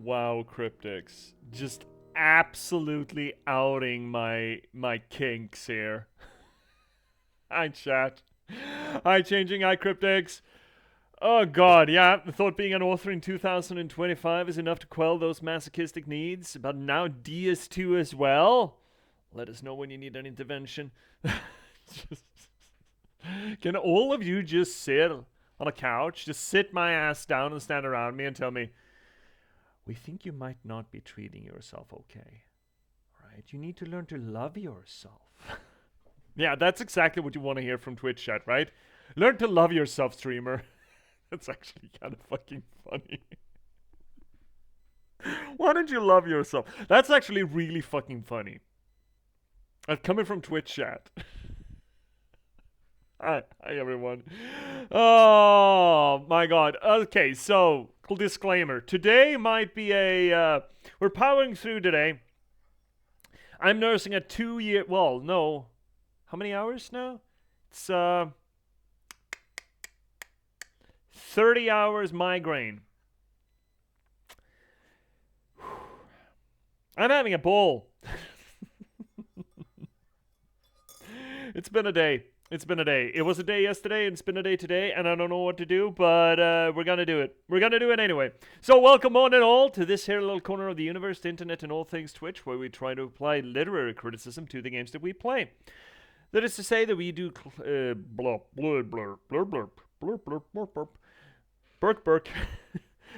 wow, Cryptics. Just absolutely outing my kinks here. Hi, chat. Hi, Changing. Hi, Cryptics. Oh, God, yeah. I thought being an author in 2025 is enough to quell those masochistic needs, but now DS2 as well? Let us know when you need an intervention. Just, can all of you just sit on a couch, just sit my ass down and stand around me and tell me, we think you might not be treating yourself okay. Right? You need to learn to love yourself. Yeah, that's exactly what you want to hear from Twitch chat, right? Learn to love yourself, streamer. That's actually kind of fucking funny. Why don't you love yourself? That's actually really fucking funny. Coming from Twitch chat. Hi, everyone. Oh my god. Okay, so disclaimer. Today might be we're powering through today. I'm nursing a 2-year. Well, no. How many hours now? It's 30 hours migraine. I'm having a ball. It's been a day. It's been a day. It was a day yesterday, and it's been a day today, and I don't know what to do, but we're gonna do it. We're gonna do it anyway. So welcome on and all to this here little corner of the universe, the internet, and all things Twitch, where we try to apply literary criticism to the games that we play. That is to say that we do blur blur blur blur blur blur blur blur blur burk burk.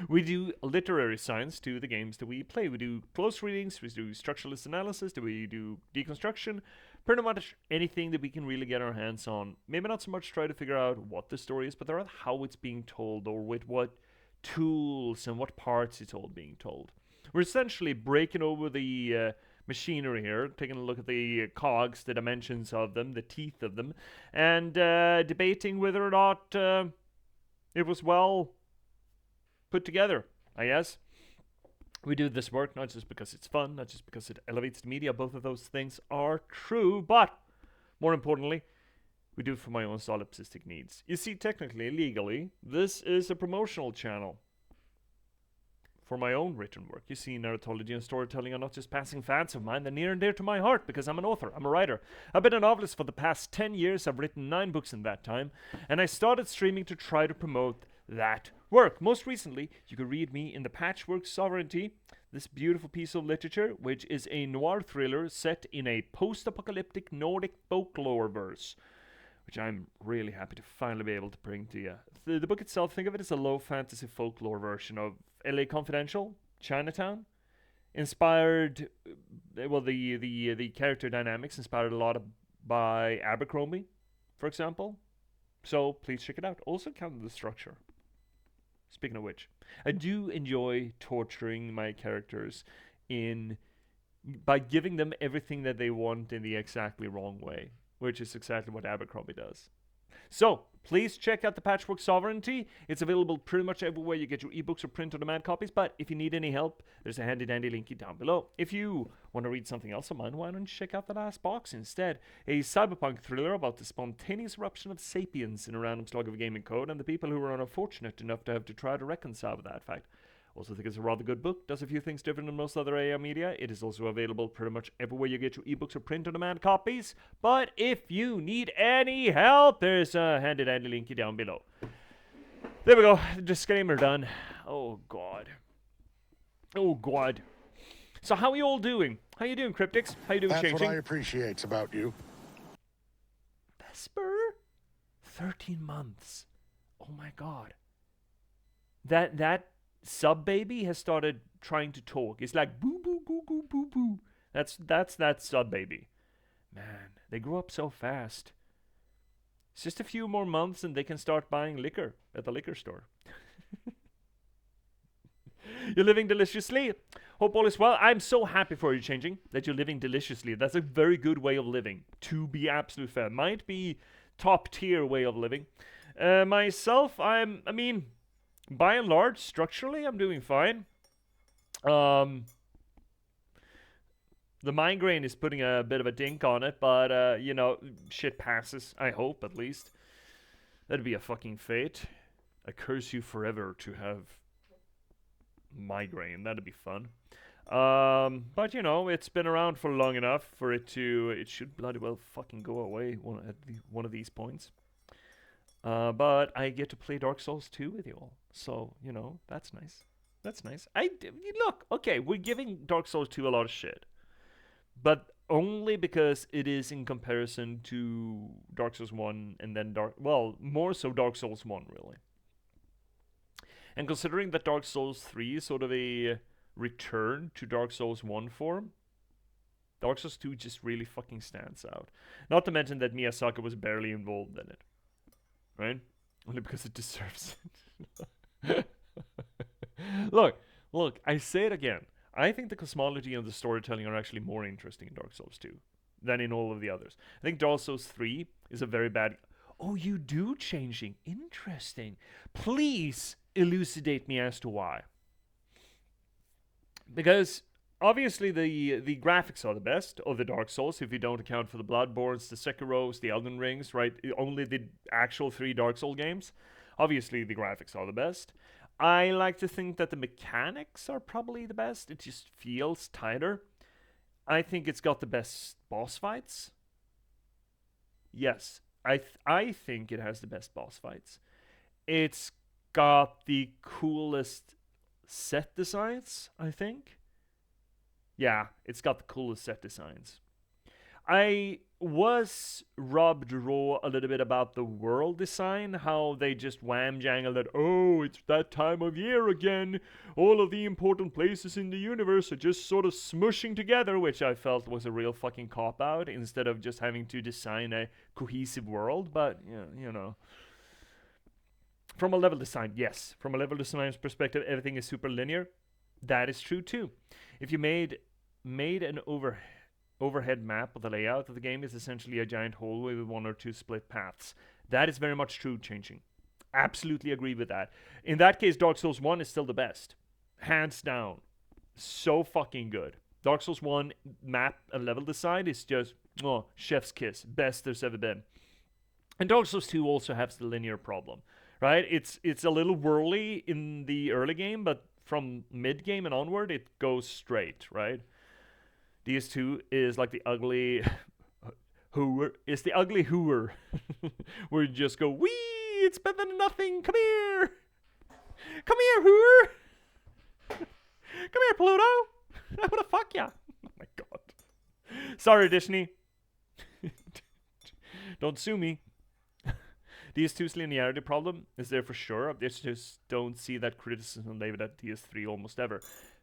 We do literary science to the games that we play. We do close readings, we do structuralist analysis, we do deconstruction, pretty much anything that we can really get our hands on. Maybe not so much try to figure out what the story is, but rather how it's being told, or with what tools and what parts it's all being told. We're essentially breaking over the machinery here, taking a look at the cogs, the dimensions of them, the teeth of them, and debating whether or not it was well put together, I guess. We do this work not just because it's fun, not just because it elevates the media. Both of those things are true, but more importantly, we do it for my own solipsistic needs. You see, technically, legally, this is a promotional channel for my own written work. You see, narratology and storytelling are not just passing fads of mine, they're near and dear to my heart because I'm an author, I'm a writer. I've been a novelist for the past 10 years, I've written 9 books in that time, and I started streaming to try to promote that work. Most recently, you could read me in The Patchwork Sovereignty, this beautiful piece of literature, which is a noir thriller set in a post-apocalyptic Nordic folklore verse, which I'm really happy to finally be able to bring to you. The book itself, think of it as a low fantasy folklore version of LA Confidential, Chinatown, inspired, well, the character dynamics inspired a lot by Abercrombie, for example. So please check it out. Also count the structure. Speaking of which, I do enjoy torturing my characters by giving them everything that they want in the exactly wrong way, which is exactly what Abercrombie does. So, please check out The Patchwork Sovereignty. It's available pretty much everywhere you get your ebooks or print-on-demand copies, but if you need any help, there's a handy-dandy linky down below. If you want to read something else of mine, why don't you check out The Last Box instead? A cyberpunk thriller about the spontaneous eruption of sapiens in a random slug of gaming code and the people who were unfortunate enough to have to try to reconcile with that fact. Also think it's a rather good book, does a few things different than most other AI media. It is also available pretty much everywhere you get your ebooks or print-on-demand copies. But if you need any help, there's a handy-dandy linky down below. There we go, disclaimer done. Oh god. Oh god. So how are you all doing? How you doing, Cryptics? How you doing, That's Changing? what I appreciate about you. Vesper? 13 months. Oh my god. That sub baby has started trying to talk. It's like boo boo boo boo boo boo. That's that sub baby. Man, they grow up so fast. It's just a few more months and they can start buying liquor at the liquor store. You're living deliciously. Hope all is well. I'm so happy for you, Changing, that you're living deliciously. That's a very good way of living, to be absolute fair. Might be top tier way of living. Myself, I mean, by and large, structurally, I'm doing fine. The migraine is putting a bit of a dink on it, but, you know, shit passes. I hope, at least. That'd be a fucking fate. I curse you forever to have migraine. That'd be fun. But you know, it's been around for long enough for it to. It should bloody well fucking go away one of these points. But I get to play Dark Souls 2 with you all, so you know that's nice. That's nice. Look, okay, we're giving Dark Souls 2 a lot of shit, but only because it is in comparison to Dark Souls 1 and then more so Dark Souls 1 really. And considering that Dark Souls 3 is sort of a return to Dark Souls 1 form, Dark Souls 2 just really fucking stands out. Not to mention that Miyazaki was barely involved in it. Right? Only because it deserves it. Look, I say it again. I think the cosmology and the storytelling are actually more interesting in Dark Souls 2 than in all of the others. I think Dark Souls 3 is a very bad... Oh, you do changing. Interesting. Please elucidate me as to why. Because obviously the graphics are the best of the Dark Souls if you don't account for the Bloodborns, the Sekiros, the Elden Rings, right? Only the actual 3 Dark Souls games. Obviously the graphics are the best. I like to think that the mechanics are probably the best. It just feels tighter. I think it's got the best boss fights. Yes, I think it has the best boss fights. It's got the coolest set designs, I think. Yeah, it's got the coolest set designs. I was rubbed raw a little bit about the world design, how they just wham-jangled that, oh, it's that time of year again. All of the important places in the universe are just sort of smushing together, which I felt was a real fucking cop-out, instead of just having to design a cohesive world. But, you know. From a level design, yes. From a level design perspective, everything is super linear. That is true too. If you made an overhead map of the layout of the game is essentially a giant hallway with 1 or 2 split paths. That is very much true changing. Absolutely agree with that. In that case, Dark Souls 1 is still the best. Hands down. So fucking good. Dark Souls 1 map and level design is just, chef's kiss. Best there's ever been. And Dark Souls 2 also has the linear problem. Right? It's a little whirly in the early game, but from mid-game and onward, it goes straight, right? DS2 is like the ugly hooer. It's the ugly hooer. Where you just go, wee, it's better than nothing. Come here. Come here, hooer. Come here, Pluto. I want to fuck ya. Oh my god. Sorry, Disney. Don't sue me. DS2's linearity problem is there for sure. I just don't see that criticism labeled at DS3 almost ever.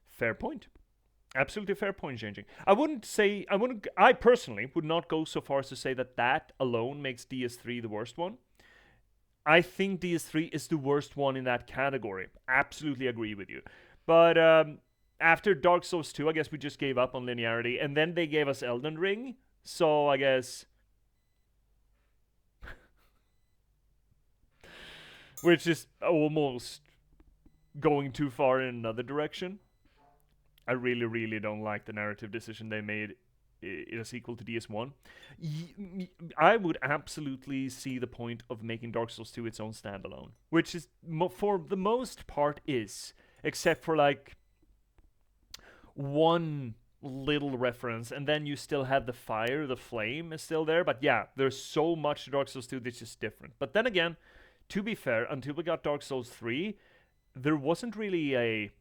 Fair point. Absolutely fair point, changing. I personally would not go so far as to say that alone makes DS3 the worst one. I think DS3 is the worst one in that category. Absolutely agree with you. But after Dark Souls 2, I guess we just gave up on linearity, and then they gave us Elden Ring, so I guess... which is almost going too far in another direction. I really, really don't like the narrative decision they made in a sequel to DS1. I would absolutely see the point of making Dark Souls 2 its own standalone, which is, for the most part, is, except for like one little reference, and then you still have the fire, the flame is still there. But yeah, there's so much to Dark Souls 2 that's just different. But then again, to be fair, until we got Dark Souls 3, there wasn't a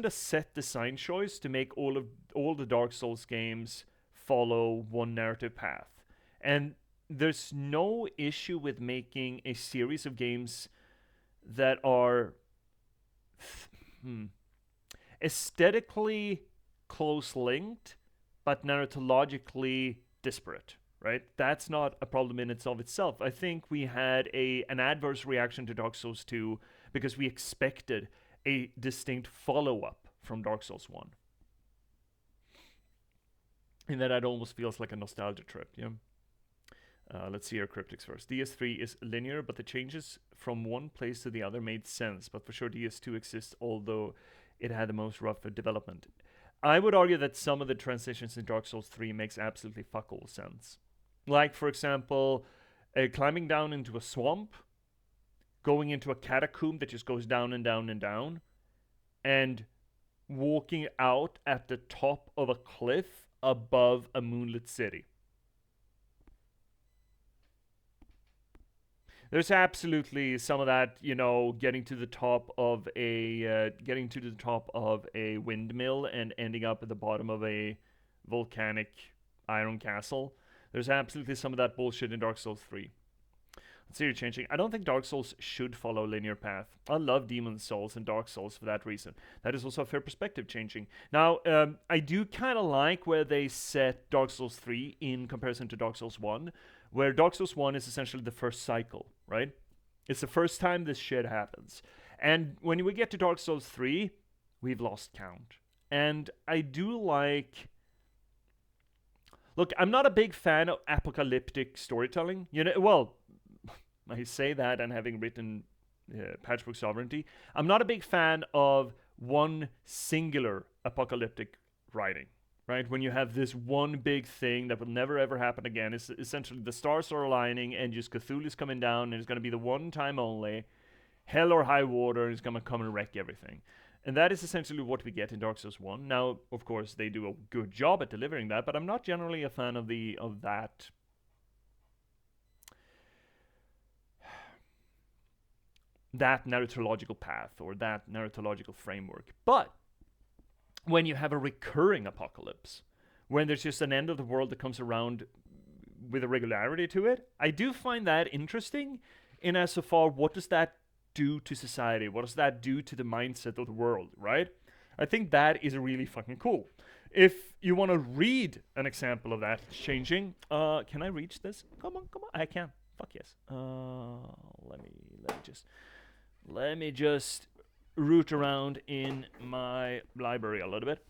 set design choice to make all the Dark Souls games follow one narrative path. And there's no issue with making a series of games that are aesthetically close linked, but narratologically disparate. Right? That's not a problem in itself. I think we had an adverse reaction to Dark Souls 2 because we expected a distinct follow-up from Dark Souls 1. And that almost feels like a nostalgia trip, yeah? Let's see our cryptics first. DS3 is linear, but the changes from one place to the other made sense. But for sure, DS2 exists, although it had the most rough development. I would argue that some of the transitions in Dark Souls 3 makes absolutely fuck all sense. Like, for example, climbing down into a swamp, going into a catacomb that just goes down and down and down. and walking out at the top of a cliff above a moonlit city. There's absolutely some of that, getting to the top of a windmill and ending up at the bottom of a volcanic iron castle. There's absolutely some of that bullshit in Dark Souls 3. Let's see, you're changing. I don't think Dark Souls should follow a linear path. I love Demon Souls and Dark Souls for that reason. That is also a fair perspective changing. Now, I do kind of like where they set Dark Souls 3 in comparison to Dark Souls 1, where Dark Souls 1 is essentially the first cycle, right? It's the first time this shit happens. And when we get to Dark Souls 3, we've lost count. And I do like... Look, I'm not a big fan of apocalyptic storytelling. I say that, and having written Patchwork Sovereignty, I'm not a big fan of one singular apocalyptic writing, right? When you have this one big thing that will never ever happen again. It's essentially the stars are aligning and just Cthulhu's coming down, and it's going to be the one time only, hell or high water, and it's going to come and wreck everything. And that is essentially what we get in Dark Souls 1. Now, of course, they do a good job at delivering that, but I'm not generally a fan of that narratological path or that narratological framework. But when you have a recurring apocalypse, when there's just an end of the world that comes around with a regularity to it, I do find that interesting in as so far, what does that do to society? What does that do to the mindset of the world, right? I think that is really fucking cool. If you want to read an example of that changing, can I reach this? Come on, I can. Fuck yes. Let me just root around in my library a little bit.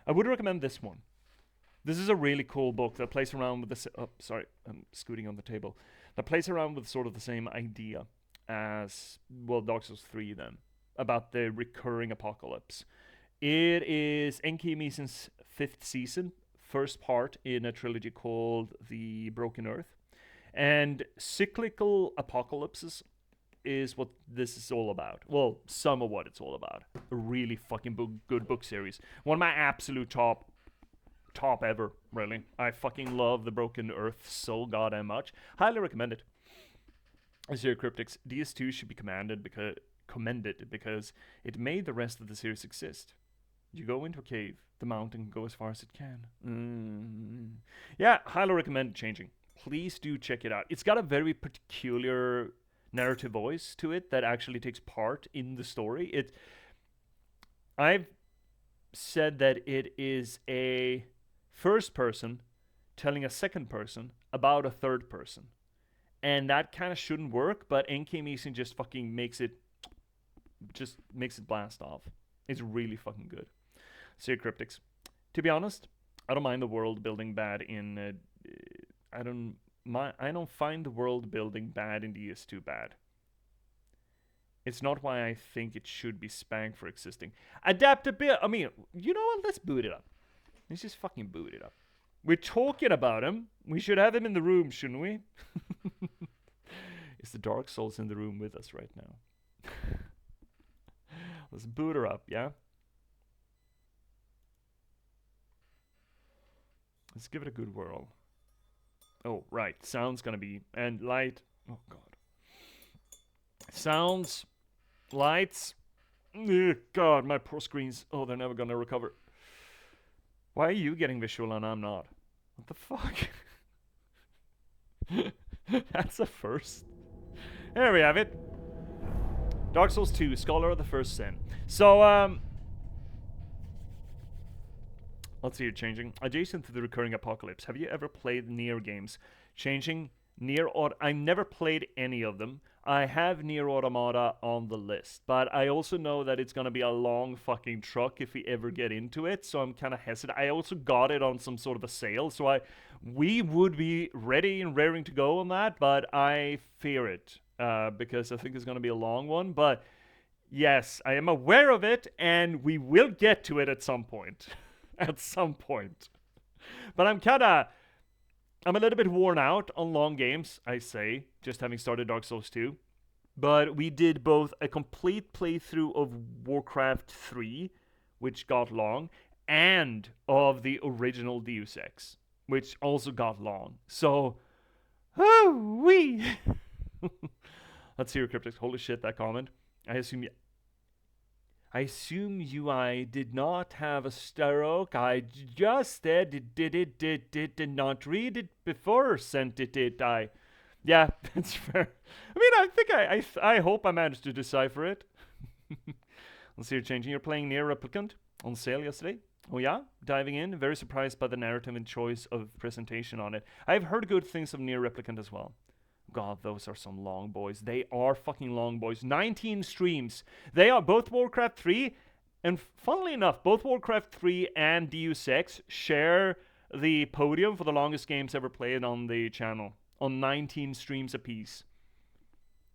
I would recommend this one. This is a really cool book that plays around with I'm scooting on the table. That plays around with sort of the same idea as, Dark Souls 3 then, about the recurring apocalypse. It is Enki Meesen's 5th season, first part in a trilogy called The Broken Earth. And cyclical apocalypses is what this is all about. Well, some of what it's all about. A really fucking good book series. One of my absolute top ever, really. I fucking love The Broken Earth so goddamn much. Highly recommend it. Zero Cryptics, DS2 should be commended because it made the rest of the series exist. You go into a cave, the mountain can go as far as it can. Yeah, highly recommend changing. Please do check it out. It's got a very peculiar narrative voice to it that actually takes part in the story. I've said that it is a first person telling a second person about a third person. And that kind of shouldn't work, but Enki Meesen just fucking makes it blast off. It's really fucking good. Zero Cryptics. To be honest, I don't mind the world building bad in I don't find the world building bad in DS2 bad. It's not why I think it should be spanked for existing. Adaptability. I mean, you know what? Let's boot it up. Let's just fucking boot it up. We're talking about him. We should have him in the room, shouldn't we? Is the Dark Souls in the room with us right now? Let's boot her up, yeah? Let's give it a good whirl. Oh, right. Sound's gonna be... And light... Oh, God. Sounds... Lights... Ugh, God, my poor screens. Oh, they're never gonna recover. Why are you getting visual and I'm not? What the fuck? That's a first. There we have it. Dark Souls 2, Scholar of the First Sin. So, let's see, you're changing. Adjacent to the recurring apocalypse, have you ever played Nier games? Changing I never played any of them. I have Nier Automata on the list, but I also know that it's gonna be a long fucking truck if we ever get into it, so I'm kind of hesitant. I also got it on some sort of a sale, so we would be ready and raring to go on that, but I fear it, because I think it's gonna be a long one, but yes, I am aware of it, and we will get to it at some point. At some point. But I'm a little bit worn out on long games, I say, just having started Dark Souls 2. But we did both a complete playthrough of Warcraft 3, which got long, and of the original Deus Ex, which also got long. So, wee. Let's hear Cryptic. Holy shit, that comment. I assume UI did not have a stroke. I just did not read it before sent it. Did I? Yeah, that's fair. I mean, I think I hope I managed to decipher it. Let's see you're changing. You're playing Near Replicant on sale yesterday. Oh yeah? Diving in. Very surprised by the narrative and choice of presentation on it. I've heard good things of Near Replicant as well. God, those are some long boys. They are fucking long boys. 19 streams. They are both Warcraft 3, and funnily enough, both Warcraft 3 and Deus Ex share the podium for the longest games ever played on the channel, on 19 streams apiece.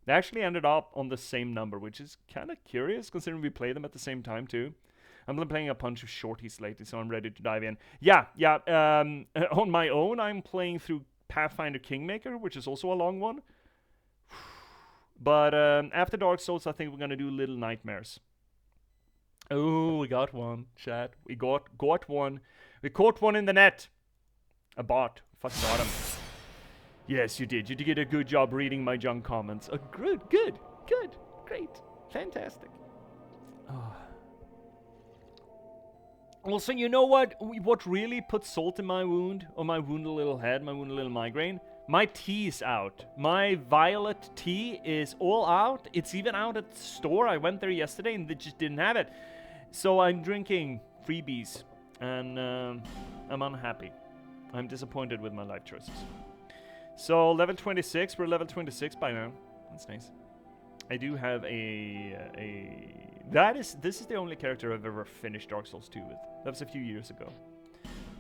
They actually ended up on the same number, which is kind of curious, considering we play them at the same time, too. I've been playing a bunch of shorties lately, so I'm ready to dive in. Yeah. On my own, I'm playing through Pathfinder Kingmaker, which is also a long one. But after Dark Souls, I think we're gonna do Little Nightmares. Oh, we got one, chat. We got one. We caught one in the net. A bot. Fuck got him. Yes, you did. You did a good job reading my junk comments. Oh, good, great, fantastic. Oh. Also, you know what? What really put salt in my wound, or my wounded little head, my wounded little migraine? My tea is out. My violet tea is all out. It's even out at the store. I went there yesterday and they just didn't have it. So I'm drinking freebies, and I'm unhappy. I'm disappointed with my life choices. So level 26. We're level 26 by now. That's nice. I do have this is the only character I've ever finished Dark Souls 2 with. That was a few years ago.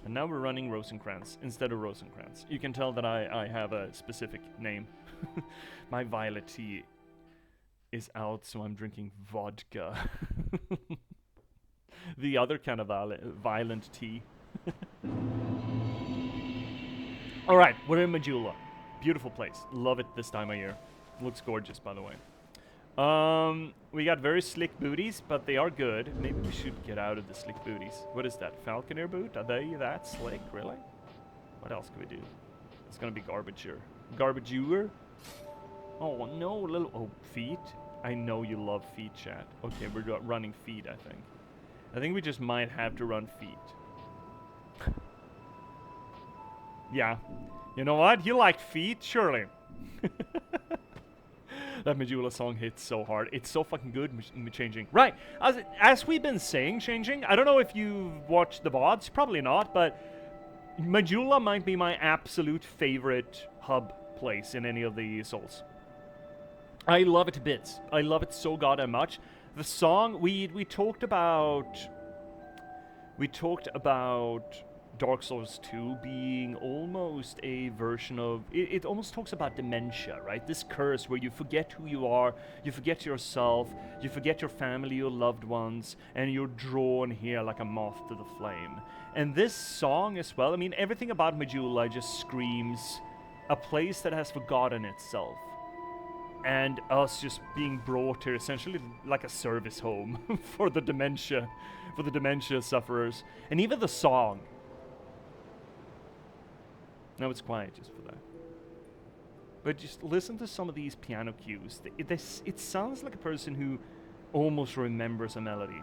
And now we're running Rosencrantz instead of Rosencrantz. You can tell that I have a specific name. My violet tea is out, so I'm drinking vodka. The other kind of violent tea. Alright, we're in Majula. Beautiful place. Love it this time of year. Looks gorgeous, by the way. We got very slick booties, but they are good. Maybe we should get out of the slick booties. What is that? Falconer boot? Are they that slick, really? What else can we do? It's gonna be garbager. Garbager? Oh no, little... Oh, feet? I know you love feet, chat. Okay, we're running feet, I think. I think we just might have to run feet. Yeah. You know what? You like feet? Surely. That Majula song hits so hard. It's so fucking good, changing. Right, as we've been saying, changing, I don't know if you've watched the VODs, probably not, but Majula might be my absolute favorite hub place in any of the Souls. I love it to bits. I love it so goddamn much. The song, we talked about Dark Souls 2 being almost a version of... It almost talks about dementia, right? This curse where you forget who you are, you forget yourself, you forget your family, your loved ones, and you're drawn here like a moth to the flame. And this song as well, I mean, everything about Majula just screams a place that has forgotten itself. And us just being brought here essentially like a service home for the dementia sufferers. And even the song... No, it's quiet just for that. But just listen to some of these piano cues. It sounds like a person who almost remembers a melody.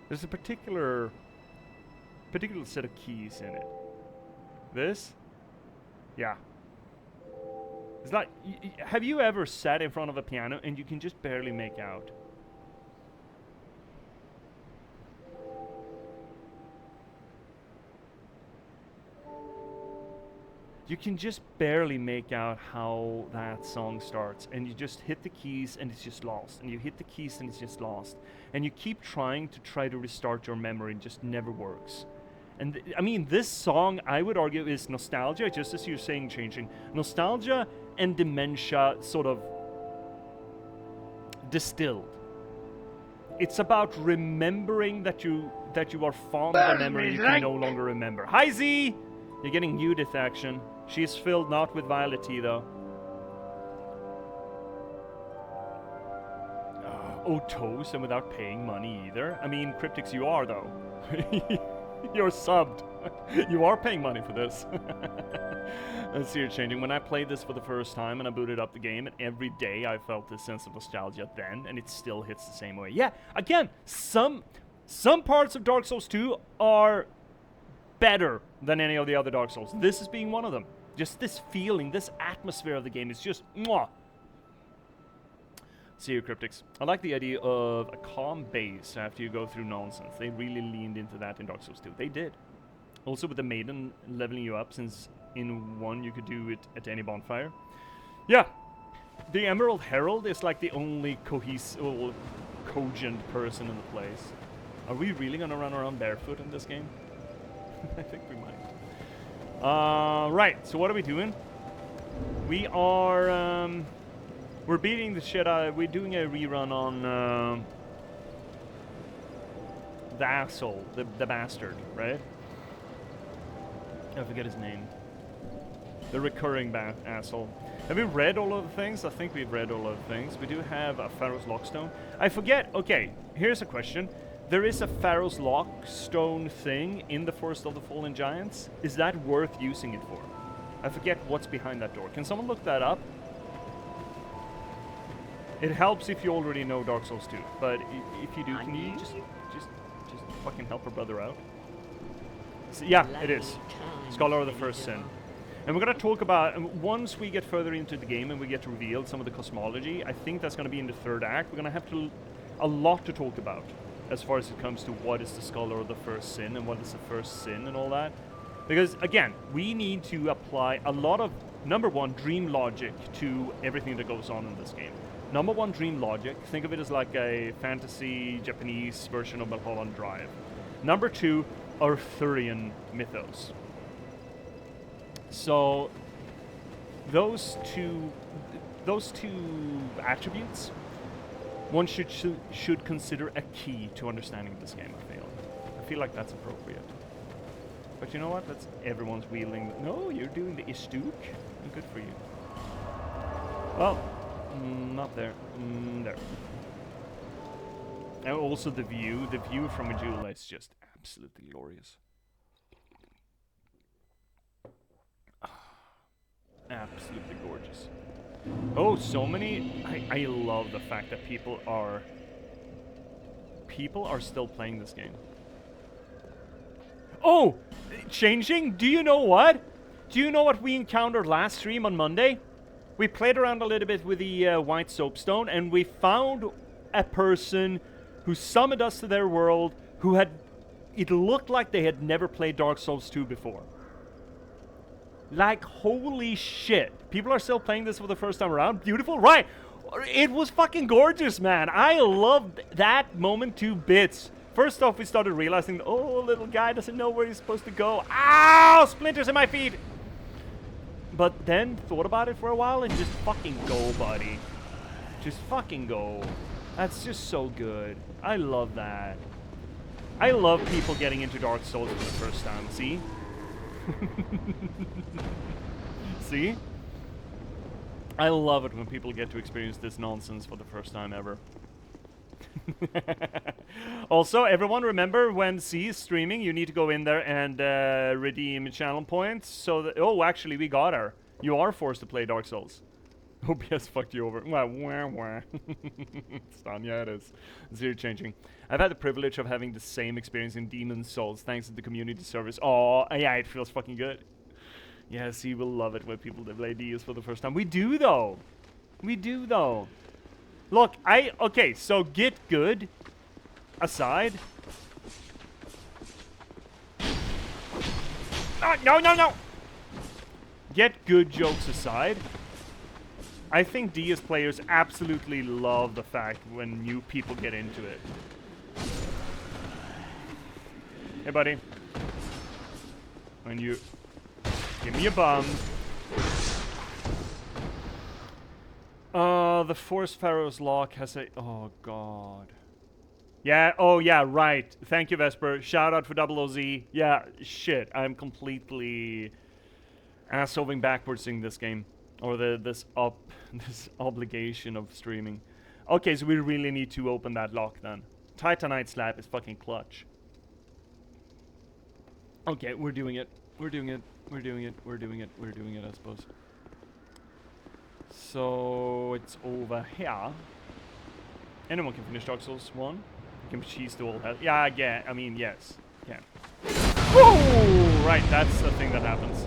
There's a particular set of keys in it. This? Yeah. It's like, have you ever sat in front of a piano and you can just barely make out? You can just barely make out how that song starts, and you just hit the keys and it's just lost, and you hit the keys and it's just lost, and you keep trying to restart your memory and it just never works. And I mean, this song, I would argue, is nostalgia, just as you're saying, changing. Nostalgia and dementia sort of distilled. It's about remembering that you are fond of a memory you can no longer remember. Hi Z! You're getting Judith action. She is filled not with violet tea though. Oh, toast and without paying money either. I mean, Cryptics, you are though. You're subbed. You are paying money for this. Let's see, you're changing. When I played this for the first time and I booted up the game, and every day I felt this sense of nostalgia then, and it still hits the same way. Yeah, again, some parts of Dark Souls 2 are better than any of the other Dark Souls. This is being one of them. Just this feeling, this atmosphere of the game is just mwah. See you, Cryptics. I like the idea of a calm base after you go through nonsense. They really leaned into that in Dark Souls 2. They did. Also with the Maiden leveling you up, since in 1 you could do it at any bonfire. Yeah. The Emerald Herald is like the only cohesive, cogent person in the place. Are we really gonna run around barefoot in this game? I think we might. Right, so what are we doing? We are, we're beating the shit out. We're doing a rerun on the asshole, the bastard, right? I forget his name. The recurring asshole. Have we read all of the things? I think we've read all of the things. We do have a Pharaoh's Lockstone. I forget. Okay, here's a question. There is a Pharaoh's Lockstone thing in the Forest of the Fallen Giants. Is that worth using it for? I forget what's behind that door. Can someone look that up? It helps if you already know Dark Souls 2, but if you do, can you just fucking help a brother out? So, yeah, it is. Scholar of the First Sin. And we're going to talk about, once we get further into the game and we get revealed some of the cosmology, I think that's going to be in the third act. We're going to have a lot to talk about as far as it comes to what is the Scholar of the First Sin and what is the first sin and all that. Because, again, we need to apply a lot of, number one, dream logic to everything that goes on in this game. Number one, dream logic. Think of it as like a fantasy Japanese version of Mulholland Drive. Number two, Arthurian mythos. So those two attributes, one should consider a key to understanding this game. I feel like that's appropriate. But you know what? Everyone's wielding. No, you're doing the Ishtuk. Good for you. Well. Not there. There. And also the view from Majula is just absolutely glorious. Absolutely gorgeous. Oh, so many. I love the fact that people are still playing this game. Oh, changing? Do you know what? Do you know what we encountered last stream on Monday? We played around a little bit with the white soapstone, and we found a person who summoned us to their world who had... It looked like they had never played Dark Souls 2 before. Like, holy shit. People are still playing this for the first time around. Beautiful, right? It was fucking gorgeous, man. I loved that moment to bits. First off, we started realizing, oh, little guy doesn't know where he's supposed to go. Ow! Splinters in my feet! But then thought about it for a while and just fucking go, buddy. Just fucking go. That's just so good. I love that. I love people getting into Dark Souls for the first time. See? See? I love it when people get to experience this nonsense for the first time ever. Also, everyone remember when C is streaming, you need to go in there and redeem channel points. So that, oh, actually, we got her. You are forced to play Dark Souls. OBS fucked you over. Wah, wah, wah. It's done. Yeah, it is. Zero changing. I've had the privilege of having the same experience in Demon's Souls thanks to the community service. Oh, yeah, it feels fucking good. Yeah, C will love it when people play DS for the first time. We do, though. We do, though. Look, okay, so get good aside. No, no, no! Get good jokes aside. I think DS players absolutely love the fact when new people get into it. Hey, buddy. When you give me a bum. The Force Pharaoh's lock has a... Oh, God. Yeah, oh, yeah, right. Thank you, Vesper. Shout out for Double OZ. Yeah, shit. I'm completely ass-oving backwards in this game. Or this obligation of streaming. Okay, so we really need to open that lock then. Titanite slab is fucking clutch. Okay, we're doing it. We're doing it. We're doing it. We're doing it. We're doing it, I suppose. So it's over here. Anyone can finish Dark Souls 1. You can cheese the old hell. Yeah, yeah. I mean, yes. Yeah. Woo! Right, that's the thing that happens.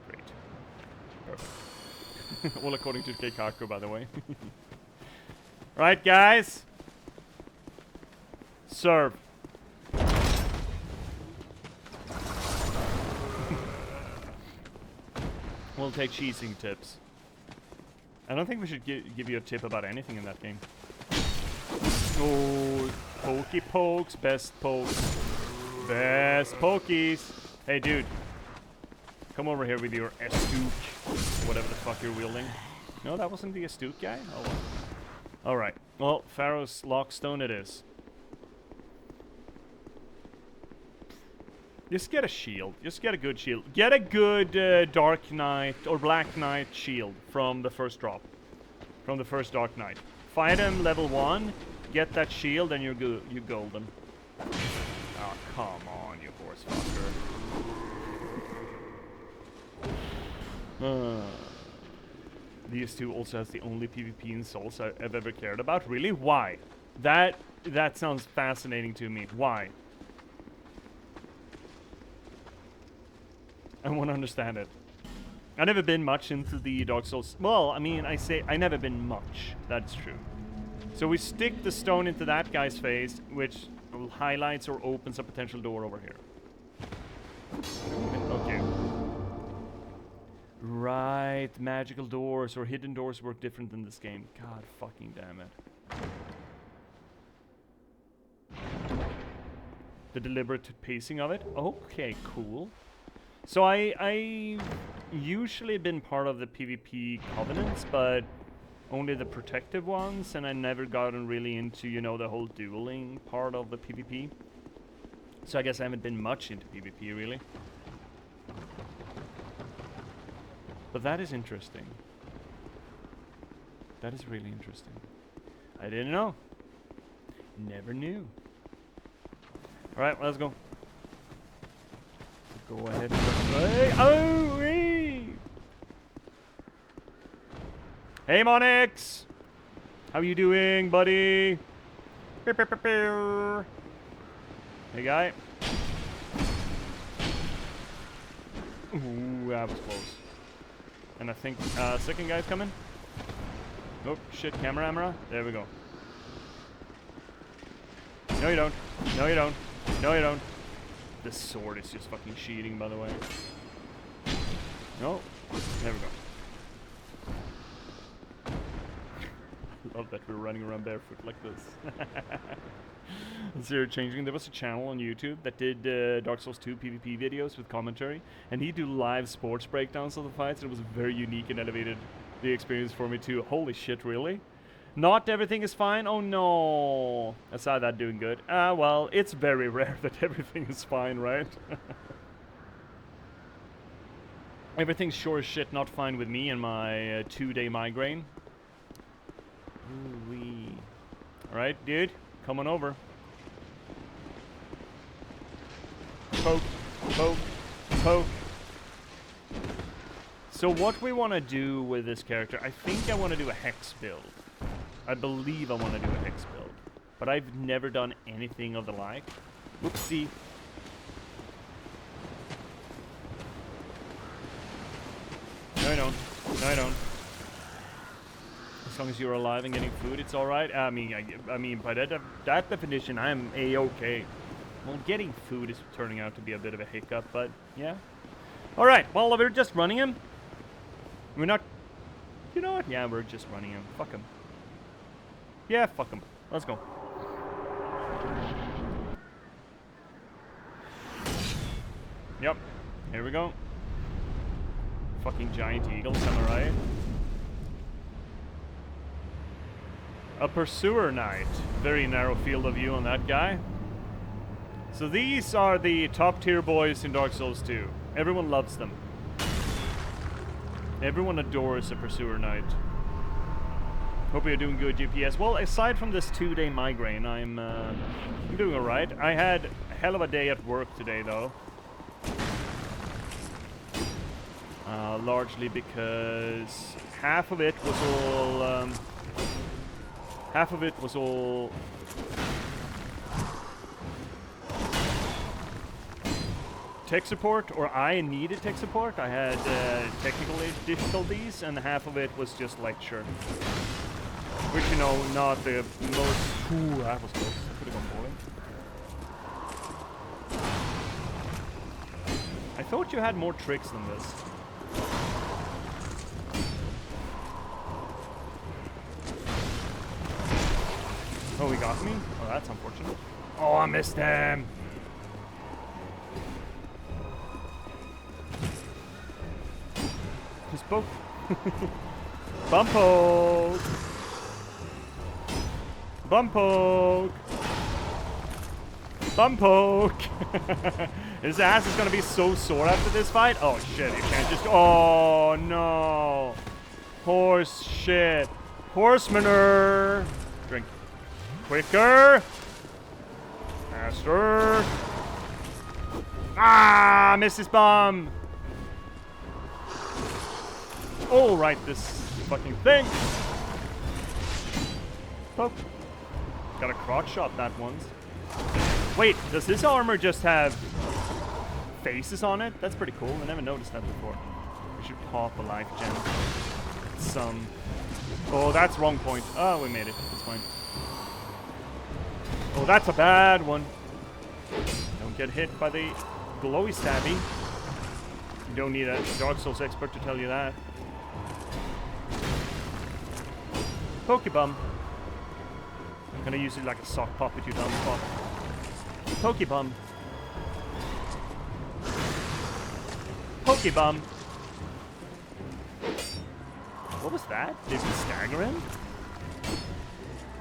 Great. Perfect. All according to Keikaku, by the way. Right, guys. Serve. We'll take cheesing tips. I don't think we should give you a tip about anything in that game. Oh, pokey pokes, best pokes. Best pokies. Hey, dude. Come over here with your Estook. Whatever the fuck you're wielding. No, that wasn't the Estook guy? Oh, well. Alright. Well, Pharaoh's Lockstone it is. Just get a shield. Just get a good shield. Get a good Dark Knight or Black Knight shield from the first drop. From the first Dark Knight. Fight him level 1. Get that shield and you're good. You're golden. Oh, come on, you horse fucker. These two also has the only PvP in Souls I've ever cared about. Really? Why? That sounds fascinating to me. Why? I want to understand it. I've never been much into the Dark Souls. Well, I mean, I say I never been much. That's true. So we stick the stone into that guy's face, which highlights or opens a potential door over here. Okay. Right, magical doors or hidden doors work different in this game. God fucking damn it. The deliberate pacing of it? Okay, cool. So I usually been part of the PvP covenants, but only the protective ones, and I never gotten really into, you know, the whole dueling part of the PvP. So I guess I haven't been much into PvP, really. But that is interesting. That is really interesting. I didn't know. Never knew. Alright, let's go. Go ahead and play. Oh, wee! Hey, Monix! How you doing, buddy? Hey, guy. Ooh, that was close. And I think second guy's coming. Oh, shit, camera. There we go. No, you don't. No, you don't. No, you don't. This sword is just fucking cheating, by the way. No. There we go. I love that we're running around barefoot like this. Zero changing. There was a channel on YouTube that did Dark Souls 2 PvP videos with commentary, and he'd do live sports breakdowns of the fights. It was very unique and elevated the experience for me too. Holy shit, really? Not everything is fine? Oh no! I saw that doing good. Well, it's very rare that everything is fine, right? Everything's sure as shit not fine with me and my 2-day migraine. Ooh-wee. Alright, dude. Come on over. Poke. Poke. Poke. So what we want to do with this character, I think I want to do a hex build. I believe I want to do a hex build, but I've never done anything of the like. Whoopsie. No, I don't. No, I don't. As long as you're alive and getting food, it's all right. I mean, by that definition, I'm a-okay. Well, getting food is turning out to be a bit of a hiccup, but yeah. All right. Well, we're just running him. We're not. You know what? Yeah, we're just running him. Fuck him. Yeah, fuck him. Let's go. Yep. Here we go. fucking giant eagles, am I right? A Pursuer Knight. Very narrow field of view on that guy. So these are the top tier boys in Dark Souls 2. Everyone loves them. Everyone adores a Pursuer Knight. Hope you're doing good, J.P.S. Well, aside from this 2-day migraine, I'm doing alright. I had a hell of a day at work today, though. Largely because half of it was all tech support, or I needed tech support. I had technical difficulties, and half of it was just lecture. Which, you know, not the most... Ooh, that was close. I could have gone bowling. I thought you had more tricks than this. Oh, he got me? Oh, that's unfortunate. Oh, I missed him! Just poke. Bump poke! Bump poke! Bump poke! His ass is gonna be so sore after this fight. Oh shit, you can't just... Oh no! Horse shit! Horse manure! Drink. Quicker! Faster! Ah! Missed his bomb! Oh, right, this fucking thing! Poke. Got a crotch shot that once. Wait, does this armor just have faces on it? That's pretty cool. I never noticed that before. We should pop a life gem. Some... Oh, that's wrong point. Oh, we made it. That's fine. Oh, that's a bad one. Don't get hit by the glowy stabby. You don't need a Dark Souls expert to tell you that. Pokebomb. I'm gonna use it like a sock puppet, you dumb fuck. Pokebomb. Pokebomb. What was that? Did he stagger him?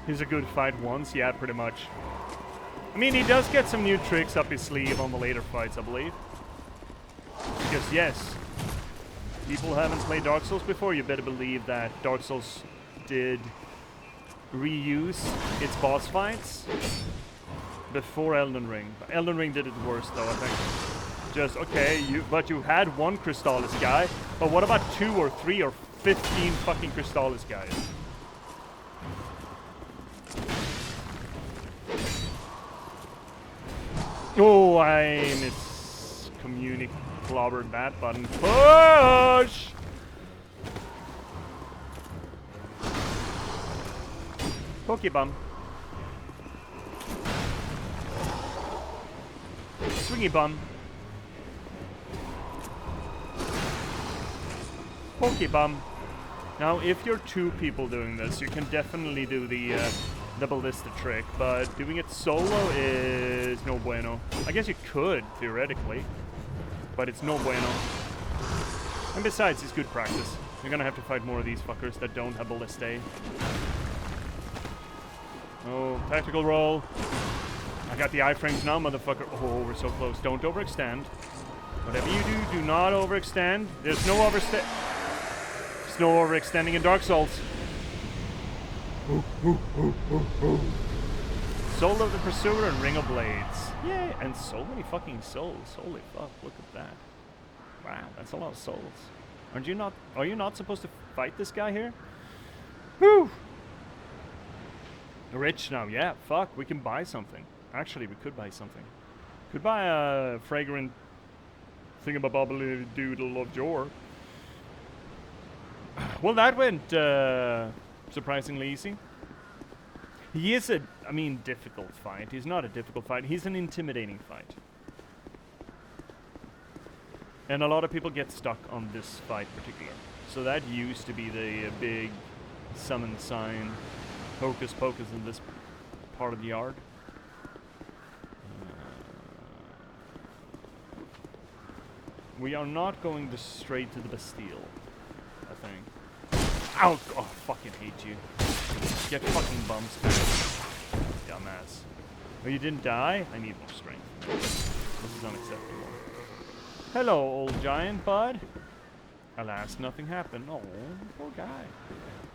He's a good fight once, yeah, pretty much. I mean, he does get some new tricks up his sleeve on the later fights, I believe. Because, yes, people haven't played Dark Souls before, you better believe that Dark Souls did reuse its boss fights before Elden Ring. Elden Ring did it worse, though, I think. Just, okay, but you had one Crystallis guy, but what about 2 or 3 or 15 fucking Crystallis guys? Oh, I miscommunicated that button. Push! Pokebomb. Swingy bum. Pokebomb. Now, if you're 2 people doing this, you can definitely do the ballista trick, but doing it solo is no bueno. I guess you could, theoretically, but it's no bueno. And besides, it's good practice. You're gonna have to fight more of these fuckers that don't have ballistae. Oh, tactical roll. I got the iframes now, motherfucker. Oh, we're so close. Don't overextend. Whatever you do, do not overextend. There's no overextending in Dark Souls. Soul of the Pursuer and Ring of Blades. Yay! And so many fucking souls. Holy fuck, look at that. Wow, that's a lot of souls. Are you not supposed to fight this guy here? Whew! Rich now, yeah, fuck, we can buy something. Actually, we could buy something. Could buy a fragrant thingamabobbly doodle of Jor. Well, that went surprisingly easy. He is difficult fight. He's not a difficult fight. He's an intimidating fight. And a lot of people get stuck on this fight particular. So that used to be the big summon sign. Hocus pocus in this part of the yard. We are not going straight to the Bastille, I think. Ow! Oh, fucking hate you. Get fucking bumps, dumbass. Oh, you didn't die? I need more strength. This is unacceptable. Hello, old giant bud. Alas, nothing happened. Oh, poor guy.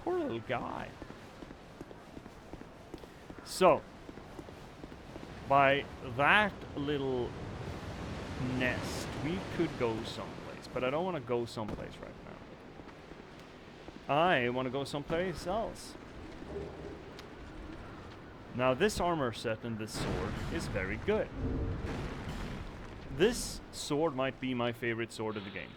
Poor little guy. So, by that little nest, we could go someplace, but I don't want to go someplace right now. I want to go someplace else. Now, this armor set and this sword is very good. This sword might be my favorite sword of the game.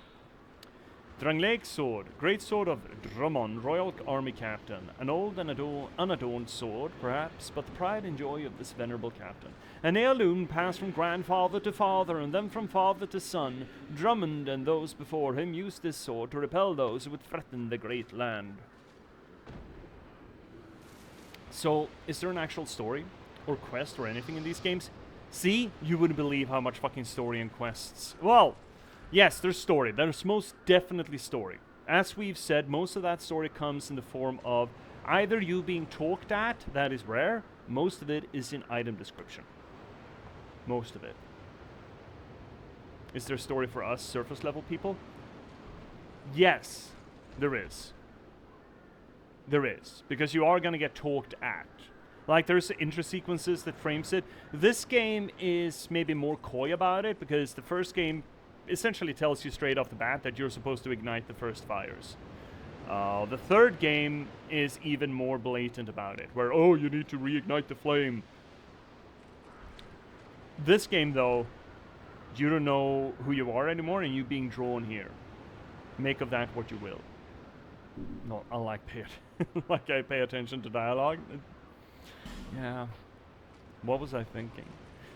Drangleic sword, great sword of Drummond, royal army captain. An old and unadorned sword, perhaps, but the pride and joy of this venerable captain. An heirloom passed from grandfather to father, and then from father to son. Drummond and those before him used this sword to repel those who would threaten the great land. So, is there an actual story, or quest, or anything in these games? See? You wouldn't believe how much fucking story and quests. Well, yes, there's story. There's most definitely story. As we've said, most of that story comes in the form of either you being talked at, that is rare. Most of it is in item description. Most of it. Is there a story for us, surface level people? Yes, there is. There is. Because you are going to get talked at. Like, there's intro sequences that frames it. This game is maybe more coy about it, because the first game essentially tells you straight off the bat that you're supposed to ignite the first fires. The third game is even more blatant about it, where, oh, you need to reignite the flame. This game, though, you don't know who you are anymore, and you being drawn here. Make of that what you will. No, I like I pay attention to dialogue. Yeah. What was I thinking?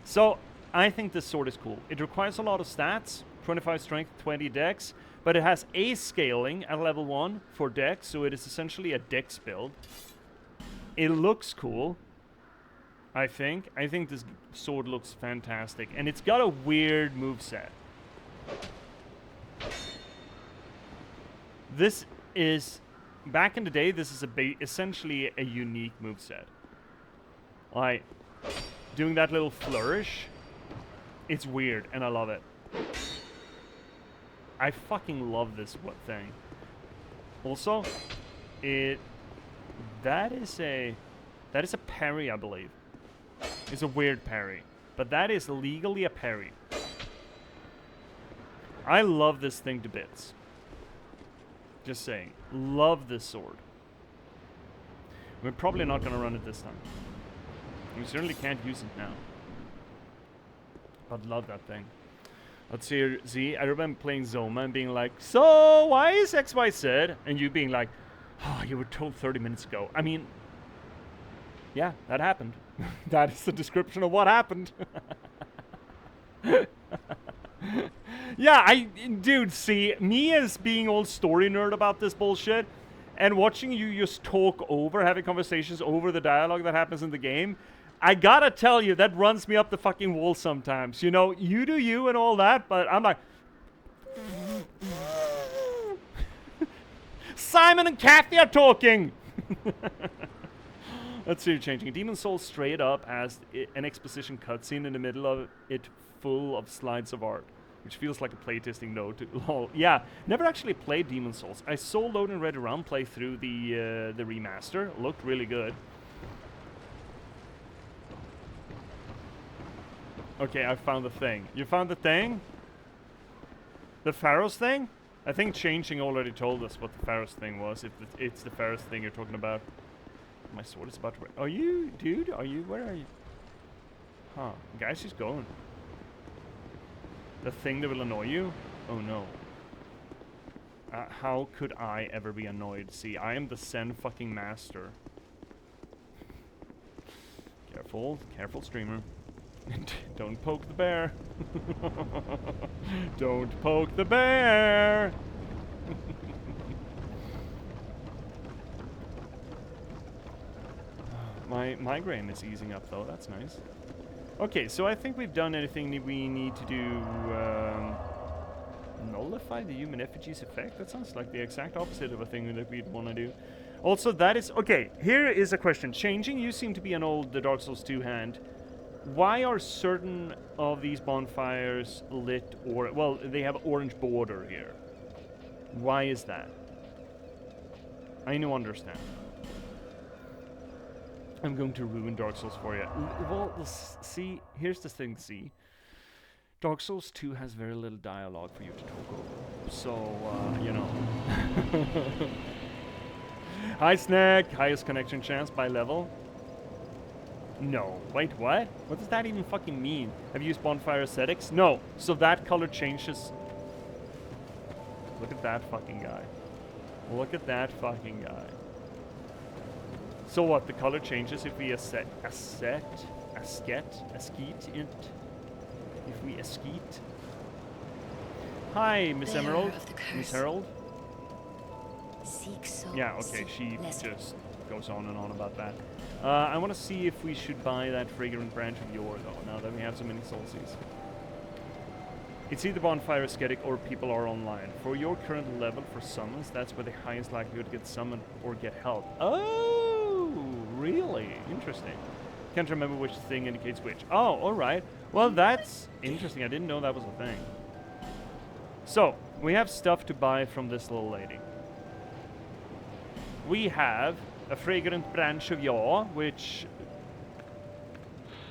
So, I think this sword is cool. It requires a lot of stats, 25 strength, 20 dex, but it has ace scaling at level 1 for dex, so it is essentially a dex build. It looks cool, I think. I think this sword looks fantastic, and it's got a weird moveset. This is, back in the day, this is essentially a unique moveset. Like, doing that little flourish, it's weird, and I love it. I fucking love this thing. Also, that is a parry, I believe. It's a weird parry, but that is legally a parry. I love this thing to bits. Just saying, love this sword. We're probably not gonna run it this time. We certainly can't use it now. But love that thing. Let's see, I remember playing Zoma and being like, so why is XYZ? And you being like, oh, you were told 30 minutes ago. I mean, yeah, that happened. That is the description of what happened. Yeah, dude, see, me as being old story nerd about this bullshit, and watching you just talk over, having conversations over the dialogue that happens in the game, I gotta tell you, that runs me up the fucking wall sometimes. You know, you do you and all that, but I'm like... Simon and Kathy are talking! Let's see, changing. Demon Souls straight up has an exposition cutscene in the middle of it full of slides of art, which feels like a playtesting note. Lol. Yeah, never actually played Demon Souls. I saw Load and Ready Run play through the remaster. Looked really good. Okay, I found the thing. You found the thing? The Pharaoh's thing? I think Changing already told us what the Pharaoh's thing was, if it's the Pharaoh's thing you're talking about. My sword is about to... Are you, dude? Are you... Where are you? Huh. Guys, she's going. The thing that will annoy you? Oh, no. How could I ever be annoyed? See, I am the Zen fucking master. Careful. Careful, streamer. Don't poke the bear. Don't poke the bear. My migraine is easing up though, that's nice. Okay, so I think we've done anything we need to do. Nullify the human effigy's effect? That sounds like the exact opposite of a thing that we'd want to do. Also, that is... Okay, here is a question. Changing, you seem to be an old Dark Souls 2 hand. Why are certain of these bonfires lit or... Well, they have orange border here. Why is that? I don't understand. I'm going to ruin Dark Souls for you. Well, see, here's the thing, see. Dark Souls 2 has very little dialogue for you to talk over. So, you know. Hi, Snack. Highest connection chance by level. No. Wait, what? What does that even fucking mean? Have you used bonfire aesthetics? No. So that color changes. Look at that fucking guy. Look at that fucking guy. So what? The color changes if we asket it? If we askeet? Hi, Miss Emerald. Miss Herald. Yeah, okay, she just goes on and on about that. I want to see if we should buy that fragrant branch of yore, though, now that we have so many soulsies. It's either bonfire aesthetic or people are online. For your current level for summons, that's where the highest likelihood to get summoned or get help. Oh, really? Interesting. Can't remember which thing indicates which. Oh, alright. Well, that's interesting. I didn't know that was a thing. So, we have stuff to buy from this little lady. We have a fragrant branch of yaw, which...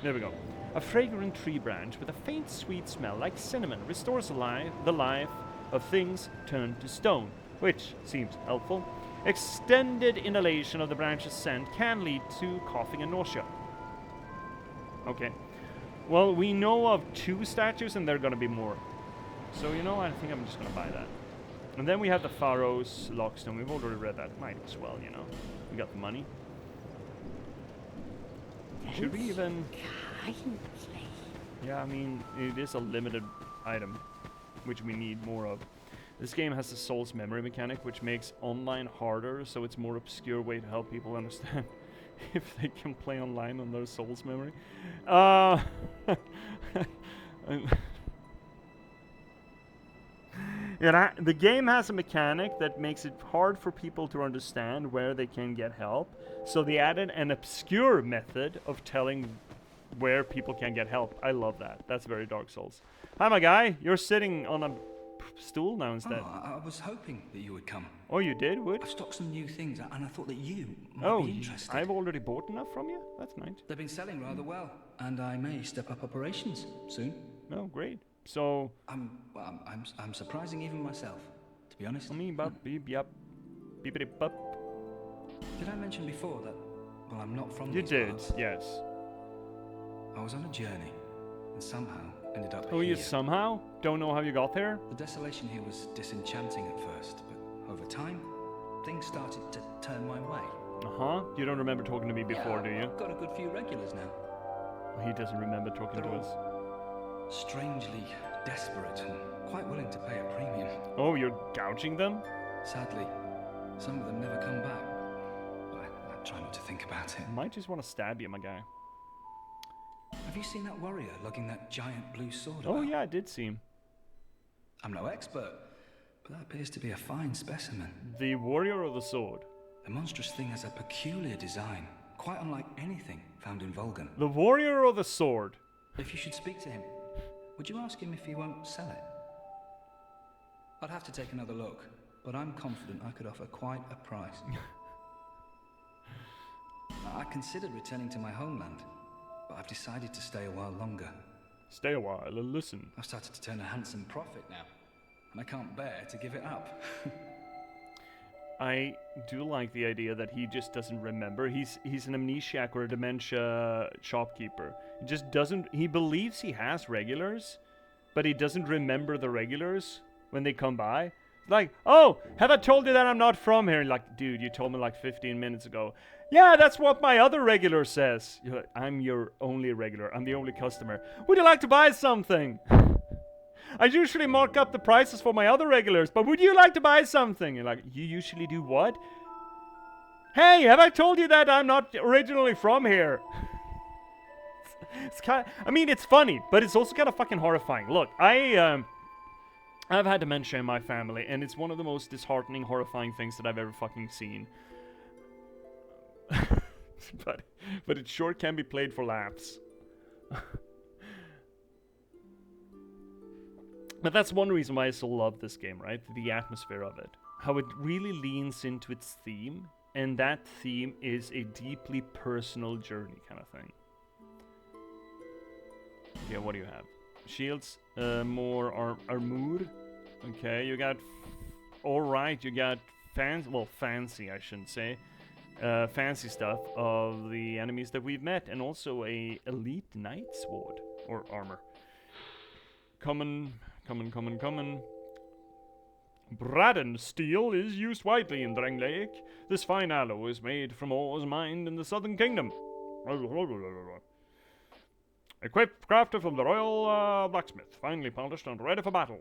There we go. A fragrant tree branch with a faint sweet smell like cinnamon restores the life of things turned to stone, which seems helpful. Extended inhalation of the branch's scent can lead to coughing and nausea. Okay. Well, we know of 2 statues and there are going to be more. So, you know, I think I'm just going to buy that. And then we have the Pharaoh's Lockstone. We've already read that. Might as well, you know. We got the money. Should we even... Yeah, I mean, it is a limited item, which we need more of. This game has the Soul's memory mechanic, which makes online harder, so it's a more obscure way to help people understand if they can play online on their Soul's memory. The game has a mechanic that makes it hard for people to understand where they can get help, so they added an obscure method of telling where people can get help. I love that. That's very Dark Souls. Hi, my guy. You're sitting on a stool now instead. Oh, I was hoping that you would come. Oh, you did? Would? I've stocked some new things, and I thought that you might be interested. I've already bought enough from you? That's nice. They've been selling rather well, and I may step up operations soon. Oh, great. So... I'm surprising even myself, to be honest. Did I mention before that, well, I'm not from You these did, parts? yes. I was on a journey, and somehow ended up Oh, here. you somehow? Don't know how you got there? The desolation here was disenchanting at first, but over time, things started to turn my way. Uh-huh. You don't remember talking to me before, do you? I've got a good few regulars now. He doesn't remember talking to us. Strangely desperate and quite willing to pay a premium. Oh, you're gouging them? Sadly, some of them never come back. But I try not to think about it. Might just want to stab you, my guy. Have you seen that warrior lugging that giant blue sword Oh, about? yeah, I did see him. I'm no expert, but that appears to be a fine specimen. The warrior or the sword? The monstrous thing has a peculiar design, quite unlike anything found in Vulcan. The warrior or the sword? If you should speak to him, would you ask him if he won't sell it? I'd have to take another look, but I'm confident I could offer quite a price. I considered returning to my homeland, but I've decided to stay a while longer. Stay a while and listen. I've started to turn a handsome profit now, and I can't bear to give it up. I do like the idea that he just doesn't remember. He's an amnesiac or a dementia shopkeeper. He just doesn't... He believes he has regulars, but he doesn't remember the regulars when they come by. Like, oh, have I told you that I'm not from here? Like, dude, you told me like 15 minutes ago. Yeah, that's what my other regular says. You're like, I'm your only regular. I'm the only customer. Would you like to buy something? I usually mark up the prices for my other regulars, but would you like to buy something? You're like, you usually do what? Hey, have I told you that I'm not originally from here? It's kind of, I mean, it's funny, but it's also kind of fucking horrifying. Look, I I've had dementia in my family, and it's one of the most disheartening, horrifying things that I've ever fucking seen. but it sure can be played for laughs. But that's one reason why I still love this game, right? The atmosphere of it. How it really leans into its theme, and that theme is a deeply personal journey kind of thing. Okay, what do you have? Shields, more armor. Okay, you got... Alright, you got fancy, I shouldn't say. Fancy stuff of the enemies that we've met, and also a elite knight sword, or armor. Coming. Braden steel is used widely in Drang Lake. This fine alloy is made from ores mined in the Southern Kingdom. Equipped, crafted from the Royal Blacksmith, finely polished and ready for battle.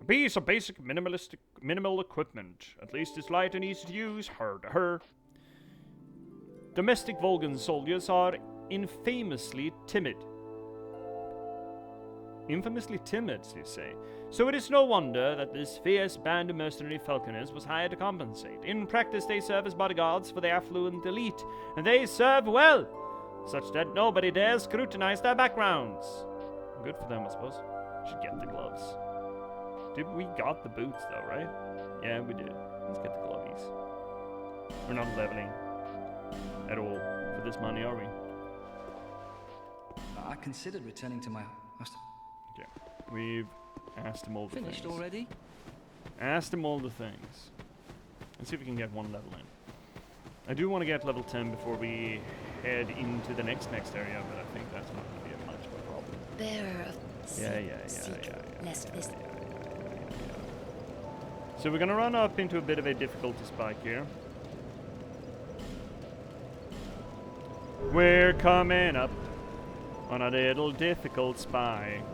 A piece of basic minimal equipment. At least it's light and easy to use. Her. Domestic Volgan soldiers are infamously timid. Infamously timid, you say? So it is no wonder that this fierce band of mercenary falconers was hired to compensate. In practice, they serve as bodyguards for the affluent elite, and they serve well, such that nobody dares scrutinize their backgrounds. Good for them, I suppose. Should get the gloves. We got the boots, though, right? Yeah, we did. Let's get the glovies. We're not leveling at all for this money, are we? I considered returning to my... Okay, we've asked him all the Finished things. already? Asked him all the things. Let's see if we can get one level in. I do want to get level 10 before we head into the next area, but I think that's not going to be much of a problem. Bearer of So we're going to run up into a bit of a difficulty spike here. We're coming up on a little difficult spike.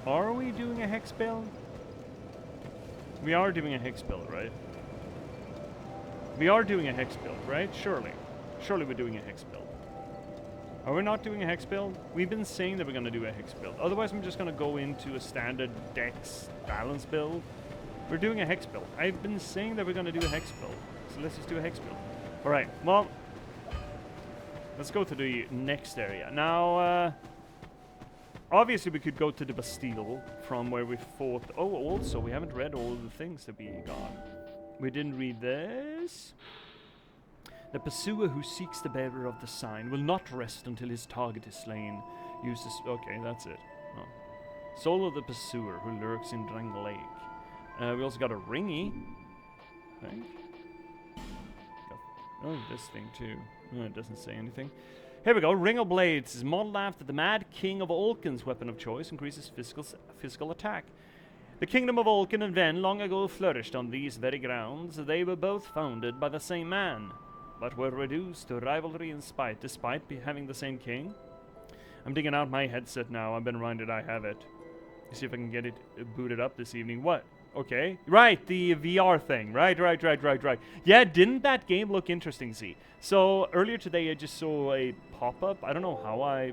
Are we doing a hex build? We are doing a hex build, right? We are doing a hex build, right? Surely. Surely we're doing a hex build. Are we not doing a hex build? We've been saying that we're going to do a hex build. Otherwise, I'm just going to go into a standard dex balance build. We're doing a hex build. I've been saying that we're going to do a hex build. So let's just do a hex build. Alright, well, let's go to the next area. Now, obviously we could go to the Bastille from where we fought. Oh, also, we haven't read all of the things that we got. We didn't read this. The pursuer who seeks the bearer of the sign will not rest until his target is slain. Uses... Okay, that's it. Oh. Soul of the pursuer who lurks in Drang Lake. We also got a ringy. I think. Oh, this thing too. Oh, it doesn't say anything. Here we go. Ring of Blades is modeled after the Mad King of Olkin's weapon of choice, increases physical attack. The kingdom of Olkin and Ven long ago flourished on these very grounds. They were both founded by the same man, but were reduced to rivalry and spite, despite having the same king. I'm digging out my headset now. I've been reminded I have it. Let's see if I can get it booted up this evening. What? Okay. Right, the VR thing. Right. Yeah, didn't that game look interesting, see? So, earlier today I just saw a pop-up. I don't know how I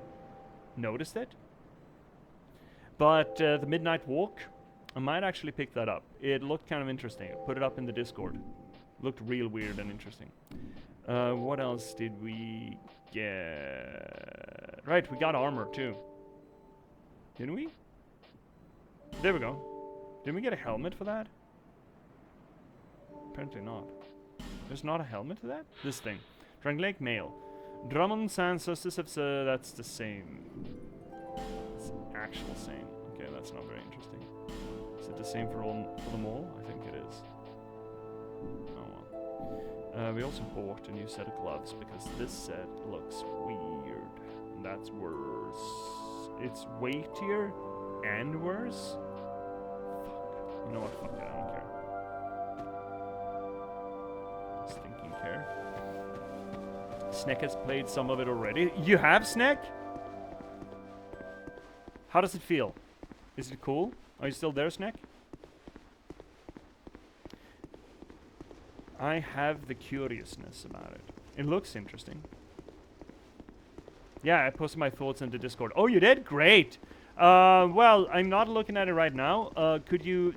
noticed it. But the Midnight Walk, I might actually pick that up. It looked kind of interesting. Put it up in the Discord. Looked real weird and interesting. What else did we get? Right, we got armor too. Didn't we? There we go. Didn't we get a helmet for that? Apparently not. There's not a helmet for that? This thing. Drang Lake Mail. Drummond's ancestors have said that's the same. It's the actual same. Okay, that's not very interesting. Is it the same for them all? I think it is. Oh well. We also bought a new set of gloves because this set looks weird. And that's worse. It's weightier and worse? You know what? Fuck it, I don't care. Stinking care. Sneck has played some of it already. You have, Sneck? How does it feel? Is it cool? Are you still there, Sneck? I have the curiousness about it. It looks interesting. Yeah, I posted my thoughts into Discord. Oh, you did? Great! Well, I'm not looking at it right now. Could you?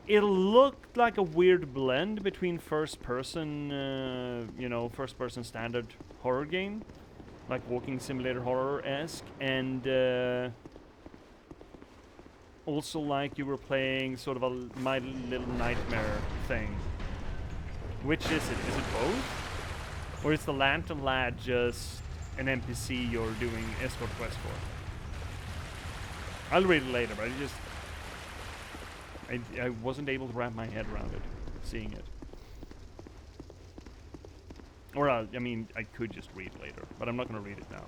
It looked like a weird blend between first-person, first-person standard horror game, like walking simulator horror-esque, and also like you were playing sort of a My Little Nightmare thing. Which is it? Is it both? Or is the Lantern Lad just an NPC you're doing escort quest for? I'll read it later, but I wasn't able to wrap my head around it, seeing it. Or, I could just read later, but I'm not going to read it now.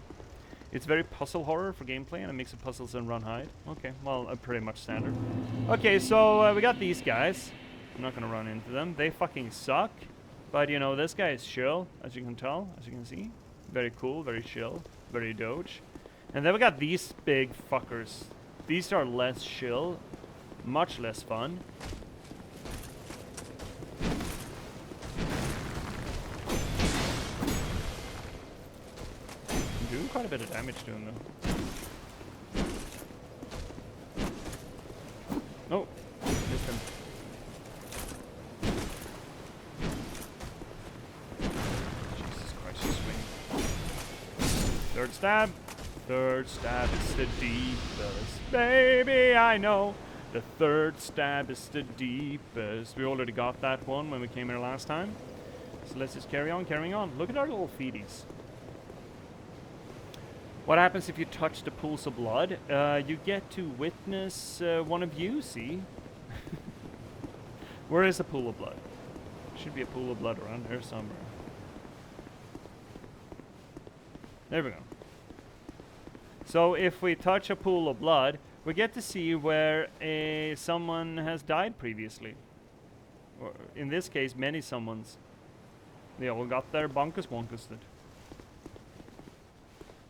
It's very puzzle horror for gameplay, and a mix of puzzles and run hide. Okay, well, pretty much standard. Okay, so we got these guys. I'm not going to run into them. They fucking suck. But, this guy is chill, as you can tell, as you can see. Very cool, very chill, very doge. And then we got these big fuckers. These are less chill, much less fun. I'm doing quite a bit of damage to him, though. Oh, missed him. Jesus Christ, you swing. Third stab. Third stab is the deepest. Baby, I know. The third stab is the deepest. We already got that one when we came here last time. So let's just carrying on. Look at our little feeties. What happens if you touch the pools of blood? You get to witness one of you, see? Where is the pool of blood? Should be a pool of blood around here somewhere. There we go. So if we touch a pool of blood, we get to see where someone has died previously. Or in this case, many someones. They all got their bonkers wonkers.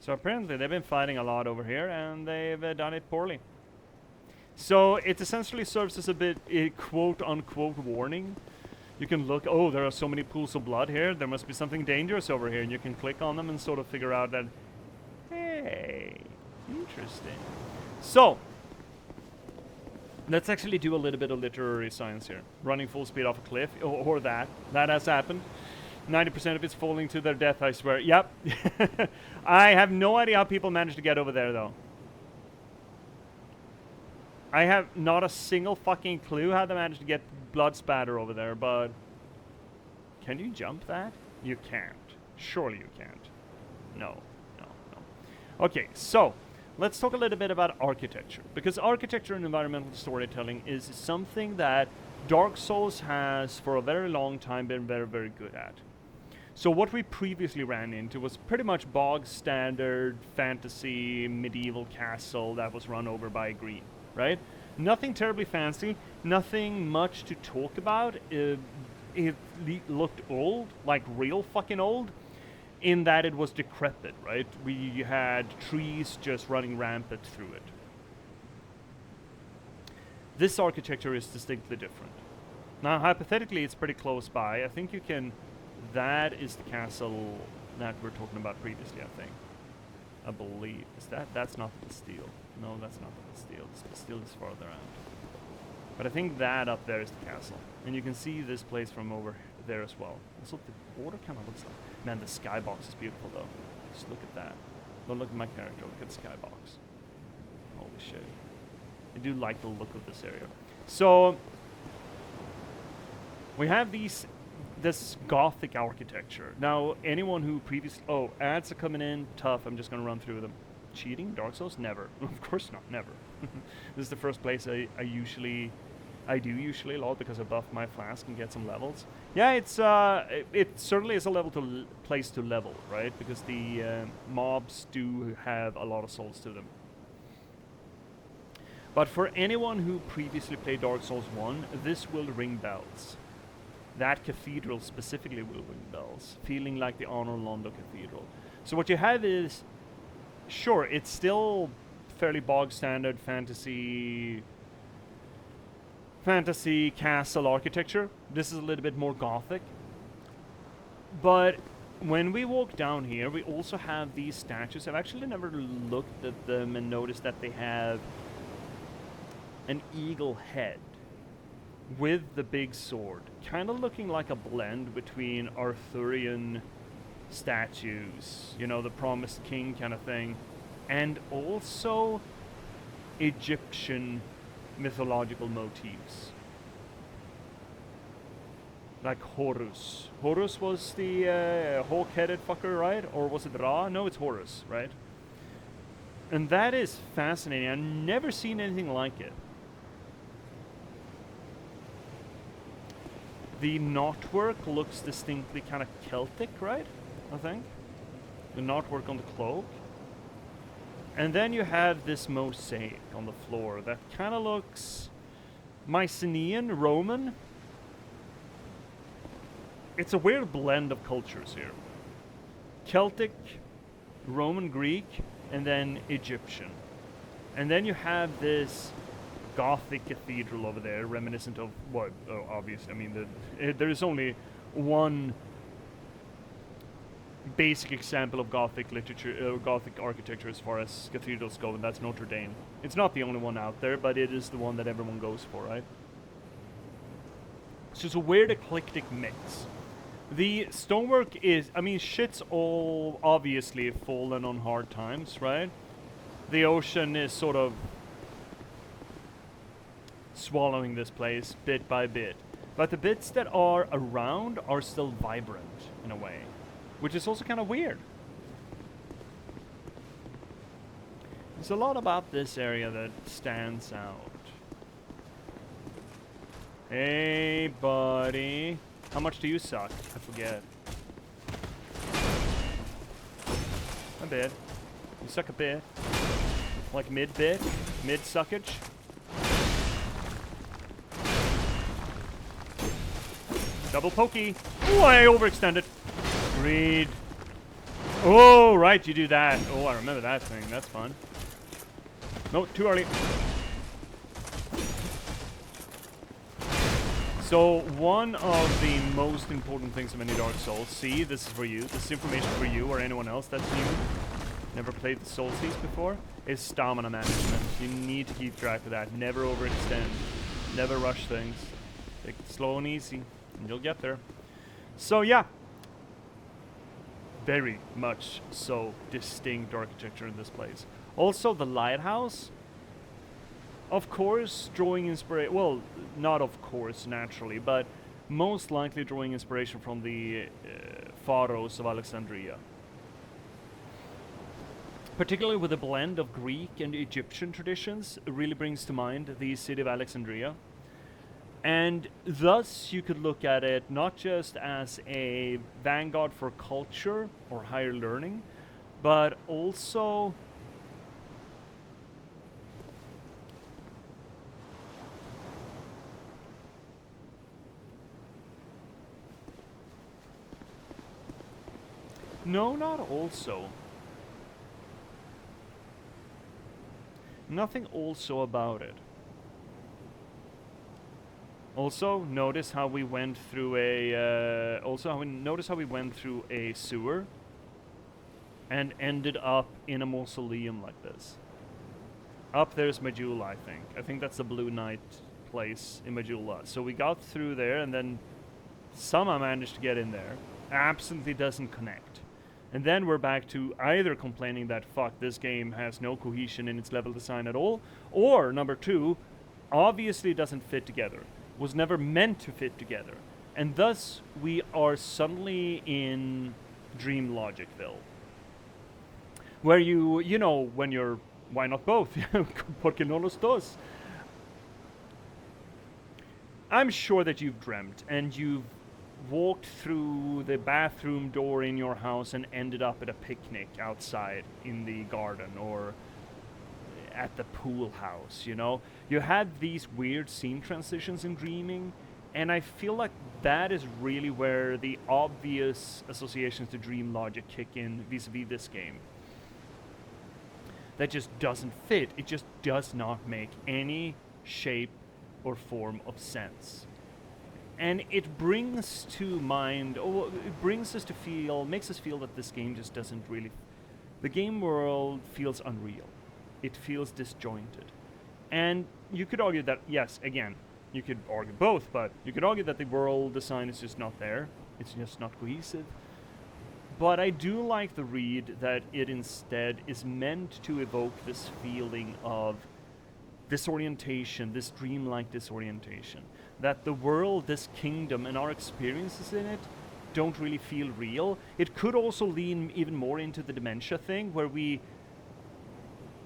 So apparently they've been fighting a lot over here, and they've done it poorly. So it essentially serves as a bit a quote-unquote warning. You can look, oh, there are so many pools of blood here, there must be something dangerous over here, and you can click on them and sort of figure out that, hey, interesting. So, let's actually do a little bit of literary science here. Running full speed off a cliff, or that. That has happened. 90% of it's falling to their death, I swear. Yep. I have no idea how people managed to get over there, though. I have not a single fucking clue how they managed to get blood spatter over there, but... Can you jump that? You can't. Surely you can't. No. Okay, so... Let's talk a little bit about architecture. Because architecture and environmental storytelling is something that Dark Souls has, for a very long time, been very, very good at. So what we previously ran into was pretty much bog standard fantasy medieval castle that was run over by a green, right? Nothing terribly fancy, nothing much to talk about. It looked old, like real fucking old, in that it was decrepit, right? We had trees just running rampant through it. This architecture is distinctly different. Now, hypothetically, it's pretty close by. I think you can... That is the castle that we were talking about previously, I think. I believe. Is that... That's not the Bastille. No, that's not the Bastille. The Bastille is farther out. But I think that up there is the castle. And you can see this place from over there as well. That's what the water kind of looks like. Man, the skybox is beautiful, though. Just look at that. Don't look at my character. Look at the skybox. Holy shit. I do like the look of this area. So... We have this Gothic architecture. Now, anyone who previously... Oh, ads are coming in. Tough. I'm just going to run through them. Cheating? Dark Souls? Never. Of course not. Never. This is the first place I do usually a lot because I buff my flask and get some levels. Yeah, it certainly is a place to level, right? Because the mobs do have a lot of souls to them. But for anyone who previously played Dark Souls 1, this will ring bells. That cathedral specifically will ring bells, feeling like the Honor Londo Cathedral. So what you have is, sure, it's still fairly bog standard fantasy castle architecture. This is a little bit more Gothic. But when we walk down here, we also have these statues. I've actually never looked at them and noticed that they have an eagle head with the big sword, kind of looking like a blend between Arthurian statues, you know, the promised king kind of thing, and also Egyptian mythological motifs. Like Horus. Horus was the hawk-headed fucker, right? Or was it Ra? No, it's Horus, right? And that is fascinating. I've never seen anything like it. The knotwork looks distinctly kind of Celtic, right? I think. The knotwork on the cloak. And then you have this mosaic on the floor that kind of looks Mycenaean, Roman. It's a weird blend of cultures here. Celtic, Roman Greek, and then Egyptian. And then you have this Gothic cathedral over there, reminiscent of what? Oh, obviously, I mean, there is only one basic example of Gothic literature, Gothic architecture as far as cathedrals go, and that's Notre Dame. It's not the only one out there, but it is the one that everyone goes for, right? It's just a weird eclectic mix. The stonework is, I mean, shit's all obviously fallen on hard times, right? The ocean is sort of swallowing this place bit by bit. But the bits that are around are still vibrant in a way, which is also kind of weird. There's a lot about this area that stands out. Hey, buddy. How much do you suck? I forget. A bit. You suck a bit. Like mid-bit? Mid-suckage? Double pokey. Oh, I overextended. Greed. Oh, right, you do that. Oh, I remember that thing. That's fun. No, too early. So, one of the most important things of any Dark Souls, see, this is for you, this is information for you or anyone else that's new, never played the Soul Seas before, is stamina management. You need to keep track of that. Never overextend. Never rush things. Take it slow and easy, and you'll get there. So, yeah. Very much so distinct architecture in this place. Also, the lighthouse, of course, drawing inspiration, well, not of course, naturally, but most likely drawing inspiration from the pharaohs of Alexandria. Particularly with a blend of Greek and Egyptian traditions, it really brings to mind the city of Alexandria. And thus, you could look at it not just as a vanguard for culture or higher learning, but also no, not also. Nothing also about it. Also, notice how we went through a. Notice how we went through a sewer and ended up in a mausoleum like this. Up there's Majula, I think. I think that's the Blue Knight place in Majula. So we got through there, and then somehow managed to get in there. Absolutely doesn't connect. And then we're back to either complaining that fuck, this game has no cohesion in its level design at all, or number two, obviously doesn't fit together. Was never meant to fit together. And thus we are suddenly in Dream Logicville. Where you know, when you're, why not both? Porque no los dos? I'm sure that you've dreamt and you've walked through the bathroom door in your house and ended up at a picnic outside in the garden or at the pool house, you know? You had these weird scene transitions in dreaming, and I feel like that is really where the obvious associations to dream logic kick in vis-a-vis this game. That just doesn't fit. It just does not make any shape or form of sense. And it brings to mind, or it brings us to feel, makes us feel that this game just doesn't really, the game world feels unreal. It feels disjointed. And you could argue that, yes, again, you could argue both, but you could argue that the world design is just not there. It's just not cohesive. But I do like the read that it instead is meant to evoke this feeling of disorientation, this dreamlike disorientation. That the world, this kingdom, and our experiences in it don't really feel real. It could also lean even more into the dementia thing, where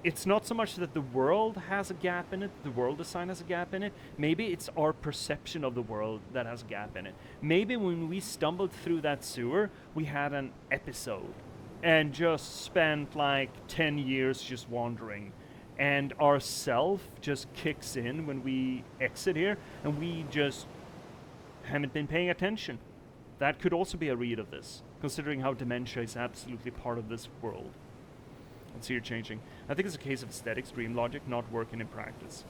it's not so much that the world has a gap in it, the world design has a gap in it. Maybe it's our perception of the world that has a gap in it. Maybe when we stumbled through that sewer, we had an episode and just spent like 10 years just wandering. And our self just kicks in when we exit here, and we just haven't been paying attention. That could also be a read of this, considering how dementia is absolutely part of this world. Let's see, you're changing. I think it's a case of aesthetics, dream logic, not working in practice.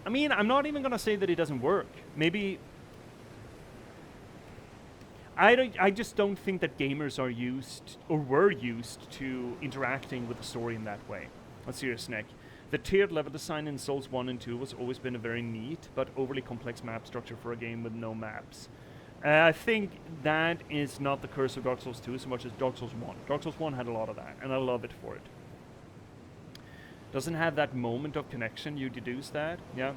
I mean, I'm not even going to say that it doesn't work. Maybe... I just don't think that gamers are used, or were used, to interacting with the story in that way. Let's see your snack. The tiered level design in Souls 1 and 2 has always been a very neat, but overly complex map structure for a game with no maps. I think that is not the curse of Dark Souls 2 so much as Dark Souls 1. Dark Souls 1 had a lot of that, and I love it for it. Doesn't have that moment of connection, you deduce that? Yeah.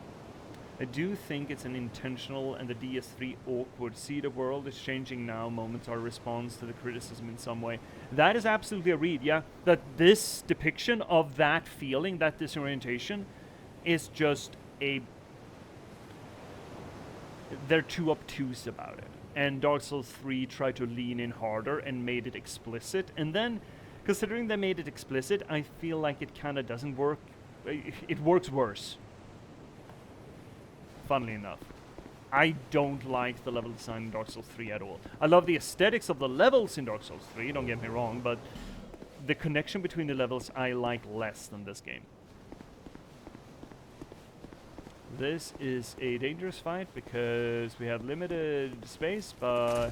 I do think it's an intentional and the DS3 awkward. See, the world is changing now, moments are a response to the criticism in some way. That is absolutely a read, yeah. That this depiction of that feeling, that disorientation, is just they're too obtuse about it. And Dark Souls 3 tried to lean in harder and made it explicit. And then, considering they made it explicit, I feel like it kind of doesn't work. It works worse. Funnily enough. I don't like the level design in Dark Souls 3 at all. I love the aesthetics of the levels in Dark Souls 3, don't get me wrong, but the connection between the levels I like less than this game. This is a dangerous fight because we have limited space, but...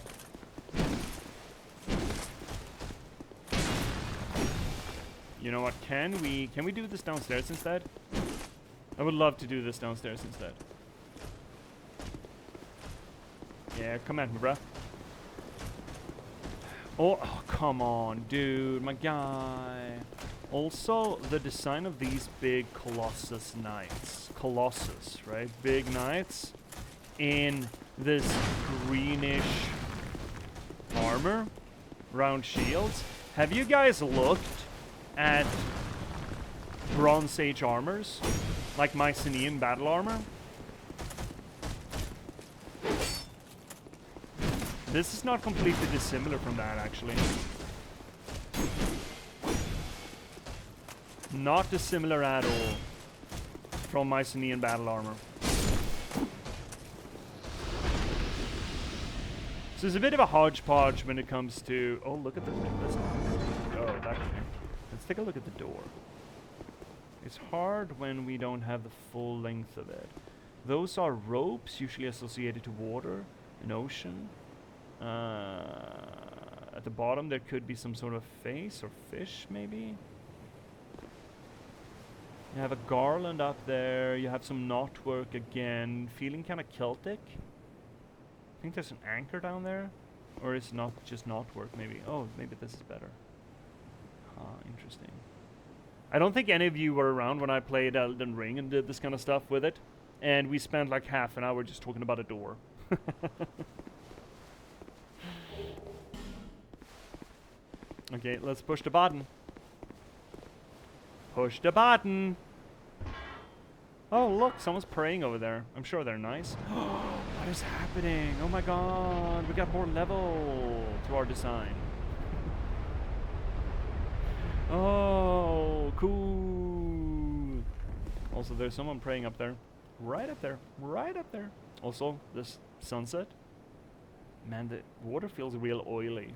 You know what, can we do this downstairs instead? I would love to do this downstairs instead. Yeah, come at me, bruh. Oh, come on, dude, my guy. Also, the design of these big Colossus knights. Colossus, right? Big knights in this greenish armor, round shields. Have you guys looked at Bronze Age armors? Like Mycenaean battle armor? This is not completely dissimilar from that, actually. Not dissimilar at all from Mycenaean battle armor. So it's a bit of a hodgepodge when it comes to... Oh, look at the... Oh, that way. Let's take a look at the door. It's hard when we don't have the full length of it. Those are ropes, usually associated to water, an ocean. At the bottom there could be some sort of face or fish, maybe? You have a garland up there, you have some knotwork again, feeling kind of Celtic. I think there's an anchor down there. Or is it not just knotwork, maybe? Oh, maybe this is better. Interesting. I don't think any of you were around when I played Elden Ring and did this kind of stuff with it. And we spent like half an hour just talking about a door. Okay, let's push the button. Push the button! Oh, look, someone's praying over there. I'm sure they're nice. What is happening? Oh my god, we got more level to our design. Oh, cool. Also, there's someone praying up there. Right up there. Right up there. Also, this sunset. Man, the water feels real oily.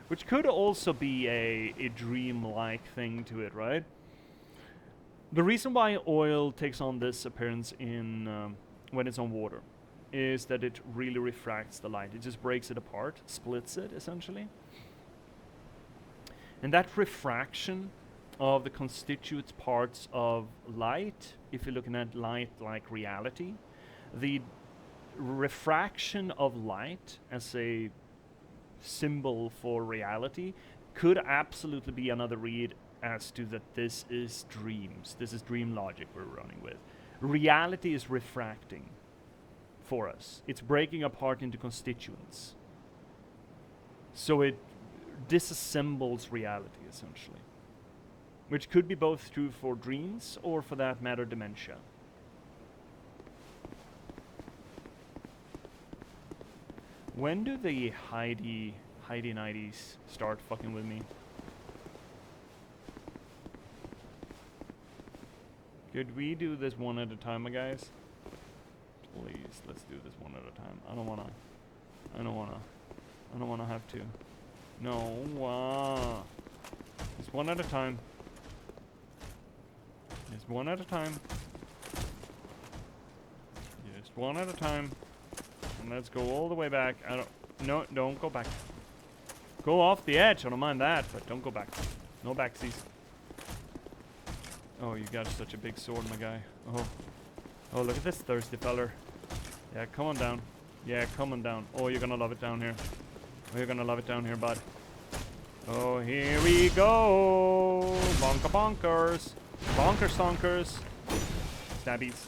Which could also be a dream-like thing to it, right? The reason why oil takes on this appearance in when it's on water is that it really refracts the light. It just breaks it apart, splits it essentially. And that refraction of the constituent parts of light, if you're looking at light like reality, the refraction of light as a symbol for reality could absolutely be another read as to that this is dreams. This is dream logic we're running with. Reality is refracting for us. It's breaking apart into constituents. So it disassembles reality, essentially. Which could be both true for dreams or, for that matter, dementia. When do the Heidi 90s start fucking with me? Could we do this one at a time, my guys? Please, let's do this one at a time. I don't wanna have to. No, just one at a time. Just one at a time. Just one at a time. And let's go all the way back. Don't go back. Go off the edge, I don't mind that, but don't go back. No backsies. Oh, you got such a big sword, my guy. Oh, look at this thirsty feller. Yeah, come on down. Yeah, come on down. Oh, you're gonna love it down here. Oh, you're gonna love it down here, bud. Oh, here we go. Bonka bonkers. Bonker stonkers. Stabbies.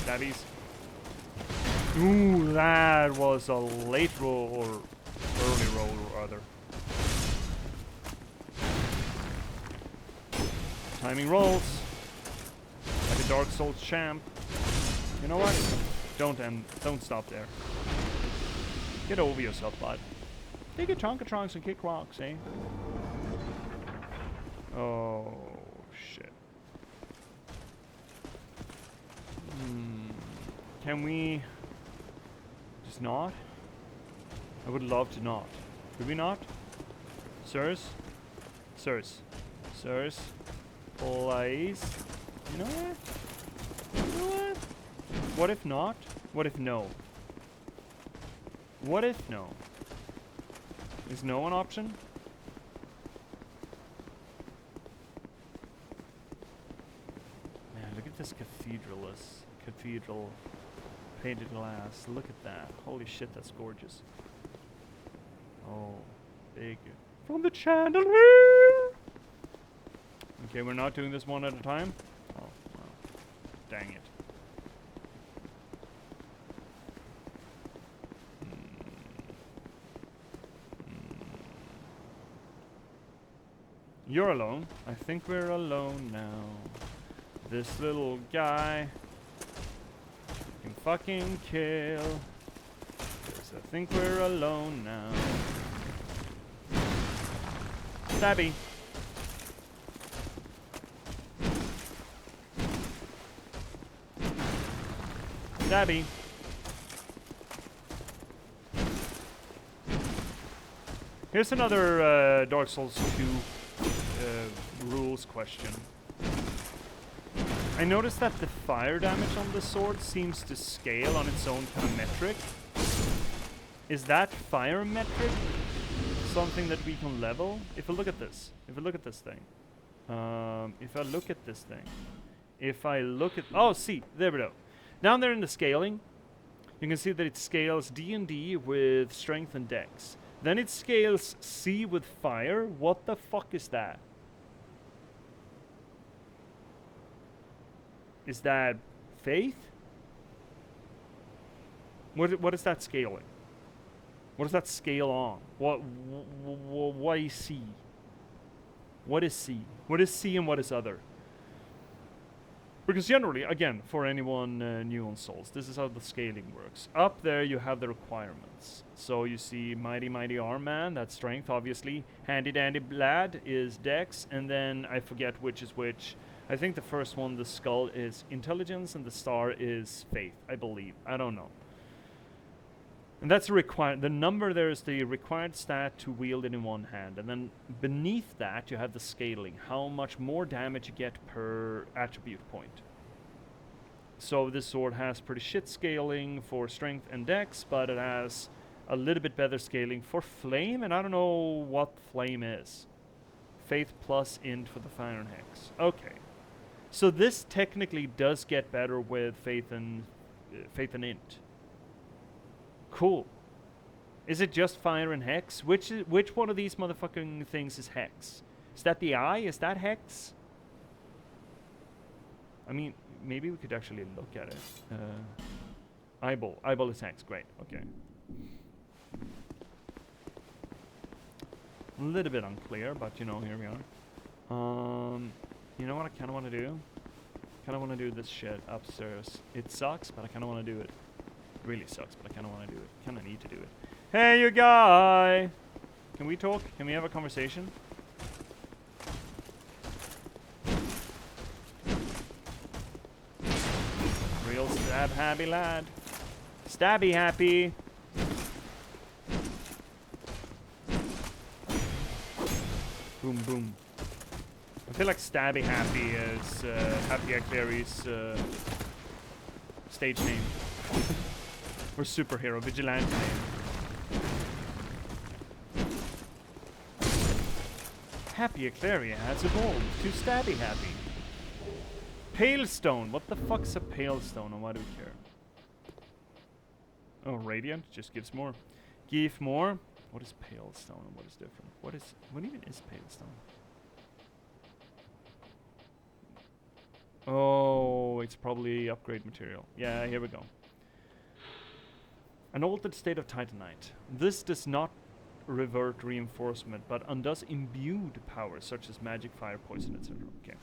Stabbies. Ooh, that was a late roll or early roll or other. Timing rolls. Like a Dark Souls champ. You know what? Don't stop there. Get over yourself, bud. Take your Tonkatrons and kick rocks, eh? Oh, shit. Can we just not? I would love to not. Could we not? Sirs? Sirs. Sirs? Please? You know what? You know what? What if not? What if no? What if no? Is no an option? Man, look at this cathedral painted glass. Look at that. Holy shit, that's gorgeous. Oh, big. From the chandelier! Okay, we're not doing this one at a time? Oh, well. Dang it. You're alone. I think we're alone now. This little guy can fucking kill. Yes, I think we're alone now. Stabby. Stabby. Here's another Dark Souls 2 rules question. I noticed that the fire damage on the sword seems to scale on its own kind of metric. Is that fire metric something that we can level? If I look at this, thing. If I look at this thing. Oh, see, there we go. Down there in the scaling, you can see that it scales D&D with strength and dex. Then it scales C with fire. What the fuck is that? Is that faith? What is that scaling? What does that scale on? What is C? What is C? What is C and what is other? Because generally, again, for anyone new on Souls, this is how the scaling works. Up there you have the requirements. So you see Mighty Arm Man, that's strength, obviously. Handy Dandy Lad is dex, and then I forget which is which. I think the first one, the skull, is intelligence, and the star is faith, I believe. I don't know. And that's the number there is the required stat to wield it in one hand. And then beneath that, you have the scaling, how much more damage you get per attribute point. So this sword has pretty shit scaling for strength and dex, but it has a little bit better scaling for flame, and I don't know what flame is. Faith plus int for the fire and hex. Okay. So this technically does get better with faith and int. Cool. Is it just fire and hex? Which one of these motherfucking things is hex? Is that the eye? Is that hex? I mean, maybe we could actually look at it. Eyeball. Eyeball is hex. Great. Okay. A little bit unclear, but you know, here we are. You know what I kind of want to do? Kind of want to do this shit upstairs. It sucks, but I kind of want to do it. It really sucks, but I kind of want to do it. Kind of need to do it. Hey, you guy! Can we talk? Can we have a conversation? Real stab happy lad. Stabby happy. Boom boom. I feel like Stabby Happy is Happy Clary's stage name. Or superhero, vigilante name. Happy Clary has evolved to Stabby Happy. Pale Stone. What the fuck's a Pale Stone and why do we care? Oh, Radiant just gives more. Give more. What is Pale Stone and what is different? What even is Pale Stone? Oh, it's probably upgrade material. Yeah, here we go. An altered state of Titanite. This does not revert reinforcement, but undoes imbued powers such as magic, fire, poison, etc. Okay.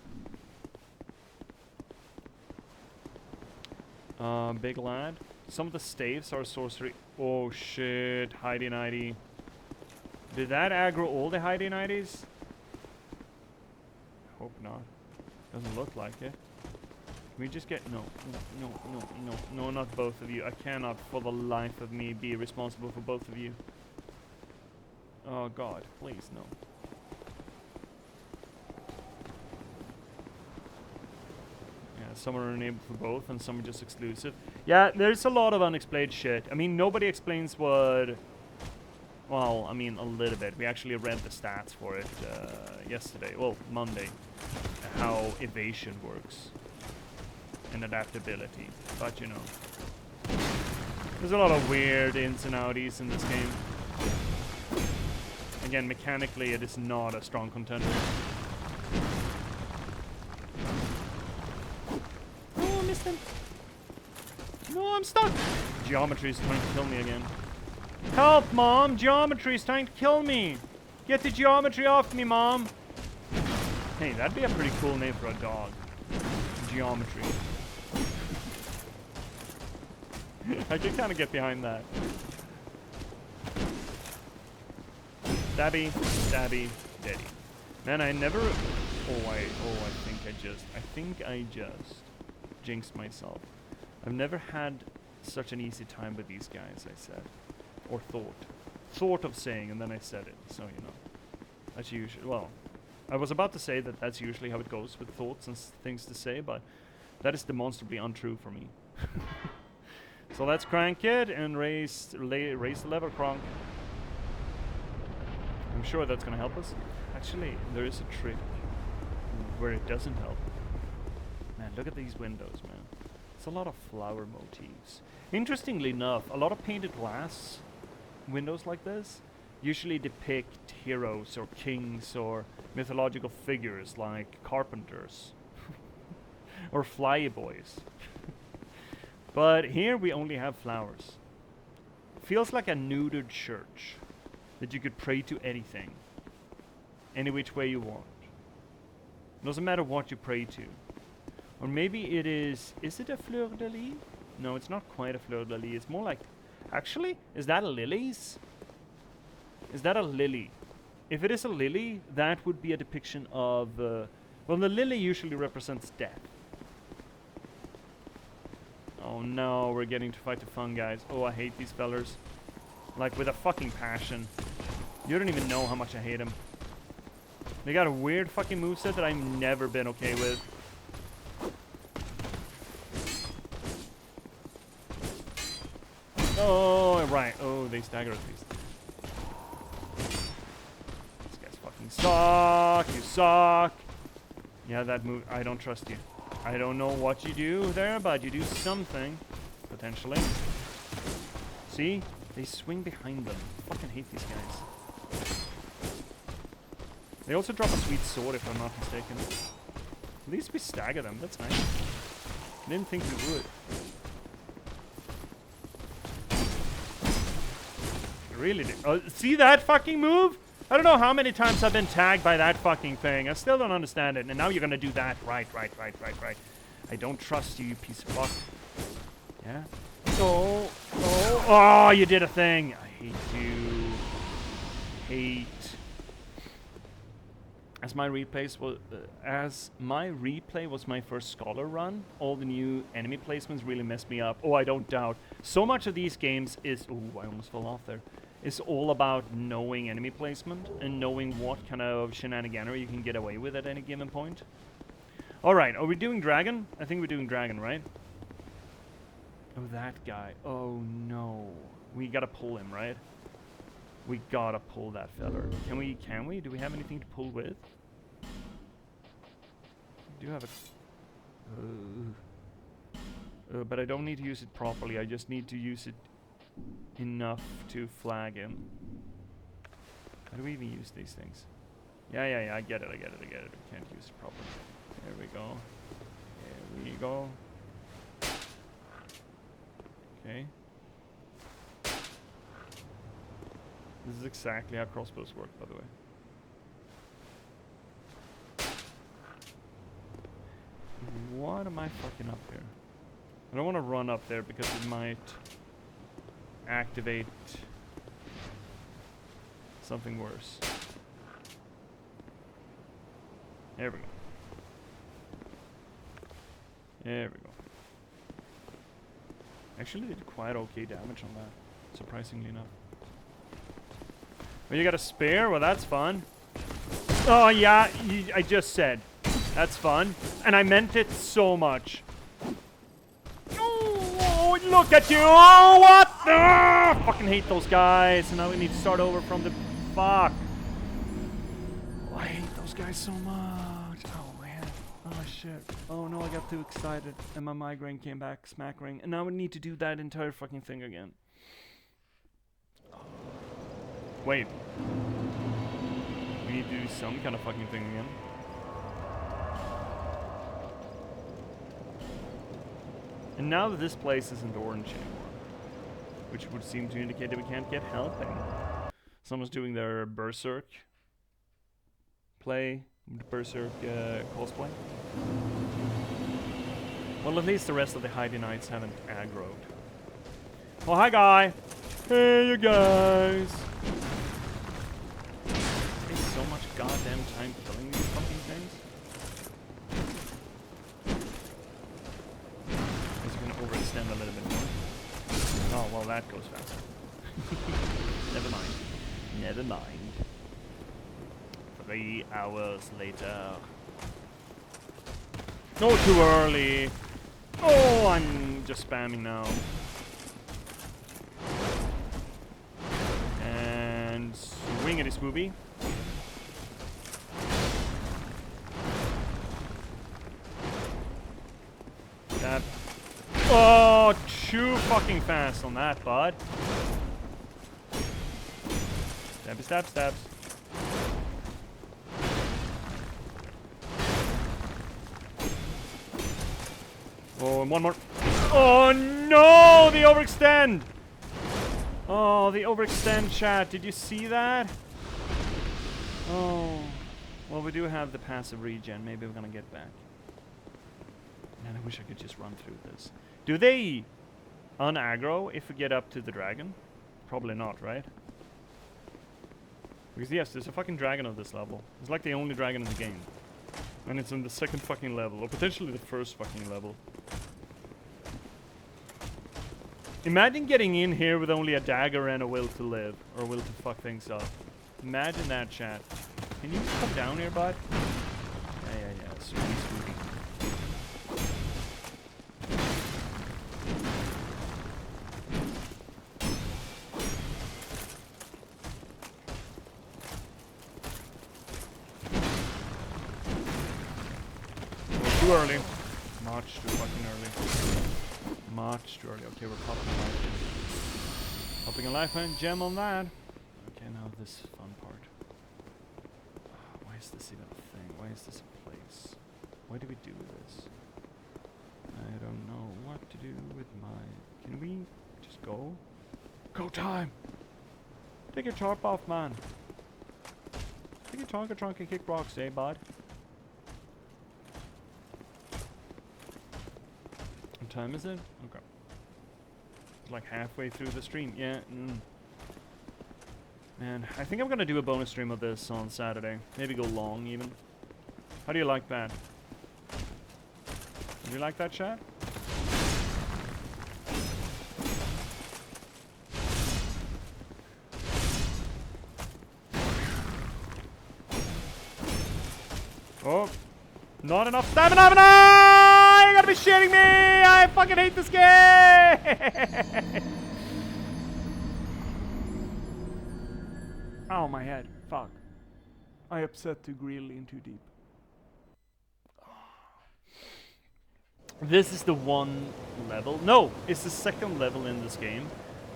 Big lad. Some of the staves are sorcery. Oh shit, Heidi Nighty. Did that aggro all the Heidi Nighties? Hope not. Doesn't look like it. Can we just get... No, not both of you. I cannot for the life of me be responsible for both of you. Oh god, please, no. Yeah, some are enabled for both and some are just exclusive. Yeah, there's a lot of unexplained shit. I mean, nobody explains what... Well, I mean, a little bit. We actually read the stats for it yesterday. Well, Monday. How evasion works. And adaptability. But, you know. There's a lot of weird ins and outies in this game. Again, mechanically, it is not a strong contender. Oh, I missed him. No, I'm stuck. Geometry is trying to kill me again. Help, Mom! Geometry is trying to kill me! Get the geometry off me, Mom! Hey, that'd be a pretty cool name for a dog. Geometry. I can kind of get behind that. Stabby, stabby, daddy. Man, I never... I think I just jinxed myself. I've never had such an easy time with these guys, I said. Or thought of saying, and then I said it, so you know. That's usually, well, I was about to say that that's usually how it goes with thoughts and things to say, but that is demonstrably untrue for me. So let's crank it and raise the lever, Kronk. I'm sure that's gonna help us. Actually, there is a trick where it doesn't help. Man, look at these windows, man. It's a lot of flower motifs. Interestingly enough, a lot of painted glass windows like this usually depict heroes or kings or mythological figures like carpenters or flyboys. But here we only have flowers. Feels like a neutered church that you could pray to anything, any which way you want. It doesn't matter what you pray to. Or maybe it is it a fleur de lis? No, it's not quite a fleur de lis. It's more like, actually, is that a lilies? Is that a lily? If it is a lily, that would be a depiction of, well, the lily usually represents death. Oh no, we're getting to fight the fun guys. Oh, I hate these fellers. Like, with a fucking passion. You don't even know how much I hate them. They got a weird fucking moveset that I've never been okay with. Oh, right. Oh, they stagger at least. These guys fucking suck. You suck. Yeah, that move. I don't trust you. I don't know what you do there, but you do something. Potentially. See? They swing behind them. I fucking hate these guys. They also drop a sweet sword, if I'm not mistaken. At least we stagger them. That's nice. I didn't think we would. I really did. Oh, see that fucking move? I don't know how many times I've been tagged by that fucking thing. I still don't understand it. And now you're gonna do that. Right. I don't trust you, you piece of fuck. Yeah? Oh, you did a thing. I hate you. Hate. As my replay was my first scholar run, all the new enemy placements really messed me up. Oh, I don't doubt. So much of these games is... Oh, I almost fell off there. It's all about knowing enemy placement and knowing what kind of shenaniganery you can get away with at any given point. Alright, are we doing dragon? I think we're doing dragon, right? Oh, that guy. Oh, no. We gotta pull him, right? We gotta pull that feller. Can we? Do we have anything to pull with? We do have a... but I don't need to use it properly. I just need to use it enough to flag him. How do we even use these things? Yeah, I get it. We can't use it properly. There we go. There we go. Okay. This is exactly how crossbows work, by the way. What am I fucking up here? I don't want to run up there because it might activate something worse. There we go. There we go. Actually did quite okay damage on that, surprisingly enough. Well, you got a spare? Well, that's fun. Oh, yeah, I just said. That's fun. And I meant it so much. Oh, look at you! Oh, what? Ah, fucking hate those guys. And now we need to start over from the... Fuck. Oh, I hate those guys so much. Oh, man. Oh, shit. Oh, no, I got too excited. And my migraine came back smackering. And now we need to do that entire fucking thing again. Wait. We need to do some kind of fucking thing again. And now that this place isn't orange anymore, which would seem to indicate that we can't get help anymore. Someone's doing their Berserk play, Berserk cosplay. Well, at least the rest of the Heidi Knights haven't aggroed. Oh, hi, guy! Hey, you guys! It takes so much goddamn time killing these fucking things. Overextend a little bit more. Oh, well, that goes faster. Never mind. Never mind. 3 hours later. No, too early. Oh, I'm just spamming now. And swing at this movie. That. Oh, too fucking fast on that, bud. Stabby stab stabs. Oh, and one more. Oh no, the overextend. Oh, the overextend, chat. Did you see that? Oh. Well, we do have the passive regen. Maybe we're gonna get back. Man, I wish I could just run through this. Do they un-aggro if we get up to the dragon? Probably not, right? Because yes, there's a fucking dragon on this level. It's like the only dragon in the game. And it's on the second fucking level, or potentially the first fucking level. Imagine getting in here with only a dagger and a will to live, or will to fuck things up. Imagine that, chat. Can you come down here, bud? Yeah. Sweet. Too early. Much too fucking early. Much too early. Okay, we're popping a life. Popping a lifeline gem on that. Okay, now this fun part. Why is this even a thing? Why is this a place? Why do we do this? I don't know what to do with my... Can we just go? Go time! Take your top off, man. Take your tonka trunk and kick rocks, eh, bud? What time is it? Okay. It's like halfway through the stream. Yeah. Man, I think I'm gonna do a bonus stream of this on Saturday. Maybe go long, even. How do you like that? Do you like that, chat? Oh, not enough stamina! You gotta be shitting me! I fucking hate this game! Ow, my head. Fuck. I upset too greedily and too deep. This is the one level. No, it's the second level in this game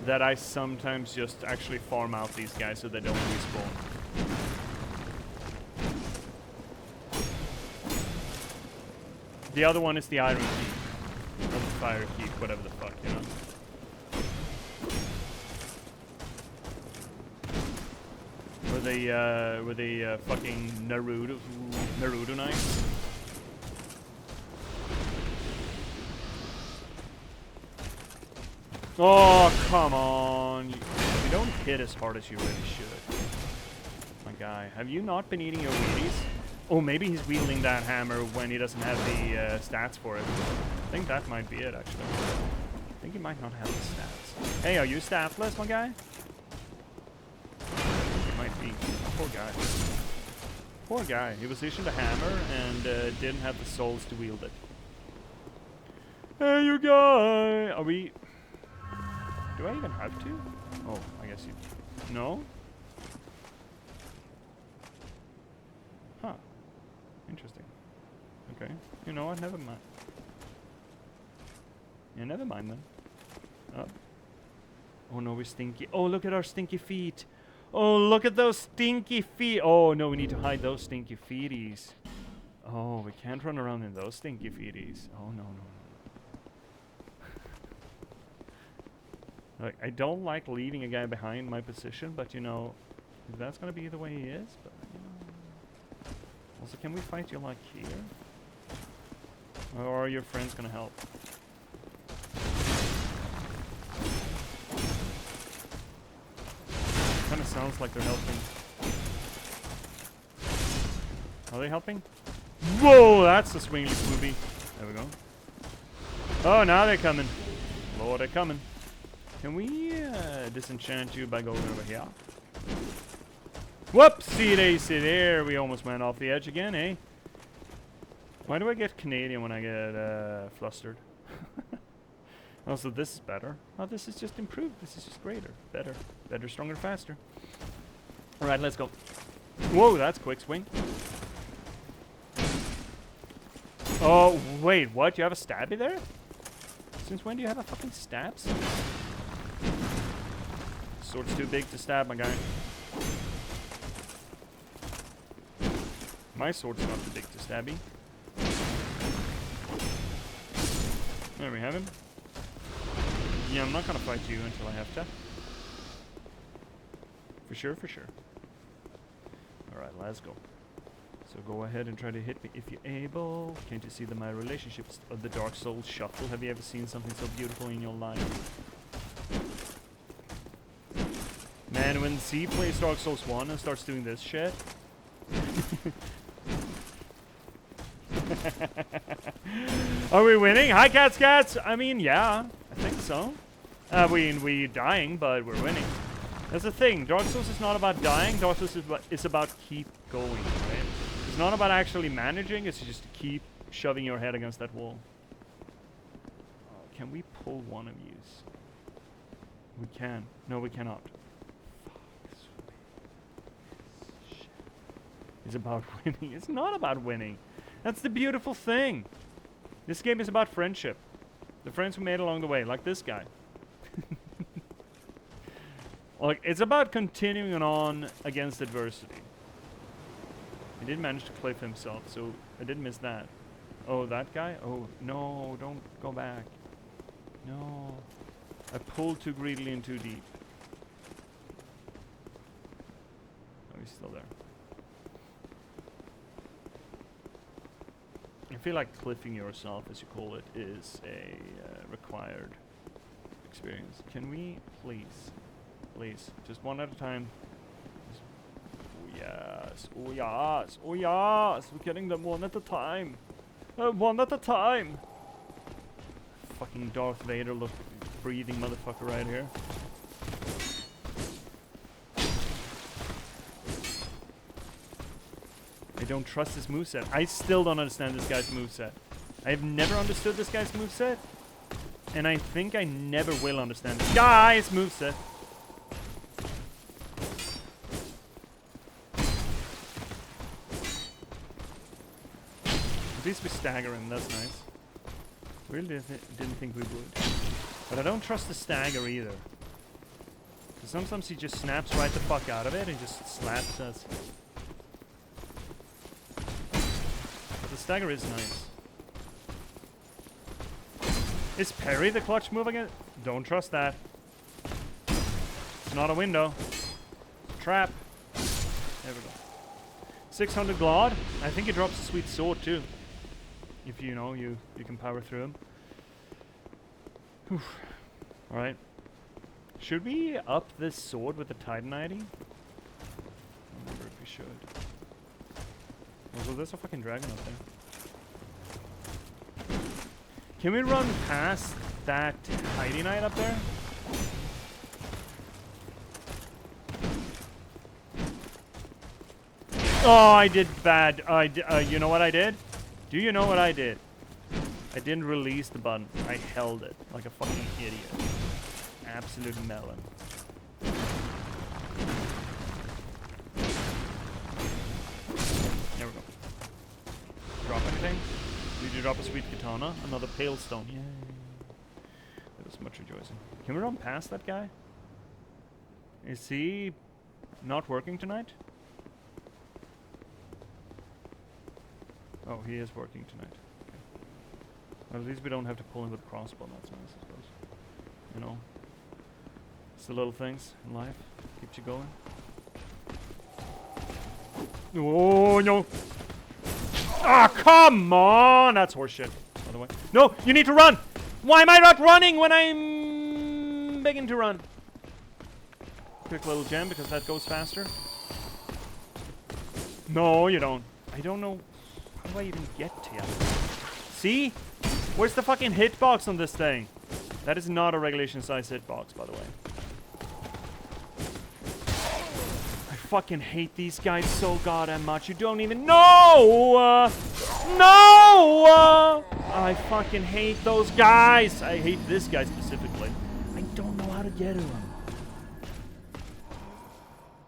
that I sometimes just actually farm out these guys so they don't respawn. The other one is the iron key. Or the fire key, whatever the fuck, you know? Were they fucking Naruto knives? Oh, come on. You don't hit as hard as you really should. My guy, have you not been eating your Wheaties? Oh, maybe he's wielding that hammer when he doesn't have the stats for it. I think that might be it, actually. I think he might not have the stats. Hey, are you staffless, my guy? He might be. Poor guy. Poor guy. He was issued a hammer and didn't have the souls to wield it. Hey, you guy! Are we... Do I even have to? Oh, I guess you... No? Huh. Interesting. Okay. You know what? Never mind. Yeah, never mind then. Oh. Oh no, we're stinky. Oh, look at our stinky feet. Oh, look at those stinky feet. Oh no, we need to hide those stinky feeties. Oh, we can't run around in those stinky feeties. Oh no, no, no. Like, I don't like leaving a guy behind my position, but you know, if that's gonna be the way he is, but you know. Also, can we fight you like here? Or are your friends gonna help? Kinda sounds like they're helping. Are they helping? Whoa, that's a swingly swoopy. There we go. Oh, now they're coming. Lord, they're coming. Can we disenchant you by going over here? Whoopsie daisy, there we almost went off the edge again, eh? Why do I get Canadian when I get flustered? Also, this is better. Oh, this is just improved. This is just greater. Better. Better, stronger, faster. Alright, let's go. Whoa, that's quick swing. Oh, wait, what? You have a stabby there? Since when do you have a fucking stab? Sword's too big to stab, my guy. My sword's not too big to stabby. There we have him. Yeah, I'm not gonna fight you until I have to. For sure, for sure. Alright, let's go. So go ahead and try to hit me if you're able. Can't you see that my relationships of the Dark Souls shuffle? Have you ever seen something so beautiful in your life? Man, when Z plays Dark Souls 1 and starts doing this shit. Are we winning? Hi, cats! I mean, yeah. I think so. We're dying, but we're winning. That's the thing. Dark Souls is not about dying. Dark Souls is about keep going, right? It's not about actually managing. It's just to keep shoving your head against that wall. Oh, can we pull one of yous? We can. No, we cannot. Fuck. Shit. It's about winning. It's not about winning. That's the beautiful thing. This game is about friendship. The friends we made along the way, like this guy. Like, it's about continuing on against adversity. He did manage to cliff himself, so I did miss that. Oh, that guy? Oh, no, don't go back. No. I pulled too greedily and too deep. Oh, he's still there. I feel like cliffing yourself, as you call it, is a required experience. Can we please, just one at a time? Oh yes, oh yes, oh yes! We're getting them one at a time. One at a time. Fucking Darth Vader, look, breathing motherfucker right here. I don't trust his moveset. I still don't understand this guy's moveset. I have never understood this guy's moveset. And I think I never will understand this guy's moveset. At least we stagger him, that's nice. Really didn't think we would. But I don't trust the stagger either. Because sometimes he just snaps right the fuck out of it and just slaps us. The stagger is nice. Is parry the clutch move again? Don't trust that. It's not a window. It's a trap. There we go. 600 Glod. I think he drops a sweet sword too. If you know, you can power through him. Alright. Should we up this sword with the Titanite? I wonder if we should. Also, there's a fucking dragon up there. Can we run past that Tidy Knight up there? Oh, I did bad. You know what I did? Do you know what I did? I didn't release the button. I held it like a fucking idiot. Absolute melon. There we go. Drop anything? Did you drop a sweet katana? Another pale stone. Yay. That was much rejoicing. Can we run past that guy? Is he not working tonight? Oh, he is working tonight. Okay. Well, at least we don't have to pull him with a crossbow. That's nice, I suppose. You know, it's the little things in life keeps you going. Oh no! Ah, come on! That's horseshit. By the way, no, you need to run. Why am I not running when I'm begging to run? Quick little gem because that goes faster. No, you don't. I don't know. How do I even get to you? See? Where's the fucking hitbox on this thing? That is not a regulation size hitbox, by the way. I fucking hate these guys so goddamn much. You don't even know! No! I fucking hate those guys. I hate this guy specifically. I don't know how to get to him.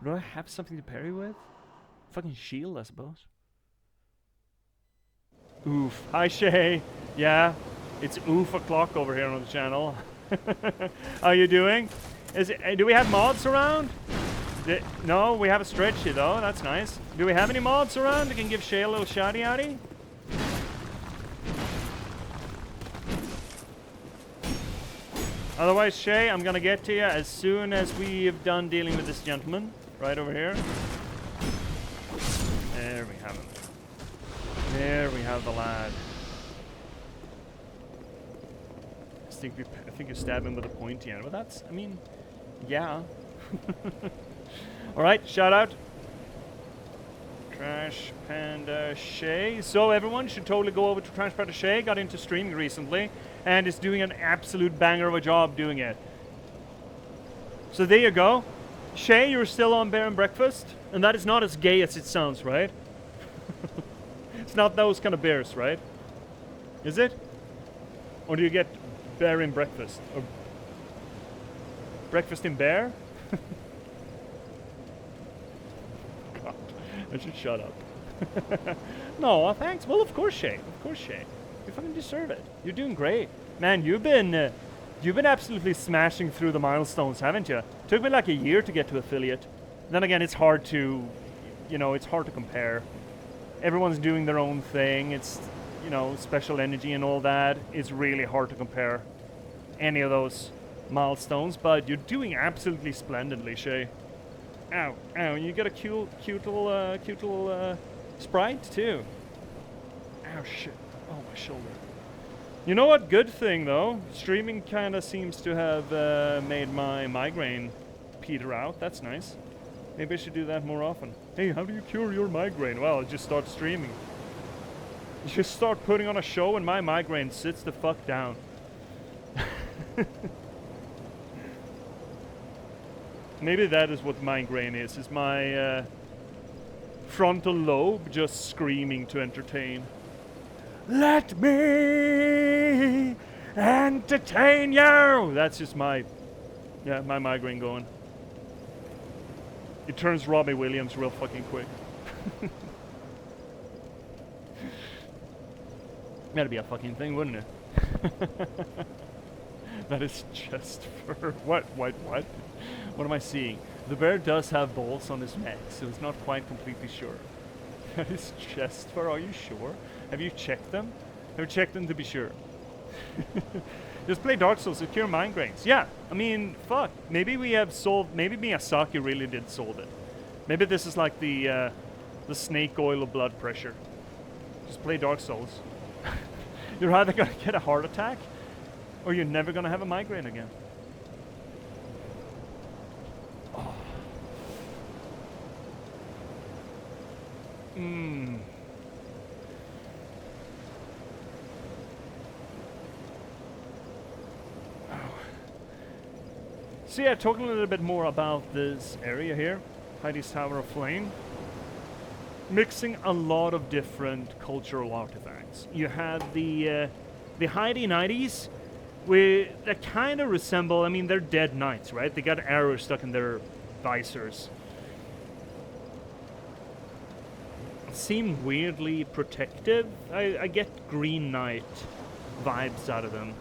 Do I have something to parry with? Fucking shield, I suppose. Oof. Hi, Shay. Yeah, it's oof o'clock over here on the channel. How you doing? Do we have mods around? No, we have a stretchy though. That's nice. Do we have any mods around that can give Shay a little shouty outy? Otherwise, Shay, I'm gonna get to you as soon as we have done dealing with this gentleman right over here. There we have him. There we have the lad. I think you stab him with a pointy end. Well, that's, I mean, yeah. Alright, shout out. Trash Panda Shay. So everyone should totally go over to Trash Panda Shay. Got into streaming recently and is doing an absolute banger of a job doing it. So there you go. Shay, you're still on Bear and Breakfast. And that is not as gay as it sounds, right? It's not those kind of bears, right? Is it? Or do you get bear in breakfast? Or breakfast in bear? God, I should shut up. No, thanks. Well, of course, Shay. Of course, Shay. You fucking deserve it. You're doing great. Man, you've been absolutely smashing through the milestones, haven't you? Took me like a year to get to affiliate. Then again, it's hard to, it's hard to compare. Everyone's doing their own thing. It's, special energy and all that. It's really hard to compare any of those milestones, but you're doing absolutely splendidly, Shay. Ow, ow, you got a cute little sprite too. Ow, shit. Oh, my shoulder. You know what? Good thing though. Streaming kind of seems to have made my migraine peter out. That's nice. Maybe I should do that more often. Hey, how do you cure your migraine? Well, just start streaming. You just start putting on a show and my migraine sits the fuck down. Maybe that is what migraine is my frontal lobe just screaming to entertain. Let me entertain you! That's just my migraine going. It turns Robbie Williams real fucking quick. That'd be a fucking thing, wouldn't it? That is just for... What? What am I seeing? The bear does have balls on his neck, so it's not quite completely sure. That is just for... Are you sure? Have you checked them? Have you checked them to be sure? Just play Dark Souls to cure migraines. Yeah, I mean, fuck. Maybe we have solved... Maybe Miyazaki really did solve it. Maybe this is like the snake oil of blood pressure. Just play Dark Souls. You're either gonna get a heart attack, or you're never gonna have a migraine again. Oh. So yeah, talking a little bit more about this area here, Heidi's Tower of Flame. Mixing a lot of different cultural artifacts. You have the Heidi Knighties, that kind of resemble, I mean, they're dead knights, right? They got arrows stuck in their visors. Seem weirdly protective. I get Green Knight vibes out of them.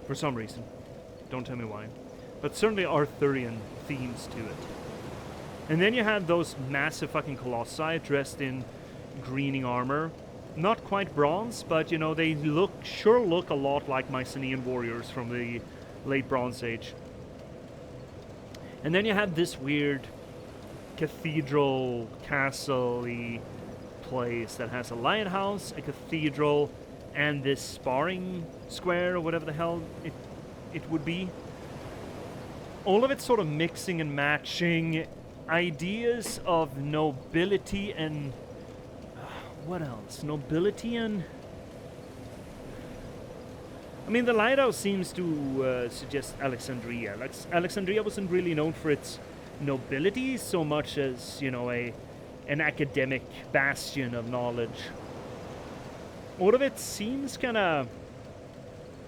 For some reason. Don't tell me why. But certainly Arthurian themes to it. And then you have those massive fucking colossi dressed in greening armor. Not quite bronze, but they sure look a lot like Mycenaean warriors from the late Bronze Age. And then you have this weird cathedral, castle-y place that has a lighthouse, a cathedral, and this sparring square, or whatever the hell it would be. All of it sort of mixing and matching ideas of nobility and... what else? Nobility and... I mean, the lighthouse seems to suggest Alexandria. Alexandria wasn't really known for its nobility so much as, an academic bastion of knowledge. All of it seems kind of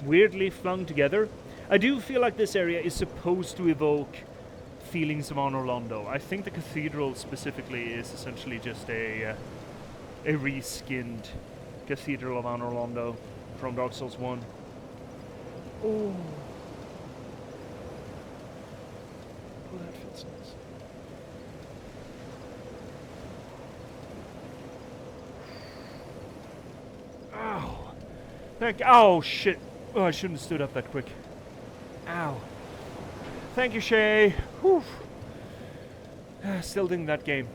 weirdly flung together. I do feel like this area is supposed to evoke feelings of Anor Londo. I think the cathedral specifically is essentially just a reskinned Cathedral of Anor Londo from Dark Souls 1. Oh. Oh, that feels nice. Ow. Oh, shit. Oh, I shouldn't have stood up that quick. Ow. Thank you, Shay. Whew. Still digging that game.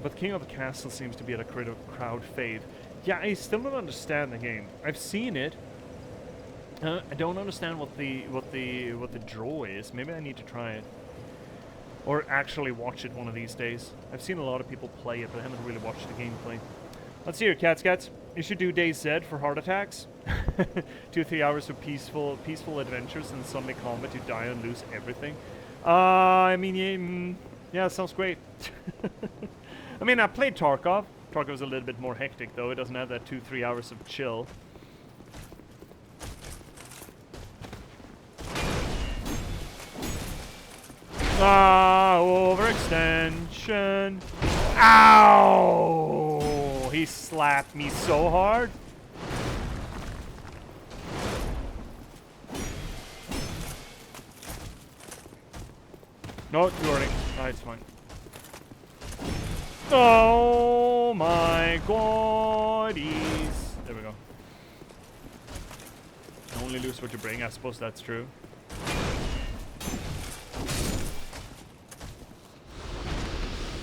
But King of the Castle seems to be at a crowd fave. Yeah, I still don't understand the game. I've seen it. I don't understand what the draw is. Maybe I need to try it. Or actually watch it one of these days. I've seen a lot of people play it, but I haven't really watched the gameplay. Let's see here, cats. You should do Day Z for heart attacks. 2-3 hours of peaceful adventures and suddenly combat. You die and lose everything. I mean, yeah, sounds great. I mean, I played Tarkov. Tarkov's a little bit more hectic, though. It doesn't have that 2-3 hours of chill. Overextension. attention. Ow! He slapped me so hard. No, too early. Ah, it's fine. Oh my godies. There we go. Only lose what you bring. I suppose that's true.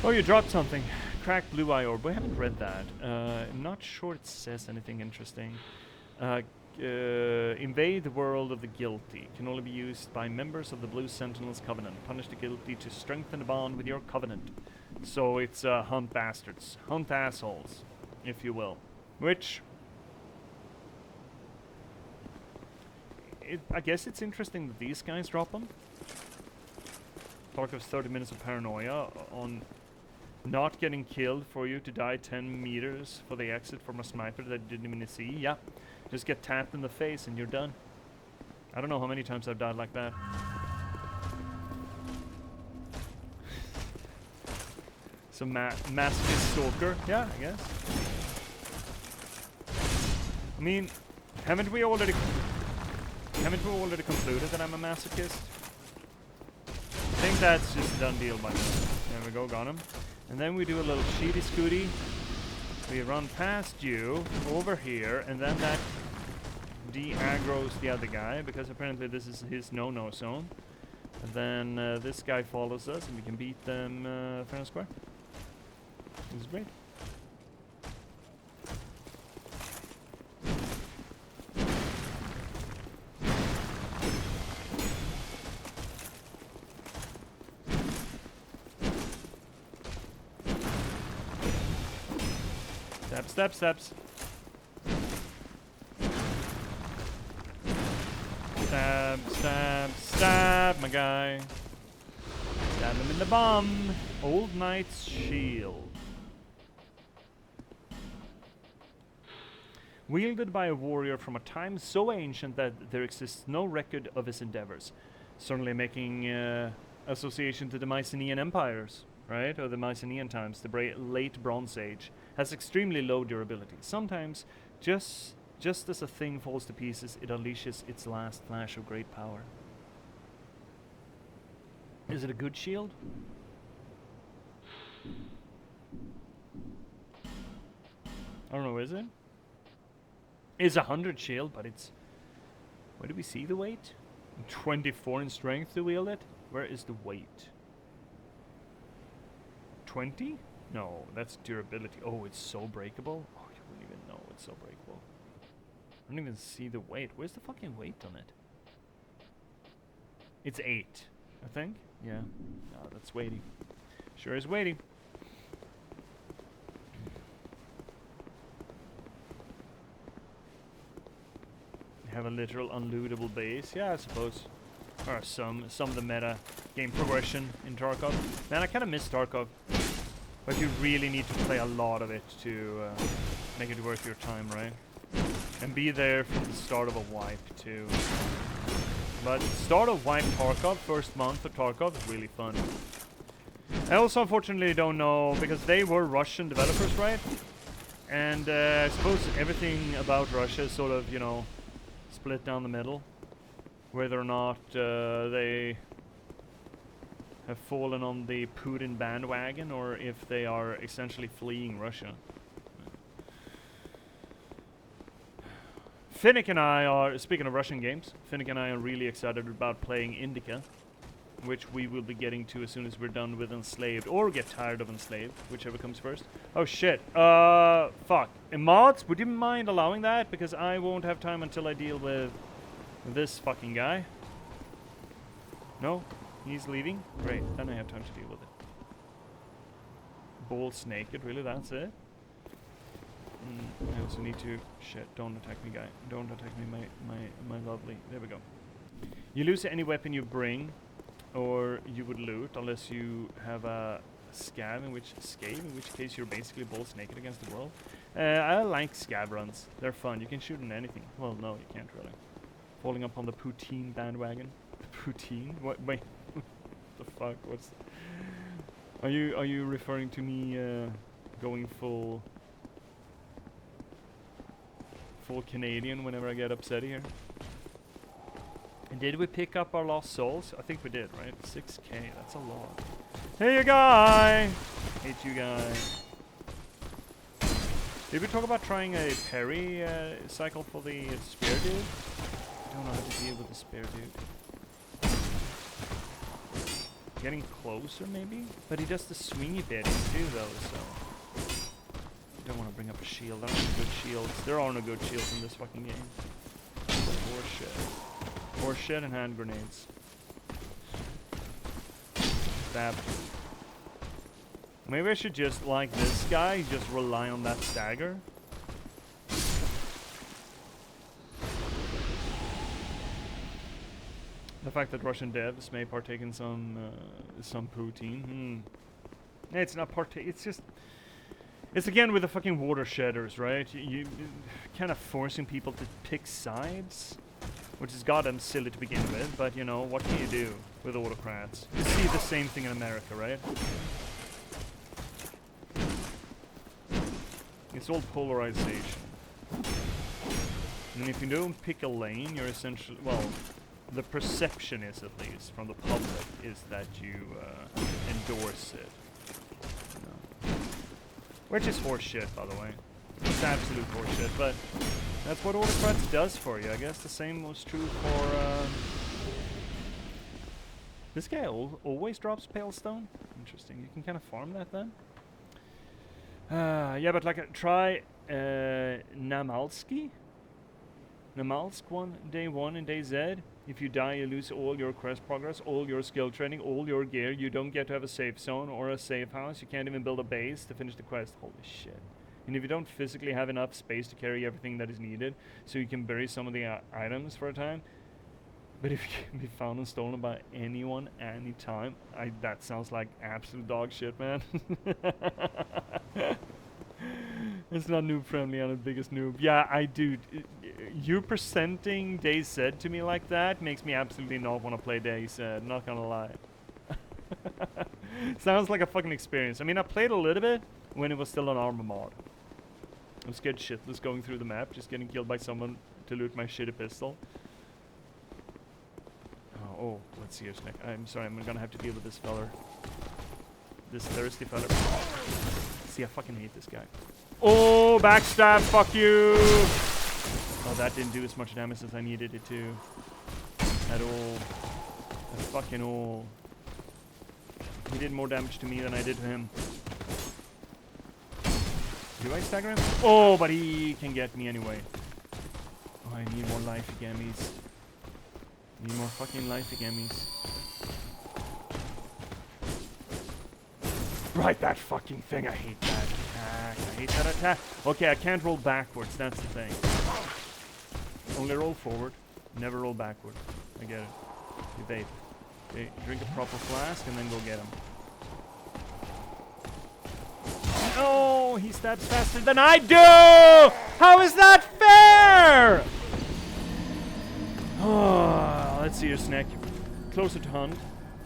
Oh, you dropped something. Cracked blue eye orb. We haven't read that. I'm not sure it says anything interesting. Invade the world of the guilty. Can only be used by members of the Blue Sentinels Covenant. Punish the guilty to strengthen the bond with your covenant. So it's hunt bastards. Hunt assholes, if you will. Which... I guess it's interesting that these guys drop them. Tarkov's 30 minutes of paranoia on not getting killed for you to die 10 meters for the exit from a sniper that you didn't even see. Yeah. Just get tapped in the face and you're done. I don't know how many times I've died like that. So masochist stalker. Yeah, I guess. I mean, haven't we already concluded that I'm a masochist? I think that's just a done deal by now. There we go, got him. And then we do a little cheaty scooty. We run past you over here, and then that de-aggroes the other guy because apparently this is his no-no zone. And then this guy follows us, and we can beat them fair and square. This is great. Steps. Stab, my guy. Stab him in the bum. Old Knight's Shield. Wielded by a warrior from a time so ancient that there exists no record of his endeavors. Certainly making association to the Mycenaean empires, right? Or the Mycenaean times, the late Bronze Age. Has extremely low durability. Sometimes, just as a thing falls to pieces, it unleashes its last flash of great power. Is it a good shield? I don't know, is it? It's 100 shield, but it's... Where do we see the weight? 24 in strength to wield it? Where is the weight? 20? No, that's durability. Oh, it's so breakable? Oh, I wouldn't even know it's so breakable. I don't even see the weight. Where's the fucking weight on it? It's 8, I think. Yeah. No, that's weighty. Sure is weighty. Have a literal unlootable base. Yeah, I suppose. Or some of the meta game progression in Tarkov. Man, I kind of miss Tarkov. But you really need to play a lot of it to make it worth your time, right? And be there from the start of a wipe too. But start of wipe Tarkov, first month of Tarkov is really fun. I also unfortunately don't know, because they were Russian developers, right? And I suppose everything about Russia is sort of, you know, split down the middle. Whether or not they have fallen on the Putin bandwagon, or if they are essentially fleeing Russia. Finnick and I are, speaking of Russian games, Finnick and I are really excited about playing Indica, which we will be getting to as soon as we're done with Enslaved, or get tired of Enslaved, whichever comes first. Oh shit, fuck. And mods, would you mind allowing that? Because I won't have time until I deal with this fucking guy. No? He's leaving? Great, then I have time to deal with it. Balls naked, really, that's it? I also need to... Shit, don't attack me, guy. Don't attack me, my lovely. There we go. You lose any weapon you bring, or you would loot, unless you have a scav, in which case you're basically balls naked against the world. I like scav runs. They're fun. You can shoot in anything. Well, no, you can't really. Falling up on the poutine bandwagon. Poutine? What? Wait. The fuck? What's... Are you referring to me going full Canadian whenever I get upset here? And did we pick up our lost souls? I think we did, right? 6k, that's a lot. Hey, you guy! Hate you guys. Did we talk about trying a parry cycle for the spear dude? I don't know how to deal with the spear dude. Getting closer, maybe? But he does the swingy bits too, though, so... I don't want to bring up a shield. I don't have good shields. There are no good shields in this fucking game. Horseshit. Horseshit and hand grenades. Stab. Maybe I should just, like this guy, just rely on that stagger. The fact that Russian devs may partake in some poutine. It's not partake. It's just. It's again with the fucking water shedders, right? You kind of forcing people to pick sides, which is goddamn silly to begin with. But you know what can you do with autocrats? You see the same thing in America, right? It's all polarization. And if you don't pick a lane, you're essentially, well, the perception is, at least, from the public, is that you endorse it. You know. Which is horseshit, by the way. It's absolute horseshit, but that's what autocrats does for you. I guess the same was true for, this guy always drops pale stone? Interesting. You can kind of farm that then? Yeah, but like, try Namalsk day 1 and day Z. If you die, you lose all your quest progress, all your skill training, all your gear. You don't get to have a safe zone or a safe house. You can't even build a base to finish the quest. Holy shit. And if you don't physically have enough space to carry everything that is needed, so you can bury some of the items for a time, but if you can be found and stolen by anyone, anytime, that sounds like absolute dog shit, man. It's not noob friendly, I'm the biggest noob. Yeah, I do. You presenting Days Said to me like that makes me absolutely not want to play Days Said, not gonna lie. Sounds like a fucking experience. I mean, I played a little bit when it was still an armor mod. I was scared shitless going through the map, just getting killed by someone to loot my shitty pistol. Oh, let's see here, Snake. I'm sorry, I'm gonna have to deal with this feller. This thirsty fella. See, I fucking hate this guy. Oh, backstab, fuck you! Oh, that didn't do as much damage as I needed it to. At all. At fucking all. He did more damage to me than I did to him. Do I stagger him? Oh, but he can get me anyway. Oh, I need more life gammies. Need more fucking life gammies. Right, that fucking thing. I hate that attack. I hate that attack. Okay, I can't roll backwards. That's the thing. Only roll forward. Never roll backward. I get it. Evade. Okay, drink a proper flask and then go get him. No, he stabs faster than I do! How is that fair? Oh, let's see your snack. Closer to hunt,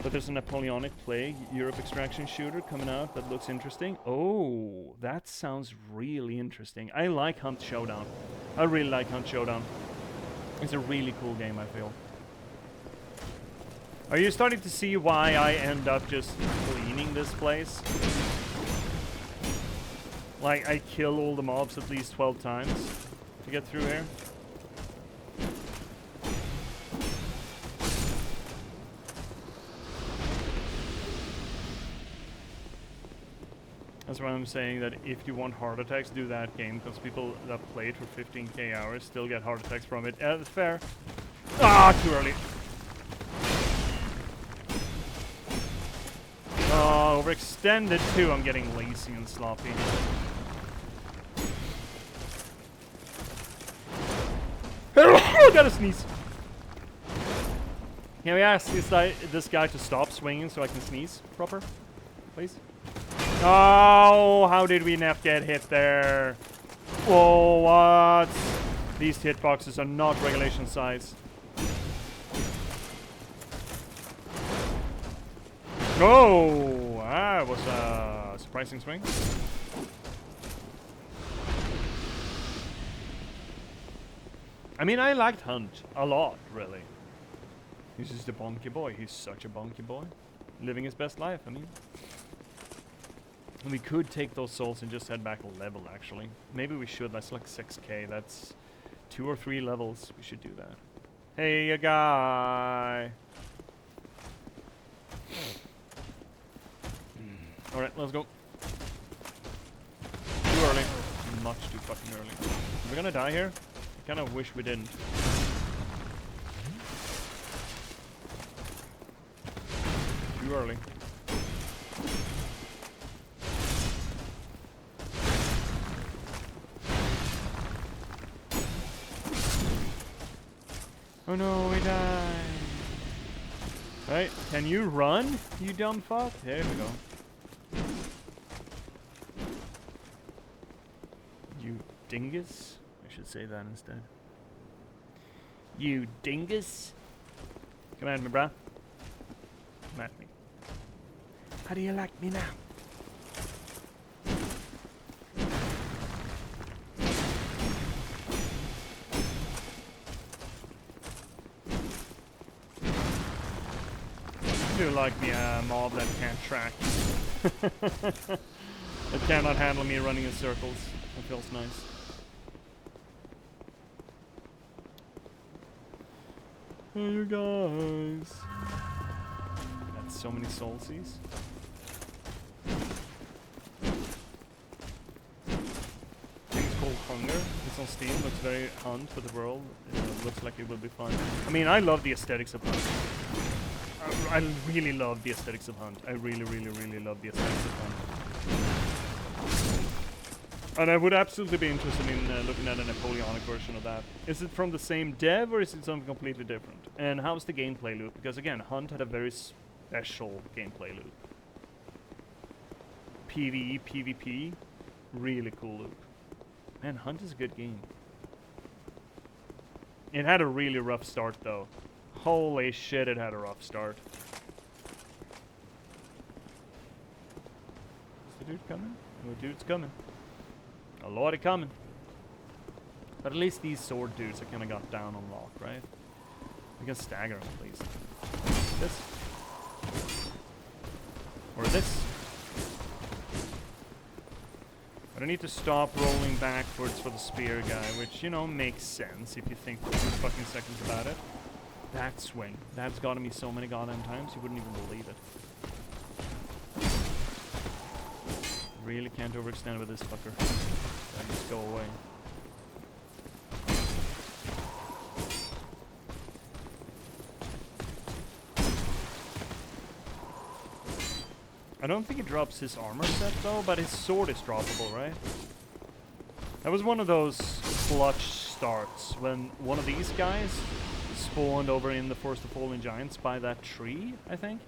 but there's a Napoleonic Plague Europe extraction shooter coming out that looks interesting. Oh, that sounds really interesting. I like Hunt Showdown. I really like Hunt Showdown. It's a really cool game, I feel. Are you starting to see why I end up just cleaning this place? Like, I kill all the mobs at least 12 times to get through here. That's why I'm saying that if you want heart attacks, do that game, because people that play it for 15k hours still get heart attacks from it. That's fair. Ah, too early. Oh, overextended too. I'm getting lazy and sloppy. I gotta sneeze. Can we ask this guy to stop swinging so I can sneeze proper, please? Oh, how did we not get hit there? Whoa, what? These hitboxes are not regulation size. Oh, that was a surprising swing. I mean, I liked Hunt a lot, really. He's just a bonky boy. He's such a bonky boy. Living his best life, I mean. We could take those souls and just head back a level, actually. Maybe we should. That's like 6k. That's 2 or 3 levels. We should do that. Hey, a guy. Alright, let's go. Too early. Much too fucking early. We're gonna die here. I kind of wish we didn't. Too early. Oh no, we died. Right, can you run, you dumb fuck? There we go. You dingus? I should say that instead. You dingus? Come at me, bruh. Come at me. How do you like me now? I do like me a mob that can't track. That cannot handle me running in circles. That feels nice. Hey, you guys. That's so many soulsies. It's called Hunger. It's on Steam. Looks very Hunt for the world. Looks like it will be fun. I mean, I love the aesthetics of Hunt. I really love the aesthetics of Hunt. I really, really, really love the aesthetics of Hunt. And I would absolutely be interested in looking at a Napoleonic version of that. Is it from the same dev or is it something completely different? And how's the gameplay loop? Because again, Hunt had a very special gameplay loop. PvE, PvP, really cool loop. Man, Hunt is a good game. It had a really rough start though. Holy shit, it had a rough start. Is the dude coming? The dude's coming. A lot of coming. But at least these sword dudes are kind of got down on lock, right? We can stagger them at least. This. Or this. But I need to stop rolling backwards for the spear guy, which, you know, makes sense if you think for 2 fucking seconds about it. That swing. That's gotten me so many goddamn times, you wouldn't even believe it. Really can't overextend with this fucker. I just go away. I don't think he drops his armor set though, but his sword is droppable, right? That was one of those clutch starts when one of these guys spawned over in the Forest of Fallen Giants by that tree, I think.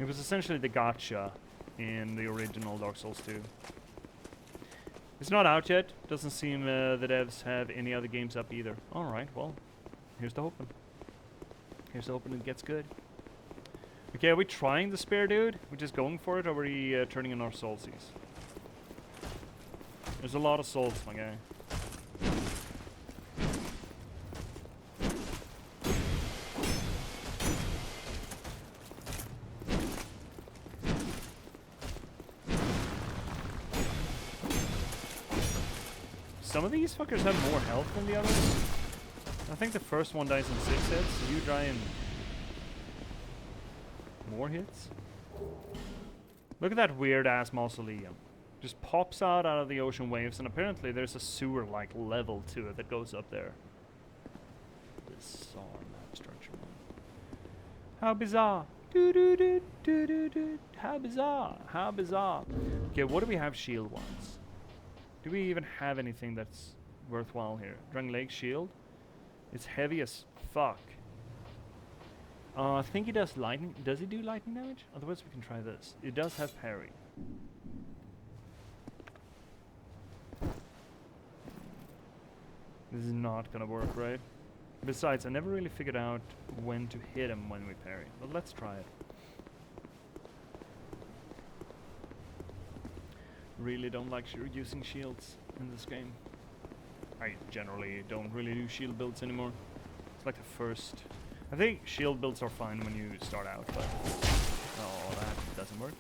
It was essentially the gotcha in the original Dark Souls 2. It's not out yet. Doesn't seem the devs have any other games up either. Alright, well, here's to hoping. Here's to hoping it gets good. Okay, are we trying the spear dude? We're just going for it, or are we turning in our soulsies? There's a lot of souls, my guy. Some of these fuckers have more health than the others. I think the first one dies in 6 hits. You die in more hits. Look at that weird ass mausoleum. Just pops out of the ocean waves, and apparently there's a sewer-like level to it that goes up there. Bizarre map structure, man. How bizarre! Doo doo doo doo doo doo. How bizarre! How bizarre! Okay, what do we have shield-wise? Do we even have anything that's worthwhile here? Drang Lake Shield? It's heavy as fuck. I think he does lightning. Does he do lightning damage? Otherwise we can try this. It does have parry. This is not gonna work, right? Besides, I never really figured out when to hit him when we parry. But let's try it. really don't like using shields in this game. I generally don't really do shield builds anymore. It's like the first... I think shield builds are fine when you start out, but... Oh, that doesn't work.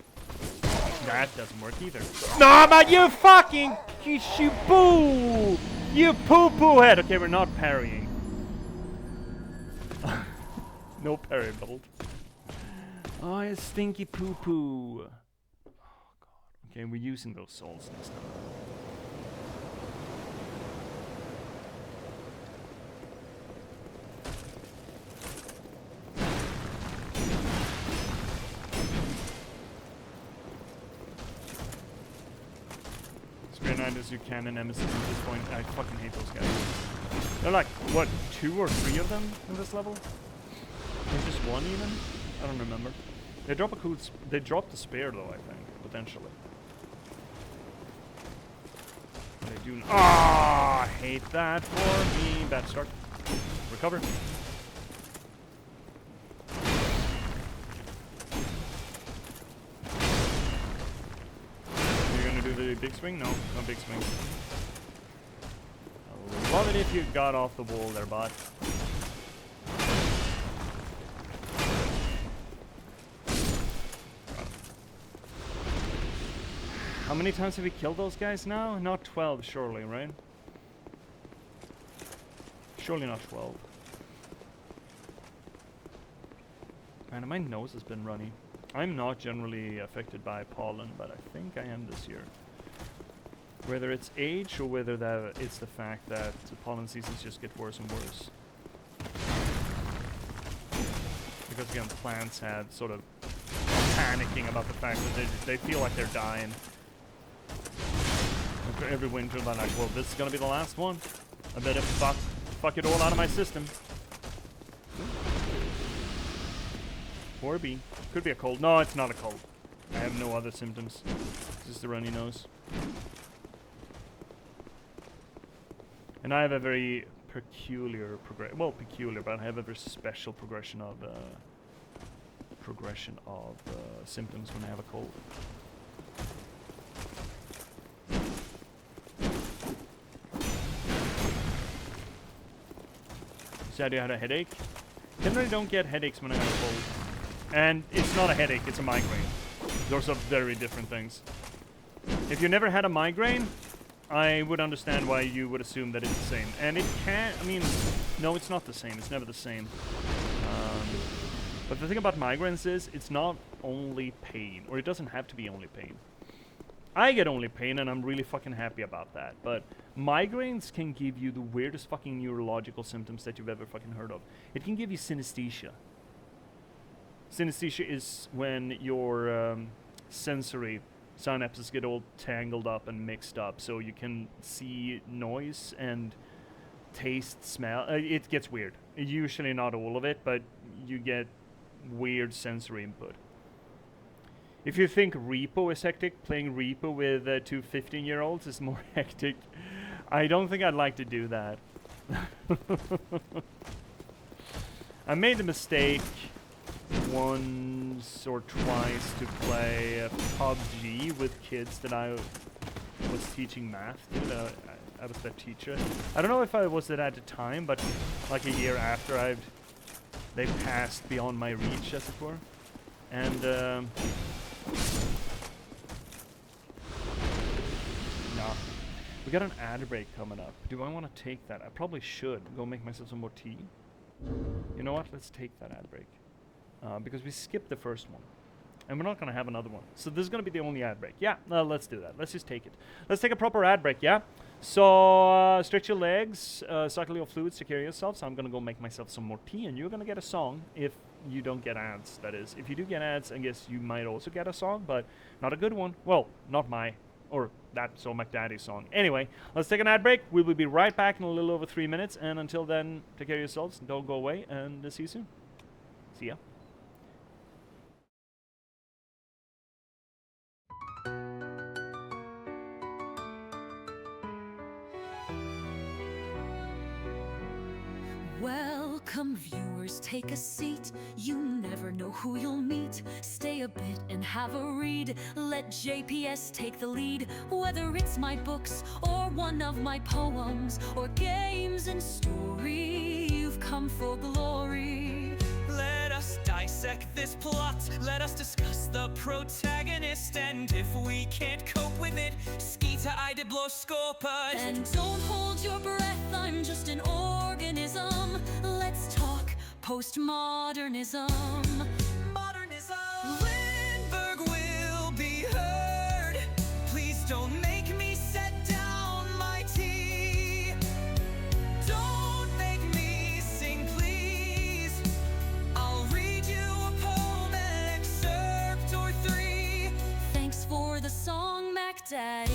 That doesn't work either. No, but you fucking... You boo! You poo-poo head! Okay, we're not parrying. No parry build. Oh, you stinky poo-poo. Oh, God. Okay, we're using those souls next time. Spare 9 as you can in Nemesis at this point. I fucking hate those guys. There are like, what, 2 or 3 of them in this level? Or just 1 even? I don't remember. They drop a cool... They drop the spare though, I think, potentially. They do... Ah, I hate that for me. Bad start. Recover. You're gonna do the big swing? No, no big swing. I love it if you got off the wall there, bot. How many times have we killed those guys now? Not 12, surely, right? Surely not 12. Man, my nose has been runny. I'm not generally affected by pollen, but I think I am this year. Whether it's age or whether that it's the fact that the pollen seasons just get worse and worse. Because again, plants had sort of panicking about the fact that they feel like they're dying. Every winter they're like, well, this is gonna be the last one. I better fuck it all out of my system. Or B. Could be a cold. No, it's not a cold. I have no other symptoms. It's just a runny nose. And I have a very peculiar peculiar, but I have a very special progression of symptoms when I have a cold. Said you had a headache. Generally don't get headaches when I have a cold. And it's not a headache, it's a migraine. Those are very different things. If you never had a migraine, I would understand why you would assume that it's the same. And it can, I mean, no, it's not the same. It's never the same. But the thing about migraines is, it's not only pain, or it doesn't have to be only pain. I get only pain, and I'm really fucking happy about that. But migraines can give you the weirdest fucking neurological symptoms that you've ever fucking heard of. It can give you synesthesia. Synesthesia is when your sensory synapses get all tangled up and mixed up, so you can see noise and taste, smell. It gets weird. Usually not all of it, but you get weird sensory input. If you think Repo is hectic, playing Repo with 2 15-year-olds is more hectic. I don't think I'd like to do that. I made the mistake once or twice to play PUBG with kids that I was teaching math to. I was their teacher. I don't know if I was it at the time, but like a year after they passed beyond my reach, as it were. And no. We got an ad break coming up. Do I want to take that? I probably should go make myself some more tea. You know what? Let's take that ad break. Because we skipped the first one. And we're not going to have another one. So this is going to be the only ad break. Yeah, let's do that. Let's just take it. Let's take a proper ad break, yeah? So, stretch your legs, cycle your fluids, take care of yourself. So I'm going to go make myself some more tea. And you're going to get a song if you don't get ads, that is. If you do get ads, I guess you might also get a song, but not a good one. Well, not my, or that's all McDaddy's song. Anyway, let's take an ad break. We will be right back in a little over 3 minutes. And until then, take care of yourselves. Don't go away. And see you soon. See ya. Welcome Welcome viewers, take a seat. You never know who you'll meet. Stay a bit and have a read. Let J.P.S take the lead. Whether it's my books or one of my poems, or games and story, you've come for glory. Let us dissect this plot. Let us discuss the protagonist. And if we can't cope with it, skita idibloskopus. And don't hold your breath, I'm just an organism. Let's talk postmodernism. Modernism. Lindberg will be heard. Please don't make me set down my tea. Don't make me sing, please. I'll read you a poem, an excerpt or three. Thanks for the song, Mac Daddy.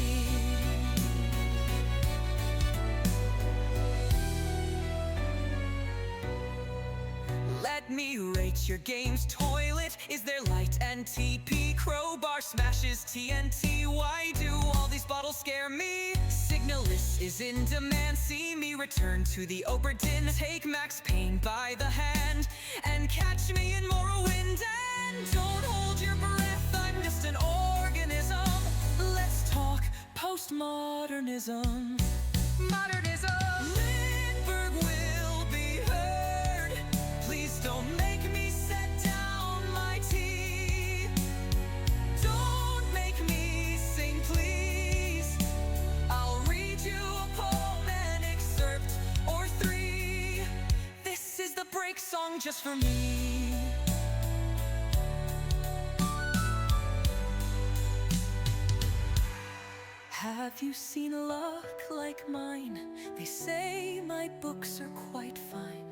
Let me rate your game's toilet. Is there light and TP? Crowbar smashes TNT. Why do all these bottles scare me? Signalis is in demand. See me return to the Oberdin. Take Max Payne by the hand and catch me in Morrowind. And don't hold your breath, I'm just an organism. Let's talk postmodernism. Modernism. Lindberg will be heard. Please don't make me set down my tea. Don't make me sing, please. I'll read you a poem, an excerpt or three. This is the break song just for me. Have you seen luck like mine? They say my books are quite fine.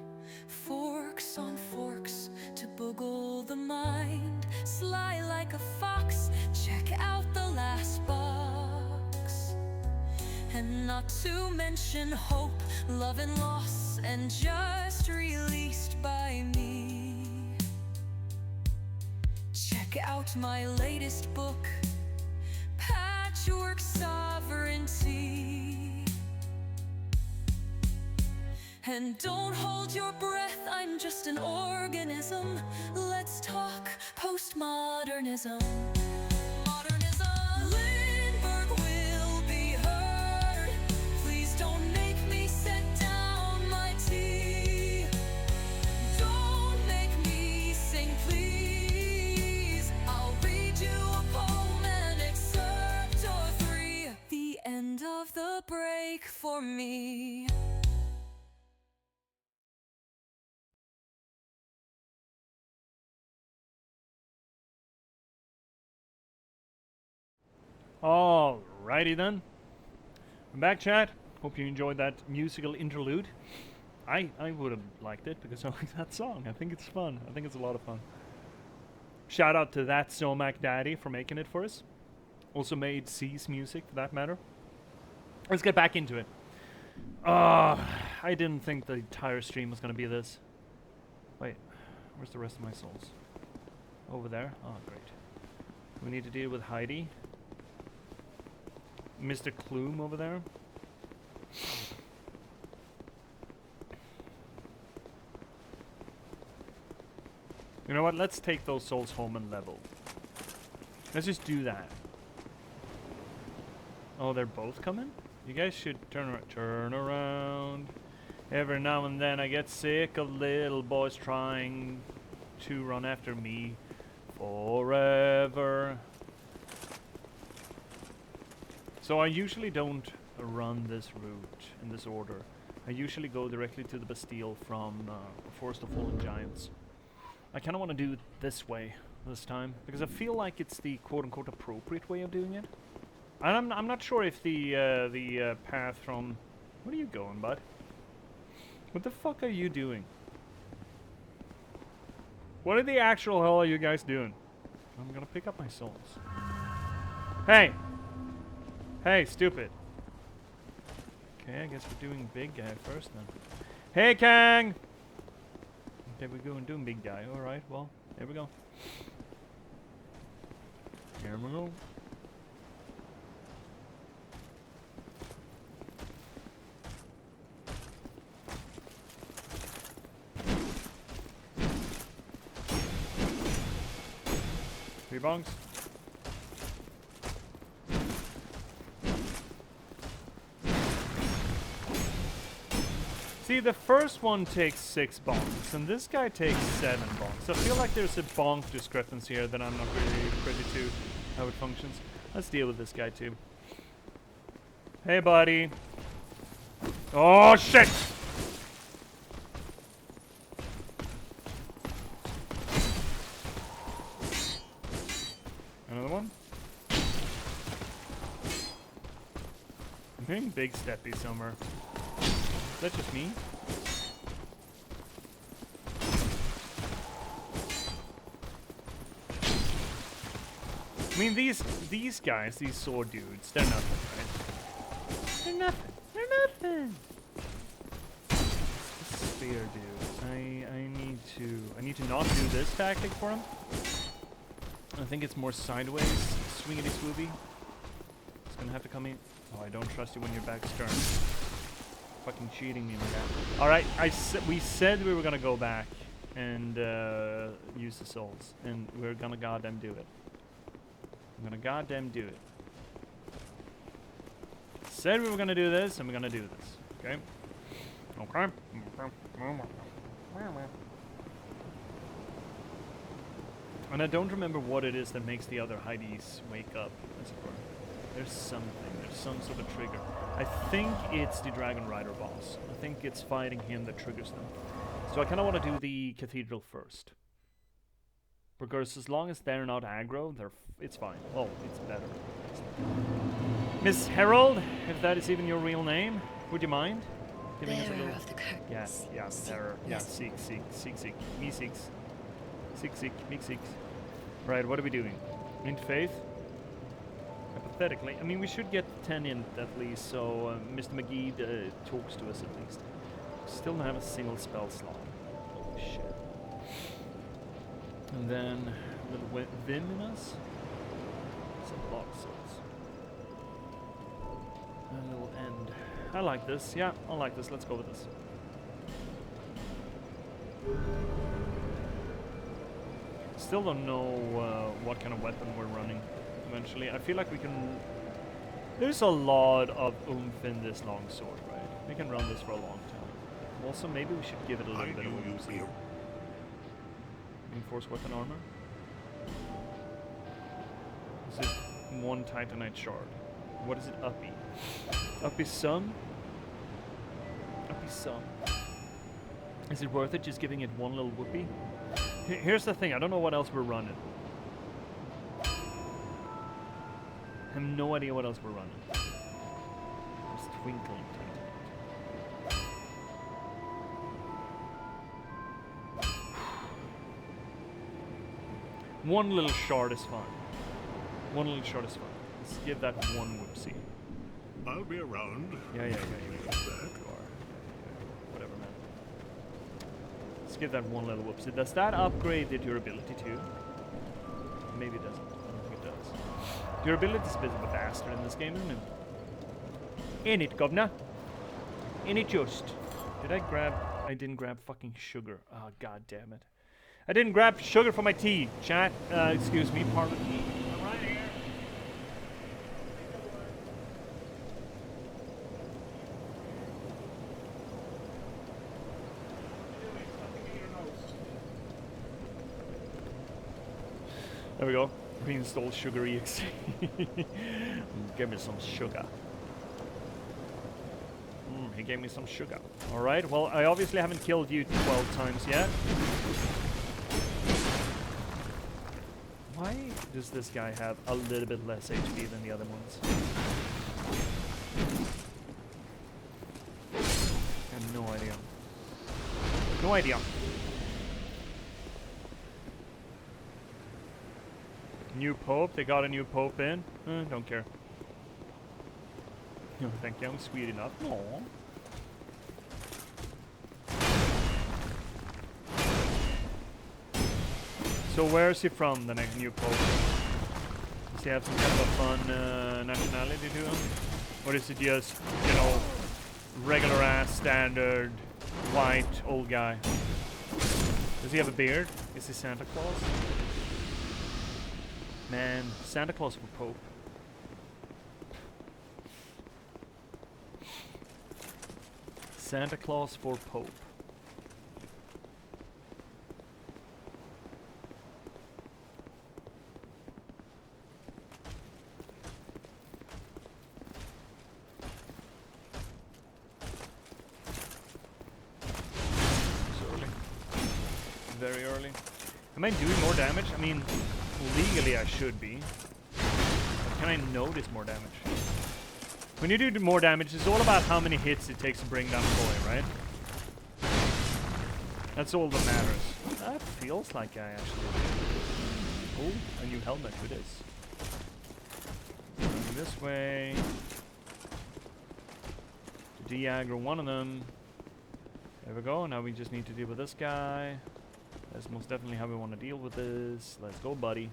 Forks on forks to boggle the mind. Sly like a fox, check out the last box. And not to mention hope, love and loss, and just released by me. Check out my latest book, Patchwork Sovereignty. And don't hold your breath, I'm just an organism. Let's talk postmodernism. Modernism. Lindberg will be heard. Please don't make me set down my tea. Don't make me sing, please. I'll read you a poem, an excerpt or three. The end of the break for me. Alrighty then. I'm back, chat. Hope you enjoyed that musical interlude. I would have liked it because I like that song. I think it's fun. I think it's a lot of fun. Shout out to that Somac Daddy for making it for us. Also made C's music for that matter. Let's get back into it. I didn't think the entire stream was gonna be this. Wait, where's the rest of my souls? Over there? Oh, great. We need to deal with Heidi. Mr. Clume over there. You know what? Let's take those souls home and level. Let's just do that. Oh, they're both coming? You guys should turn around. Every now and then I get sick of little boys trying to run after me forever. So I usually don't run this route in this order. I usually go directly to the Bastille from Forest of Fallen Giants. I kind of want to do it this way this time because I feel like it's the quote-unquote appropriate way of doing it. And I'm not sure if the path from... Where are you going, bud? What the fuck are you doing? What in the actual hell are you guys doing? I'm gonna pick up my souls. Hey! Hey, stupid. Okay, I guess we're doing big guy first then. Hey, Kang! Okay, we're going doing big guy. Alright, well, here we go. Here we go. 3 bongs. See, the first one takes 6 bonks, and this guy takes 7 bonks. I feel like there's a bonk discrepancy here that I'm not really privy to how it functions. Let's deal with this guy too. Hey, buddy. Oh, shit! Another one. I'm hearing big steppy somewhere. Is that just me? I mean, these guys, these sword dudes, they're nothing, right? They're nothing. They're nothing. This spear dude. I need to not do this tactic for him. I think it's more sideways, swingity swoopy. It's gonna have to come in. Oh, I don't trust you when your back's turned. Fucking cheating me, my guy. All right, we said we were gonna go back and use the souls, and we're gonna goddamn do it. I'm gonna goddamn do it. Said we were gonna do this, and we're gonna do this. Okay. Okay. And I don't remember what it is that makes the other Heidi's wake up. As it were. There's something. There's some sort of trigger. I think it's the Dragon Rider boss. I think it's fighting him that triggers them. So I kind of want to do the cathedral first. Because as long as they're not aggro, it's fine. Oh, it's better. Miss Herald, if that is even your real name, would you mind giving us a little? Of the curtains. Yeah, terror. Yeah, seek. Me seeks. Seek, me seeks. Right, what are we doing? Int faith? Hypothetically. I mean, we should get 10 int at least, so Mr. McGee talks to us at least. Still don't have a single spell slot. Holy shit. And then a little Vim in us. It's a lot of souls. A little end. I like this. Yeah, I like this. Let's go with this. Still don't know what kind of weapon we're running eventually. I feel like we can... There's a lot of oomph in this long sword, right? We can run this for a long time. Also, maybe we should give it a little bit of a boost. Reinforced weapon armor. This is 1 Titanite shard. What is it? Uppy. Uppy sum? Uppy sum. Is it worth it just giving it 1 little whoopee? Here's the thing, I don't know what else we're running. I have no idea what else we're running. It's twinkling. 1 little shard is fine. 1 little shard is fine. Let's give that 1 whoopsie. I'll be around. Yeah. You are. Whatever, man. Let's give that 1 little whoopsie. Does that upgrade the durability too? Maybe it doesn't. I don't think it does. Durability is a bit of a bastard in this game, isn't it? In it, governor. In it just. Did I grab... I didn't grab fucking sugar. Oh, god damn it. I didn't grab sugar for my tea, chat. Excuse me, pardon me. I'm right here. There we go. Reinstall sugar exe. Give me some sugar. He gave me some sugar. Alright, well, I obviously haven't killed you 12 times yet. Why does this guy have a little bit less HP than the other ones? I have no idea. No idea. New Pope? They got a new Pope in? Don't care. No, thank you. I'm sweet enough. No. So where is he from, the next new Pope? Does he have some kind of a fun nationality to him? Or is it just, you know, regular ass, standard, white, old guy? Does he have a beard? Is he Santa Claus? Man, Santa Claus for Pope. Santa Claus for Pope. It's early. Very early. Am I doing more damage? I mean, legally I should be. But can I notice more damage? When you do more damage, it's all about how many hits it takes to bring down a boy, right? That's all that matters. That feels like I actually did. Oh, a new helmet for this. Going this way. To de-aggro one of them. There we go. Now we just need to deal with this guy. That's most definitely how we want to deal with this. Let's go, buddy.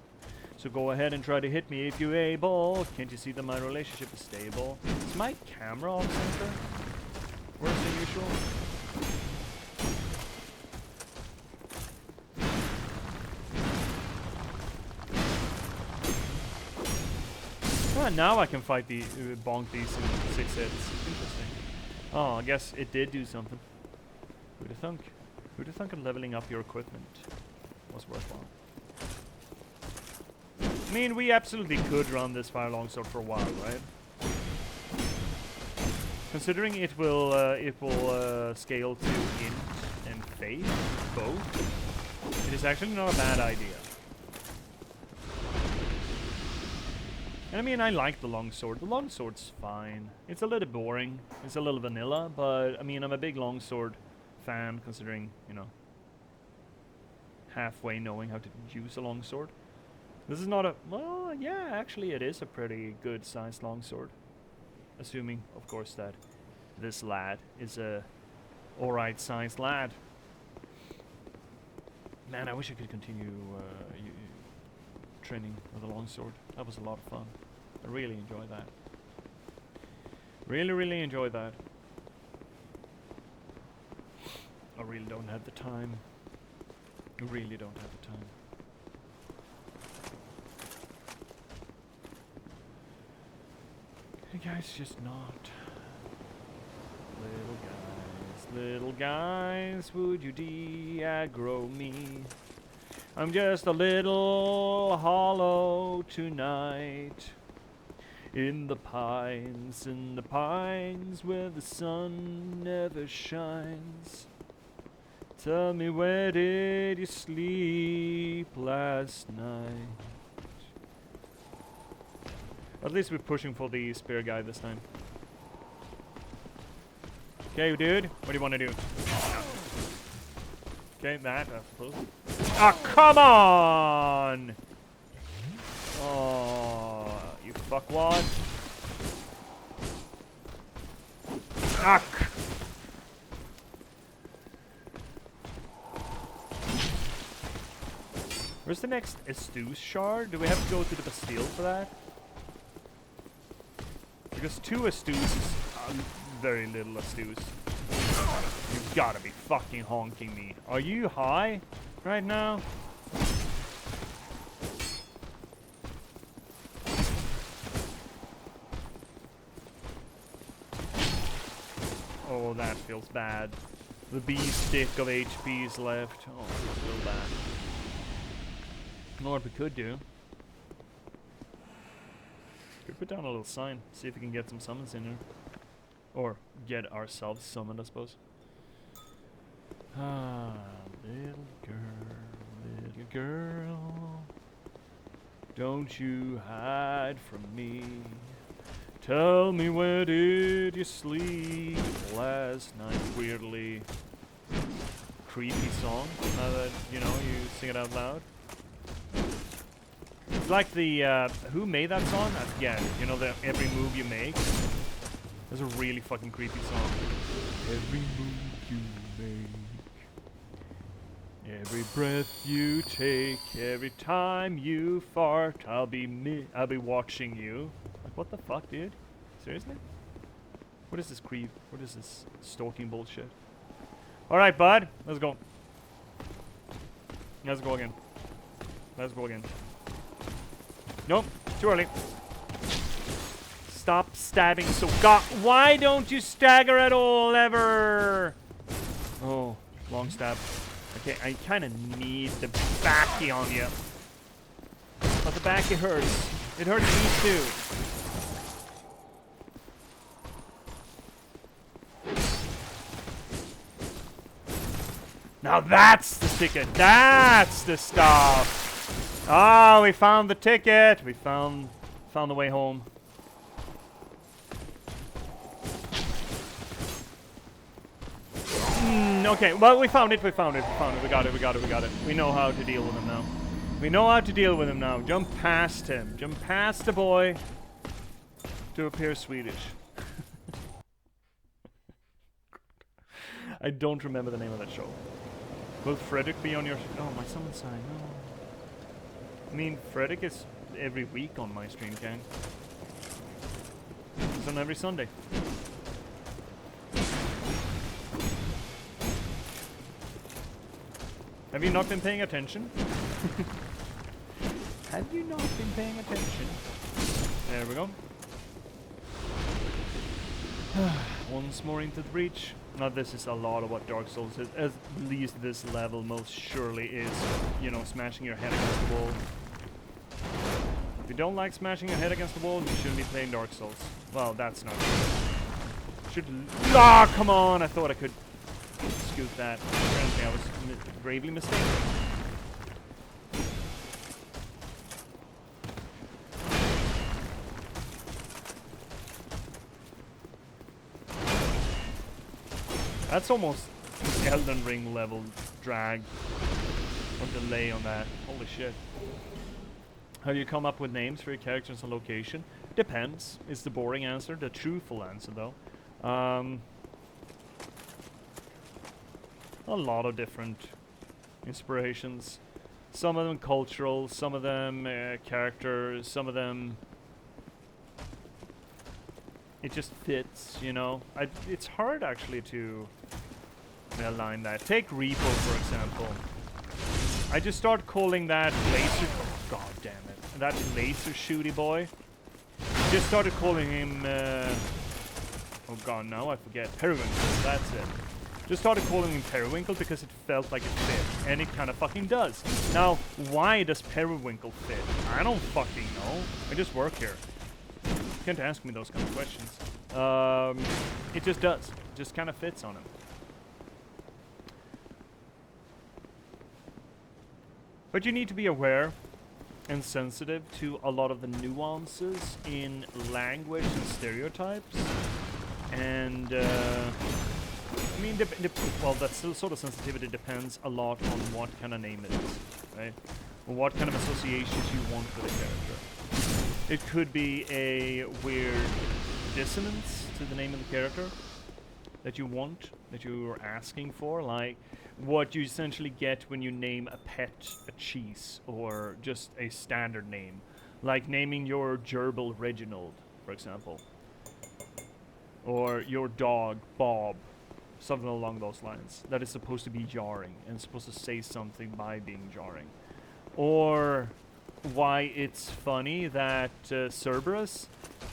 So go ahead and try to hit me if you're able. Can't you see that my relationship is stable? Is my camera off center? Worse than usual? Ah, now I can fight the bonk these in 6 hits. Interesting. Oh, I guess it did do something. Who'd have thunk? Who'd have thunk of leveling up your equipment was worthwhile? I mean, we absolutely could run this fire longsword for a while, right? Considering it will scale to int and faith both, it is actually not a bad idea. And I mean, I like the longsword. The longsword's fine. It's a little boring. It's a little vanilla, but I mean, I'm a big longsword fan, considering, you know, halfway knowing how to use a longsword. This is not a... Well, yeah, actually it is a pretty good sized longsword. Assuming, of course, that this lad is a alright sized lad. Man, I wish I could continue training with a longsword. That was a lot of fun. I really enjoyed that. Really enjoyed that. I really don't have the time. I really don't have the time. You guys just not. Little guys, would you de-aggro me? I'm just a little hollow tonight. In the pines where the sun never shines. Tell me, where did you sleep last night? At least we're pushing for the spear guy this time. Okay, dude, what do you want to do? Okay, that, I suppose. Ah, come on! Oh, you fuckwad. Ah! Where's the next Estus shard? Do we have to go to the Bastille for that? Because 2 Estus is very little Estus. You've gotta be fucking honking me. Are you high right now? Oh, that feels bad. The B stick of HP is left. Oh, that's real bad. You know what we could do? Could put down a little sign, see if we can get some summons in here. Or get ourselves summoned, I suppose. Ah, little girl, don't you hide from me. Tell me, where did you sleep last night? Weirdly creepy song, now that, you know, you sing it out loud. It's like the, who made that song? I forget. You know, the every move you make. It's a really fucking creepy song. Every move you make, every breath you take, every time you fart, I'll be watching you. Like, what the fuck, dude? Seriously? What is this creep? What is this stalking bullshit? Alright, bud. Let's go. Let's go again. Let's go again. Nope, too early. Stop stabbing so god. Why don't you stagger at all ever? Oh, long stab. Okay, I kind of need the backy on you. But the backy hurts. It hurts me too. Now that's the ticket. That's the stuff. Ah, we found the ticket. We found the way home. Okay, well, we found it. We got it. We know how to deal with him now. We know how to deal with him now. Jump past him. Jump past the boy to appear Swedish. I don't remember the name of that show. Will Fredrik be on your... Oh, my summon sign. No. I mean, Fredrik is every week on my stream, gang. He's on every Sunday. Have you not been paying attention? Have you not been paying attention? There we go. Once more into the breach. Now this is a lot of what Dark Souls is. At least this level most surely is, you know, smashing your head against the wall. If you don't like smashing your head against the wall, you shouldn't be playing Dark Souls. Well, that's not true. Ah, come on! I thought I could scoot that. Apparently I was gravely mistaken. That's almost Elden Ring level drag or delay on that. Holy shit. How do you come up with names for your characters and location? Depends, is the boring answer. The truthful answer, though. A lot of different inspirations. Some of them cultural, some of them characters, some of them... It just fits, you know? It's hard, actually, to align that. Take Repo, for example. I just start calling that laser... Oh, god damn it. That laser shooty boy. Just started calling him... oh god, now I forget. Periwinkle, that's it. Just started calling him Periwinkle because it felt like it fit. And it kind of fucking does. Now, why does Periwinkle fit? I don't fucking know. I just work here. You can't ask me those kind of questions. It just does. It just kind of fits on him. But you need to be aware and sensitive to a lot of the nuances in language and stereotypes. And, I mean, well, that still sort of sensitivity depends a lot on what kind of name it is, right? Or what kind of associations you want with a character. It could be a weird dissonance to the name of the character that you want, that you are asking for, like what you essentially get when you name a pet a cheese, or just a standard name, like naming your gerbil Reginald, for example, or your dog Bob, something along those lines, that is supposed to be jarring and supposed to say something by being jarring. Or why it's funny that Cerberus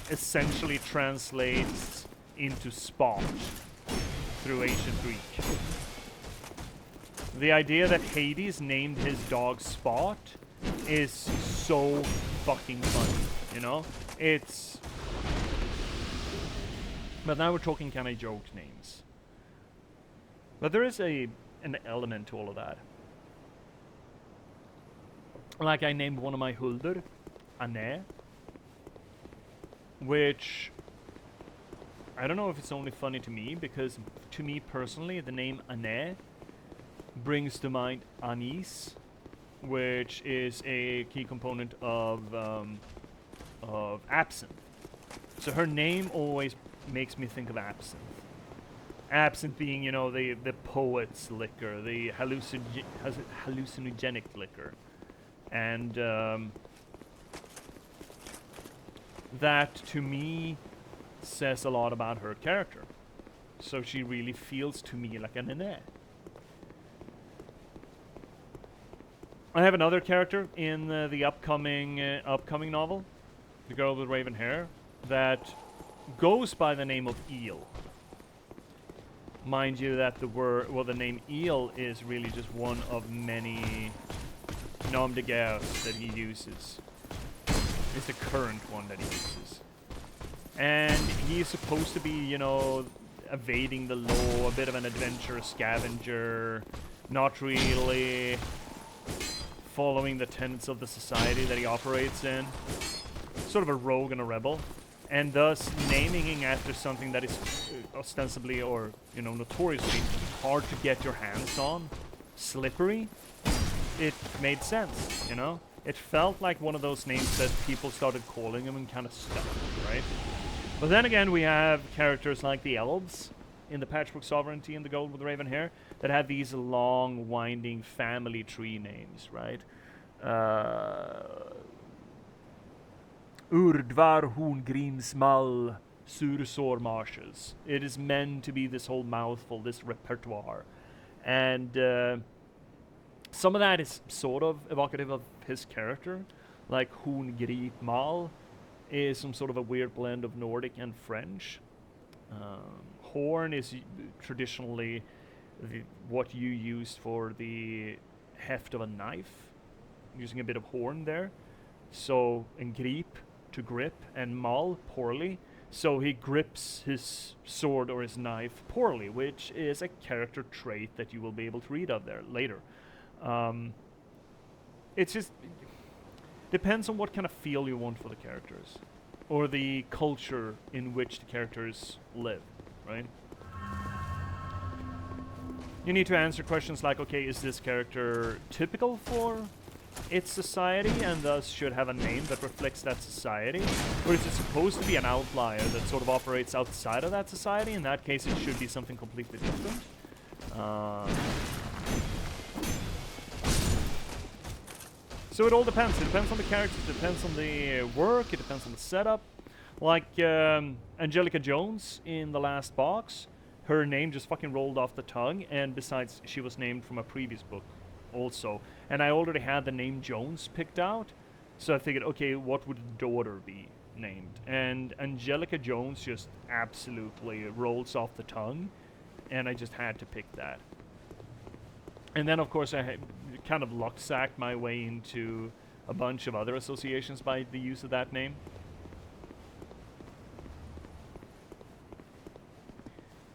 essentially translates into spot through ancient Greek. The idea that Hades named his dog Spot is so fucking funny, you know? It's... But now we're talking kind of joke names. But there is an element to all of that. Like I named one of my Hulder, Anne, which I don't know if it's only funny to me, because to me personally, the name Anne brings to mind anise, which is a key component of absinthe. So her name always makes me think of absinthe. Absinthe being, you know, the poet's liquor, the hallucinogenic liquor. And that, to me, says a lot about her character. So she really feels to me like an Annette. I have another character in the upcoming novel, The Girl with Raven Hair, that goes by the name of Eel. Mind you that the name Eel is really just one of many nom de guerre that he uses. It's the current one that he uses. And he's supposed to be, you know, evading the law, a bit of an adventurer, scavenger, not really following the tenets of the society that he operates in. Sort of a rogue and a rebel. And thus naming him after something that is ostensibly or, you know, notoriously hard to get your hands on, slippery, it made sense, you know? It felt like one of those names that people started calling him and kind of stuck, right? But then again, we have characters like the elves in the Patchwork Sovereignty and the Gold with the Raven Hair that have these long, winding family tree names, right? Urdvar Hungrimsmal Sursor Marshes. It is meant to be this whole mouthful, this repertoire. And some of that is sort of evocative of his character, like Hungrimmal is some sort of a weird blend of Nordic and French. Horn is traditionally what you use for the heft of a knife, using a bit of horn there. So, and grip, to grip, and mal, poorly. So he grips his sword or his knife poorly, which is a character trait that you will be able to read of there later. It's just depends on what kind of feel you want for the characters, or the culture in which the characters live, right? You need to answer questions like, okay, is this character typical for its society and thus should have a name that reflects that society? Or is it supposed to be an outlier that sort of operates outside of that society? In that case, it should be something completely different. So it all depends. It depends on the characters, it depends on the work, it depends on the setup. Like Angelica Jones in the last box, her name just fucking rolled off the tongue, and besides, she was named from a previous book also. And I already had the name Jones picked out, so I figured, okay, what would the daughter be named? And Angelica Jones just absolutely rolls off the tongue, and I just had to pick that. And then, of course, I kind of luck-sacked my way into a bunch of other associations by the use of that name.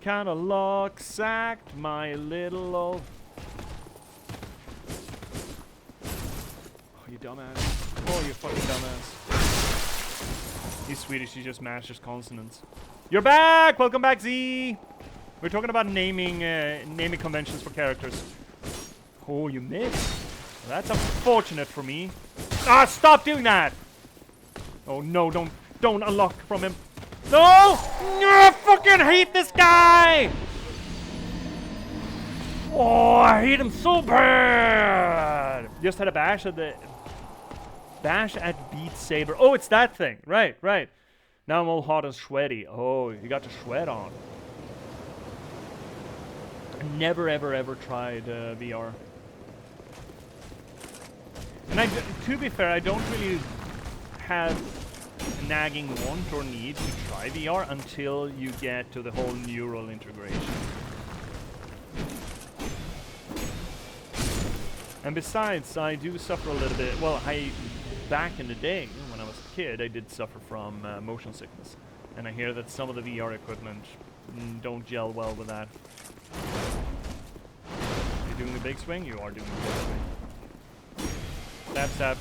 Kind of luck-sacked my little old... Oh, you dumbass. Oh, you fucking dumbass. He's Swedish, he just mashes consonants. You're back! Welcome back, Z! We're talking about naming conventions for characters. Oh, you missed. Well, that's unfortunate for me. Ah, stop doing that! Oh no, don't unlock from him. No! I fucking hate this guy! Oh, I hate him so bad! Just had a bash at Beat Saber. Oh, it's that thing. Right. Now I'm all hot and sweaty. Oh, you got the sweat on. I never ever tried VR. And to be fair, I don't really have nagging want or need to try VR until you get to the whole neural integration. And besides, I do suffer a little bit. Well, back in the day, when I was a kid, I did suffer from motion sickness. And I hear that some of the VR equipment don't gel well with that. You're doing the big swing? You are doing the big swing. Stab.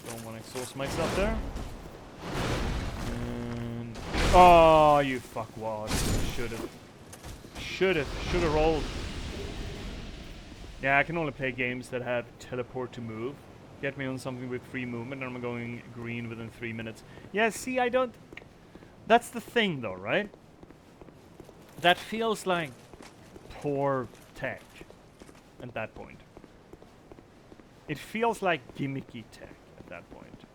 Don't want to exhaust myself there. And oh, you fuckwad. Should've rolled. Yeah, I can only play games that have teleport to move. Get me on something with free movement and I'm going green within 3 minutes. Yeah, see, I don't... That's the thing though, right? That feels like poor tech at that point. It feels like gimmicky tech at that point.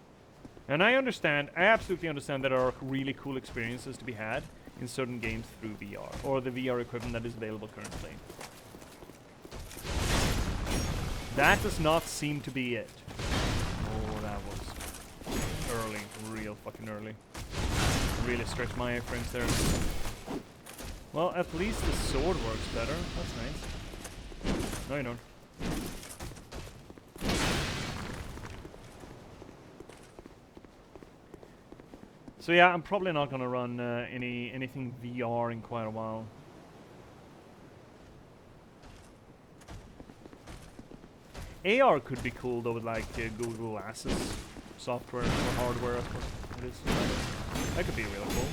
And I understand, I absolutely understand that there are really cool experiences to be had in certain games through VR, or the VR equipment that is available currently. That does not seem to be it. Oh, that was early, real fucking early. Really stretched my iframes there. Well, at least the sword works better. That's nice. No, you don't. So yeah, I'm probably not gonna run anything VR in quite a while. AR could be cool though, with like Google Glasses software or hardware, of course it is. That could be really cool.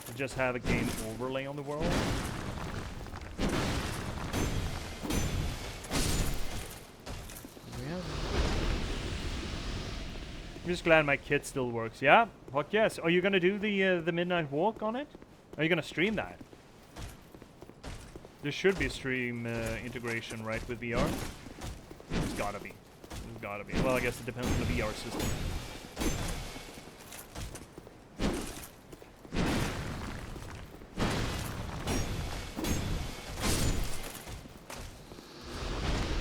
To just have a game overlay on the world. I'm just glad my kit still works. Yeah, fuck yes. Are you gonna do the midnight walk on it? Are you gonna stream that? There should be stream integration, right, with VR? There's gotta be. There's gotta be. Well, I guess it depends on the VR system.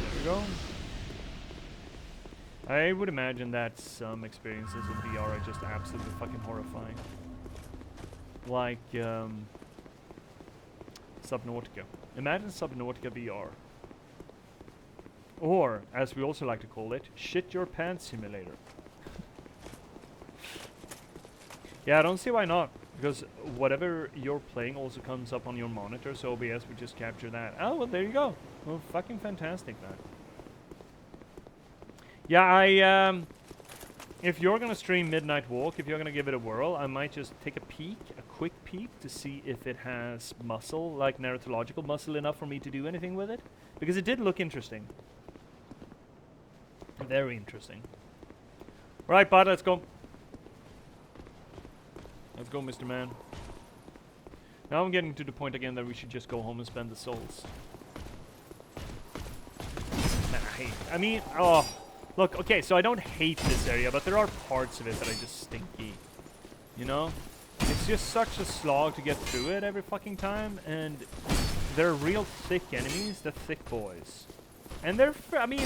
There we go. I would imagine that some experiences with VR are just absolutely fucking horrifying. Like, Subnautica. Imagine Subnautica VR. Or, as we also like to call it, Shit Your Pants Simulator. Yeah, I don't see why not. Because whatever you're playing also comes up on your monitor, so OBS would just capture that. Oh, well, there you go. Well, fucking fantastic, man. Yeah, if you're gonna stream Midnight Walk, if you're gonna give it a whirl, I might just take a peek, a quick peek, to see if it has muscle, like narratological muscle enough for me to do anything with it. Because it did look interesting. Very interesting. Right, bud, let's go. Let's go, Mr. Man. Now I'm getting to the point again that we should just go home and spend the souls. Man, I mean, oh... Look, okay, so I don't hate this area, but there are parts of it that are just stinky. You know? It's just such a slog to get through it every fucking time, and they're real thick enemies, the thick boys. And they're, I mean...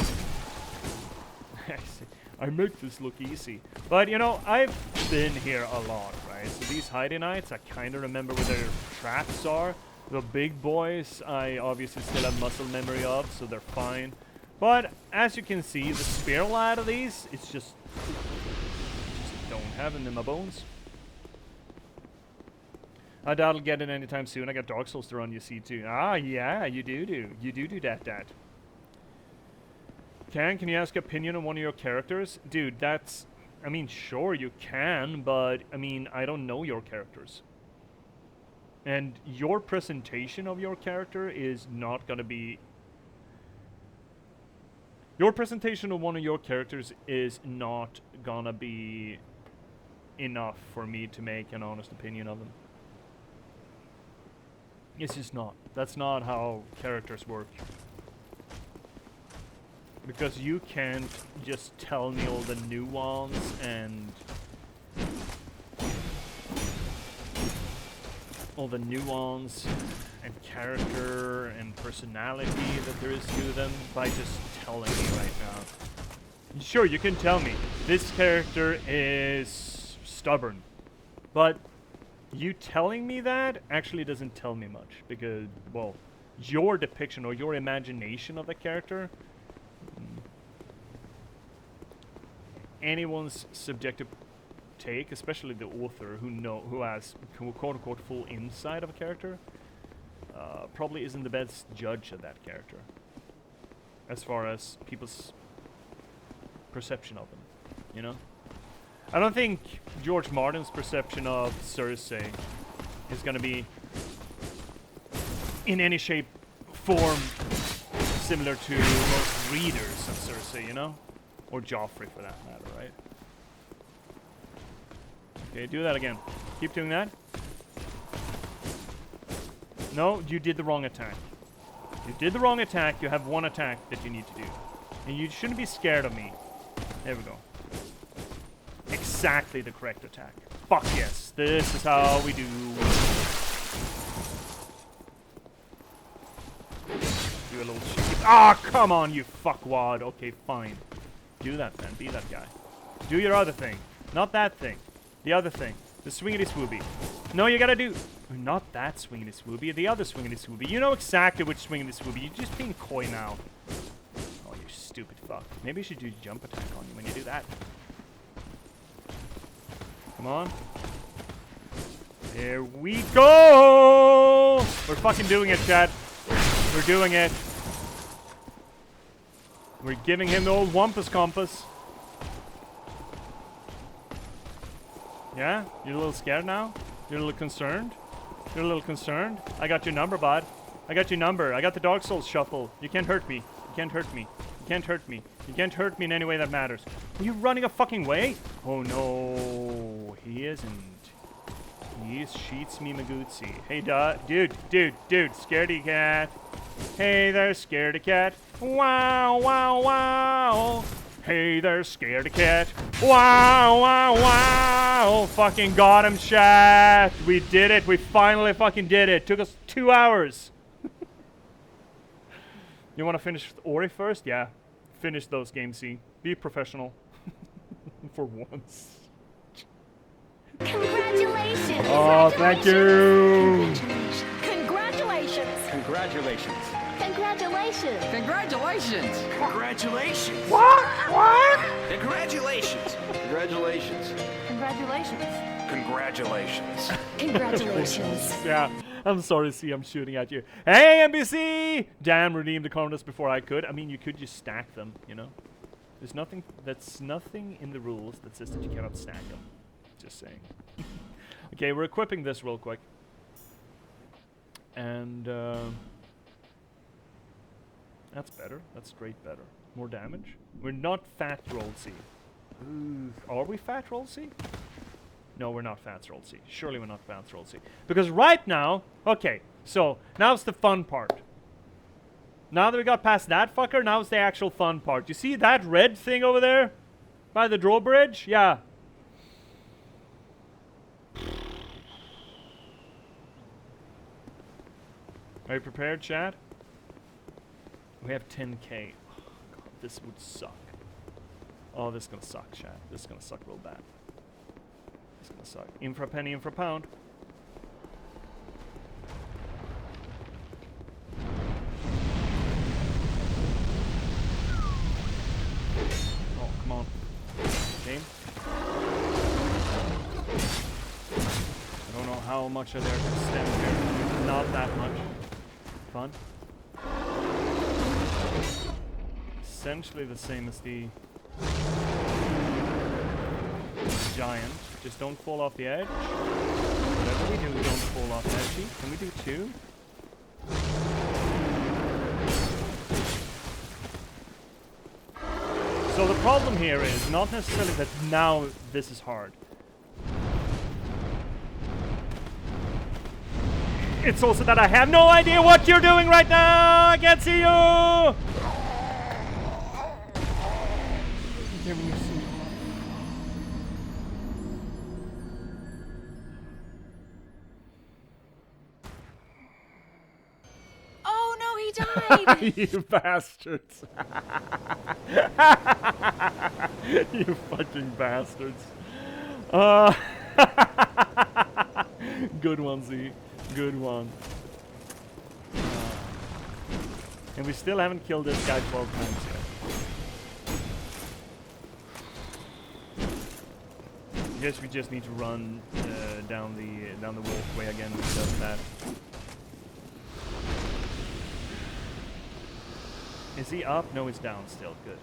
I make this look easy. But, you know, I've been here a lot, right? So these hidey nights, I kind of remember where their traps are. The big boys, I obviously still have muscle memory of, so they're fine. But as you can see, the spiral out of these, it's just don't have them in my bones. I doubt I'll get it anytime soon. I got Dark Souls to run, you see, too. Ah, yeah, you do. You do that. Can you ask opinion on one of your characters? Dude, that's... I mean, sure, you can, but, I mean, I don't know your characters. And your presentation of your character is not gonna be... Your presentation of one of your characters is not gonna be enough for me to make an honest opinion of them. It's just not. That's not how characters work. Because you can't just tell me all the nuance and... all the nuance and character and personality that there is to them by just telling me right now. Sure, you can tell me this character is stubborn, but you telling me that actually doesn't tell me much, because, well, your depiction or your imagination of the character, anyone's subjective take, especially the author who has quote unquote full insight of a character, probably isn't the best judge of that character as far as people's perception of them, you know? I don't think George Martin's perception of Cersei is gonna be in any shape, form similar to most readers of Cersei, you know? Or Joffrey for that matter, right? Okay, do that again. Keep doing that. No, you did the wrong attack. You did the wrong attack. You have one attack that you need to do. And you shouldn't be scared of me. There we go. exactly the correct attack. Fuck yes, this is how we do. Do a little cheeky. Ah, come on, you fuckwad. Okay, fine. Do that then. Be that guy. Do your other thing. Not that thing. The other thing. The swingity swooby. No, you gotta do. Not that swingity swooby. The other swingity swooby. You know exactly which swingity swooby. You're just being coy now. Oh, you stupid fuck. Maybe you should do jump attack on you when you do that. Come on. There we go! We're fucking doing it, chat. We're doing it. We're giving him the old Wampus Compass. Yeah? You're a little scared now? You're a little concerned? You're a little concerned? I got your number, bud. I got your number. I got the Dark Souls shuffle. You can't hurt me. You can't hurt me. You can't hurt me. You can't hurt me in any way that matters. Are you running a fucking way? Oh no, he isn't. He cheats me Magootsy. Hey, dude, scaredy cat. Hey there, scaredy cat. Wow, wow, wow. Hey there, scaredy cat. Wow, wow, wow. Fucking got him, chat. We did it. We finally fucking did it. Took us 2 hours. You want to finish Ori first? Yeah. Finish those games, see. Be professional. For once. Congratulations! Oh, thank you! Congratulations! Congratulations. Congratulations! Congratulations. Congratulations! What? What? Congratulations! Congratulations. Congratulations! Congratulations! Congratulations! Yeah, I'm sorry, see, I'm shooting at you. Hey, NBC! Damn, redeemed the corners before I could. I mean, you could just stack them, you know? There's nothing, that's nothing in the rules that says that you cannot stack them. Just saying. Okay, we're equipping this real quick. And, that's better. That's straight better. More damage. We're not fat roll C. Are we fat roll C? No, we're not fat roll C. Surely we're not fat roll C. Because right now, okay, so now it's the fun part. Now that we got past that fucker, now it's the actual fun part. You see that red thing over there? By the drawbridge? Yeah. Are you prepared, chat? We have 10k. Oh, God, this would suck. Oh, this is gonna suck, chat. This is gonna suck real bad. This is gonna suck. Infra penny, infra pound. Oh, come on. Game. I don't know how much of there can stem here. Not that much. Fun. Essentially the same as the giant. Just don't fall off the edge. Whatever we do, we don't fall off the edge. Can we do 2? So the problem here is not necessarily that now this is hard. It's also that I have no idea what you're doing right now! I can't see you! Oh no, he died! You bastards. You fucking bastards. Good one, Z. Good one. And we still haven't killed this guy 12 times yet. I guess we just need to run down the walkway again, which does that. Is he up? No, he's down still. Good.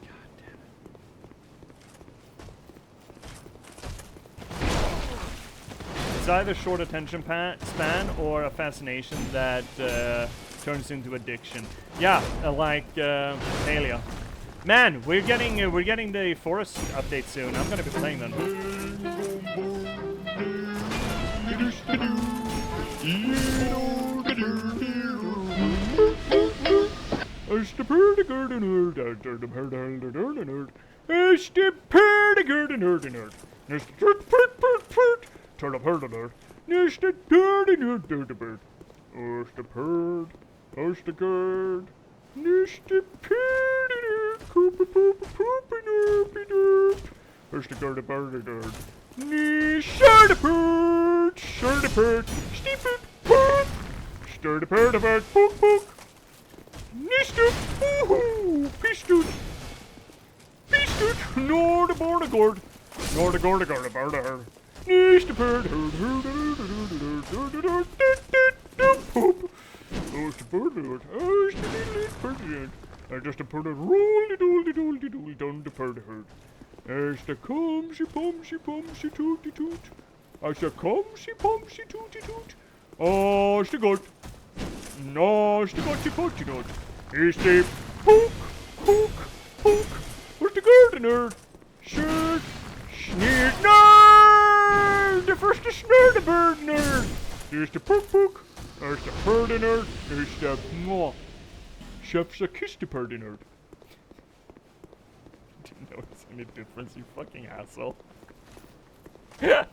God damn it. It's either short attention span or a fascination that turns into addiction. Yeah, like Thalia. Man, we're getting the forest update soon. I'm gonna be playing them. It's the Perdigurd and Herd and Herd. It's the Pert. Turn up Herd and Herd. It's the Dirty Nerd Dirty Bird. It's the Perd. It's the Gird. It's the Perdy Nerd. Cooper Pooper Poopy Nerpy Nerp. It's the Girdy Birdy Nerd. Sure the Perd. Sure the Perd. Steepert Perd. Stir the Perd of Bird. Pook Pook. Nister. Woohoo. Pistol. Nor the border gourd. Nor the gourd about her. Nister Bird. Poop. There's the bird. There's the little bird. I just put a roly down the bird herd. There's the pumsy tooty toot. I said pumsy tooty toot. Oh, it's the goat. No, it's the goaty potty note. It's the pook. Where's the gardener? Shirt. Sneer. Nerd! The first to snare the bird nerd. There's the pook. There's the purdy nerd. There's the mwah. Chef's a kiss the purdy nerd. Didn't notice any difference, you fucking asshole. Pook.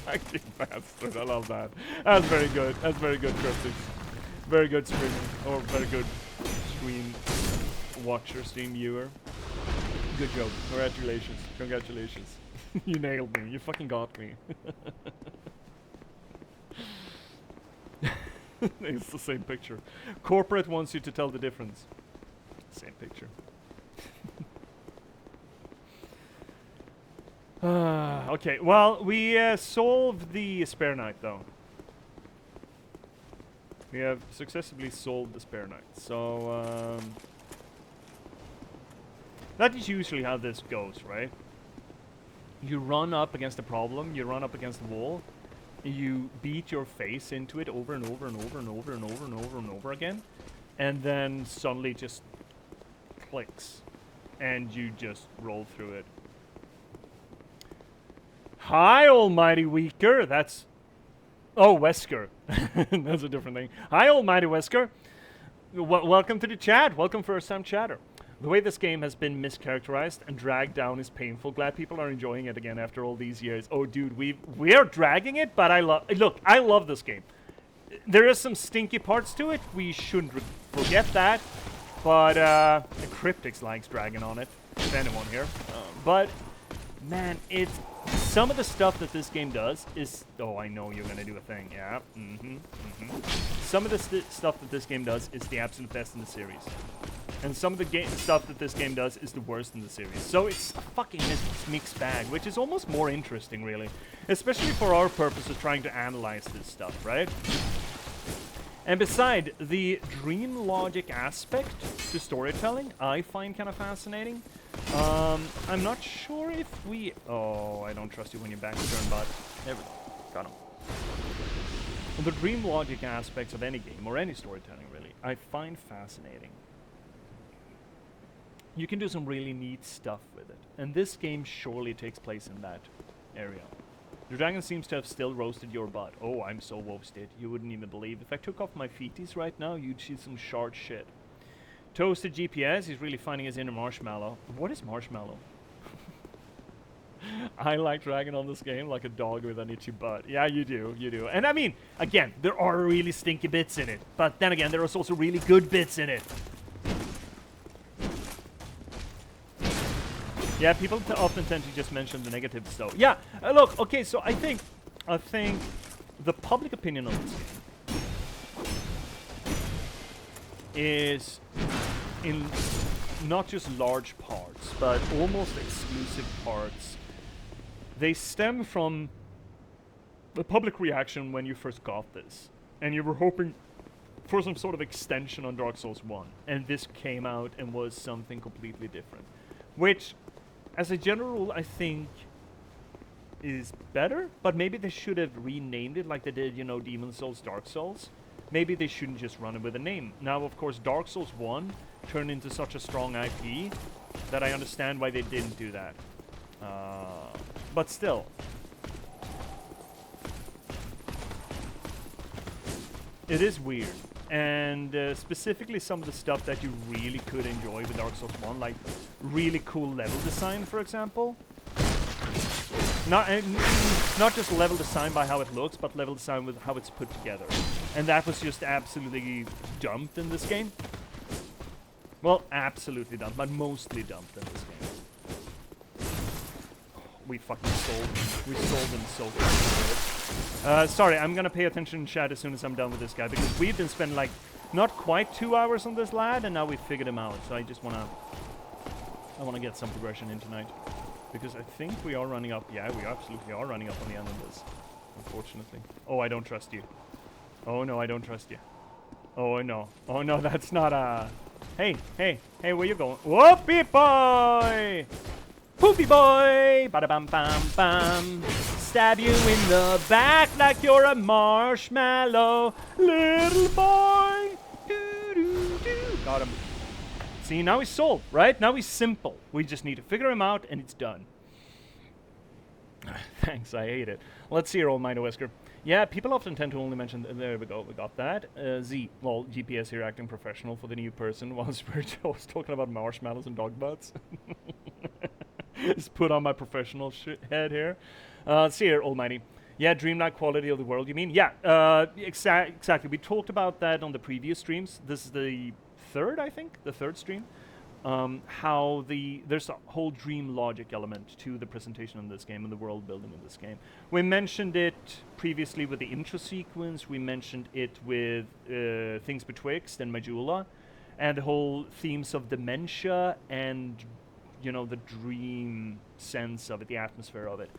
Fucking bastard, I love that. That's very good. That's very good, Krusty. Very good streaming. Or very good stream watcher, stream viewer. Good job. Congratulations. You nailed me. You fucking got me. It's the same picture. Corporate wants you to tell the difference. Same picture. Okay, well, we solved the spare knight, though. We have successfully solved the spare knight. So, that is usually how this goes, right? You run up against a problem, you run up against the wall, you beat your face into it over and over again, and then suddenly it just clicks, and you just roll through it. Hi, Almighty Weaker. That's... Oh, Wesker. That's a different thing. Hi, Almighty Wesker. Welcome to the chat. Welcome, first-time chatter. The way this game has been mischaracterized and dragged down is painful. Glad people are enjoying it again after all these years. Oh, dude, we are dragging it, but I love... Look, I love this game. There is some stinky parts to it. We shouldn't forget that. But, the Cryptics likes dragging on it. If anyone here. But, man, it's... Some of the stuff that this game does is... Oh, I know you're gonna do a thing. Yeah. Some of the stuff that this game does is the absolute best in the series. And some of the stuff that this game does is the worst in the series. So it's a fucking mixed bag, which is almost more interesting, really. Especially for our purpose of trying to analyze this stuff, right? And beside, the dream logic aspect to storytelling, I find kind of fascinating. I'm not sure if we... Oh, I don't trust you when you're back to turn, but... There we go. Got him. The dream logic aspects of any game, or any storytelling, really, I find fascinating. You can do some really neat stuff with it. And this game surely takes place in that area. The dragon seems to have still roasted your butt. Oh, I'm so roasted. You wouldn't even believe. If I took off my feeties right now, you'd see some short shit. Toasted J.P.S. He's really finding his inner marshmallow. What is marshmallow? I like dragging on this game like a dog with an itchy butt. Yeah, you do. And I mean, again, there are really stinky bits in it. But then again, there are also really good bits in it. Yeah, people often tend to just mention the negatives, though. Yeah, look, okay, so I think the public opinion on this game is in not just large parts, but almost exclusive parts. They stem from the public reaction when you first got this, and you were hoping for some sort of extension on Dark Souls 1, and this came out and was something completely different, which... As a general rule, I think is better, but maybe they should have renamed it like they did, you know, Demon Souls, Dark Souls. Maybe they shouldn't just run it with a name. Now, of course, Dark Souls 1 turned into such a strong IP that I understand why they didn't do that. But still. It is weird. And specifically some of the stuff that you really could enjoy with Dark Souls 1, like really cool level design, for example. Not just level design by how it looks, but level design with how it's put together. And that was just absolutely dumped in this game. Well, absolutely dumped, but mostly dumped in this game. We fucking sold them. We sold them so good. Sorry, I'm gonna pay attention in chat as soon as I'm done with this guy, because we've been spending like not quite 2 hours on this lad, and now we've figured him out. So I wanna get some progression in tonight, because I think we are running up. Yeah, we absolutely are running up on the end of this, unfortunately. Oh, I don't trust you. Oh no, I don't trust you. Oh no. Oh no, that's not a. Hey, where you going? Whoopie boy! Poopy boy! Bada bam bam bam! Stab you in the back like you're a marshmallow, little boy! Doo doo doo! Got him. See, now he's solved, right? Now he's simple. We just need to figure him out and it's done. Thanks, I hate it. Let's see your old Mighty Whisker. Yeah, people often tend to only mention... there we go, we got that. Well, J.P.S here acting professional for the new person whilst we're just talking about marshmallows and dog butts. Just put on my professional head here. Let's see here, Almighty. Yeah, dreamlike quality of the world, you mean? Yeah, exactly. We talked about that on the previous streams. This is the third, I think, the third stream. How there's a whole dream logic element to the presentation in this game and the world building in this game. We mentioned it previously with the intro sequence. We mentioned it with Things Betwixt and Majula, and the whole themes of dementia and, you know, the dream sense of it, the atmosphere of it.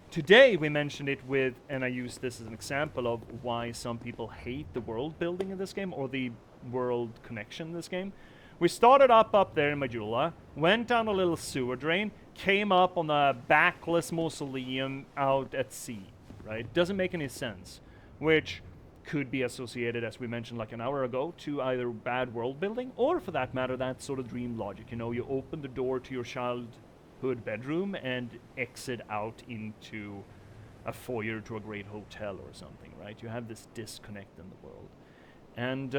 Today we mentioned it with, and I use this as an example of why some people hate the world building in this game or the world connection in this game. We started up there in Majula, went down a little sewer drain, came up on a backless mausoleum out at sea, right? Doesn't make any sense, which could be associated, as we mentioned like an hour ago, to either bad world building or, for that matter, that sort of dream logic. You know, you open the door to your childhood bedroom and exit out into a foyer to a great hotel or something, right? You have this disconnect in the world. And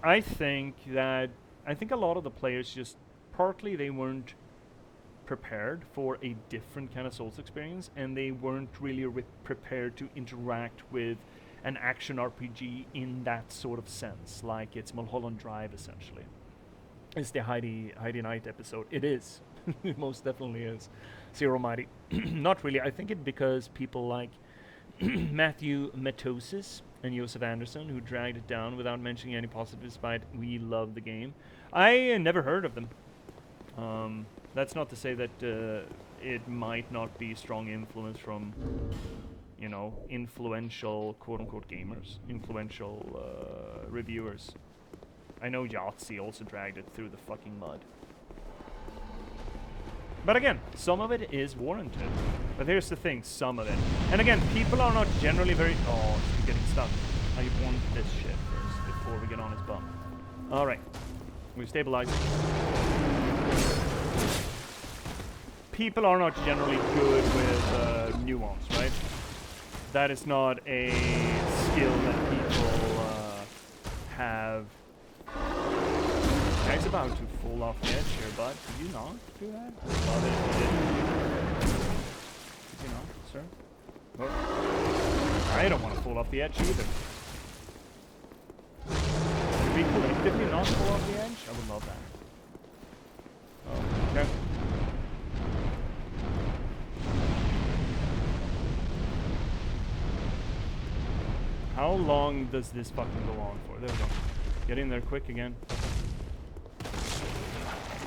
I think a lot of the players just, partly they weren't prepared for a different kind of Souls experience, and they weren't really prepared to interact with an action RPG in that sort of sense, like it's Mulholland Drive essentially. It's the Heidi Knight episode. It is. It most definitely is. Zero Mighty. Not really. I think it because people like Matthew Metosis and Josef Anderson, who dragged it down without mentioning any positives, despite we love the game. I never heard of them. That's not to say that it might not be strong influence from, you know, influential quote-unquote gamers, influential reviewers. I know Yahtzee also dragged it through the fucking mud. But again, some of it is warranted. But here's the thing, some of it. And again, people are not generally very... Oh, it's getting stuck. I want this shit first before we get on his bum. Alright. We've stabilized it. People are not generally good with nuance, right? That is not a skill that people have. Guy's about to fall off the edge here, bud. Did you not do that? Love it if you did. Did you not, sir? Oh. I don't want to fall off the edge either. Did we collectively not fall off the edge? I would love that. Oh, okay. How long does this fucking go on for? There we go. Get in there quick again.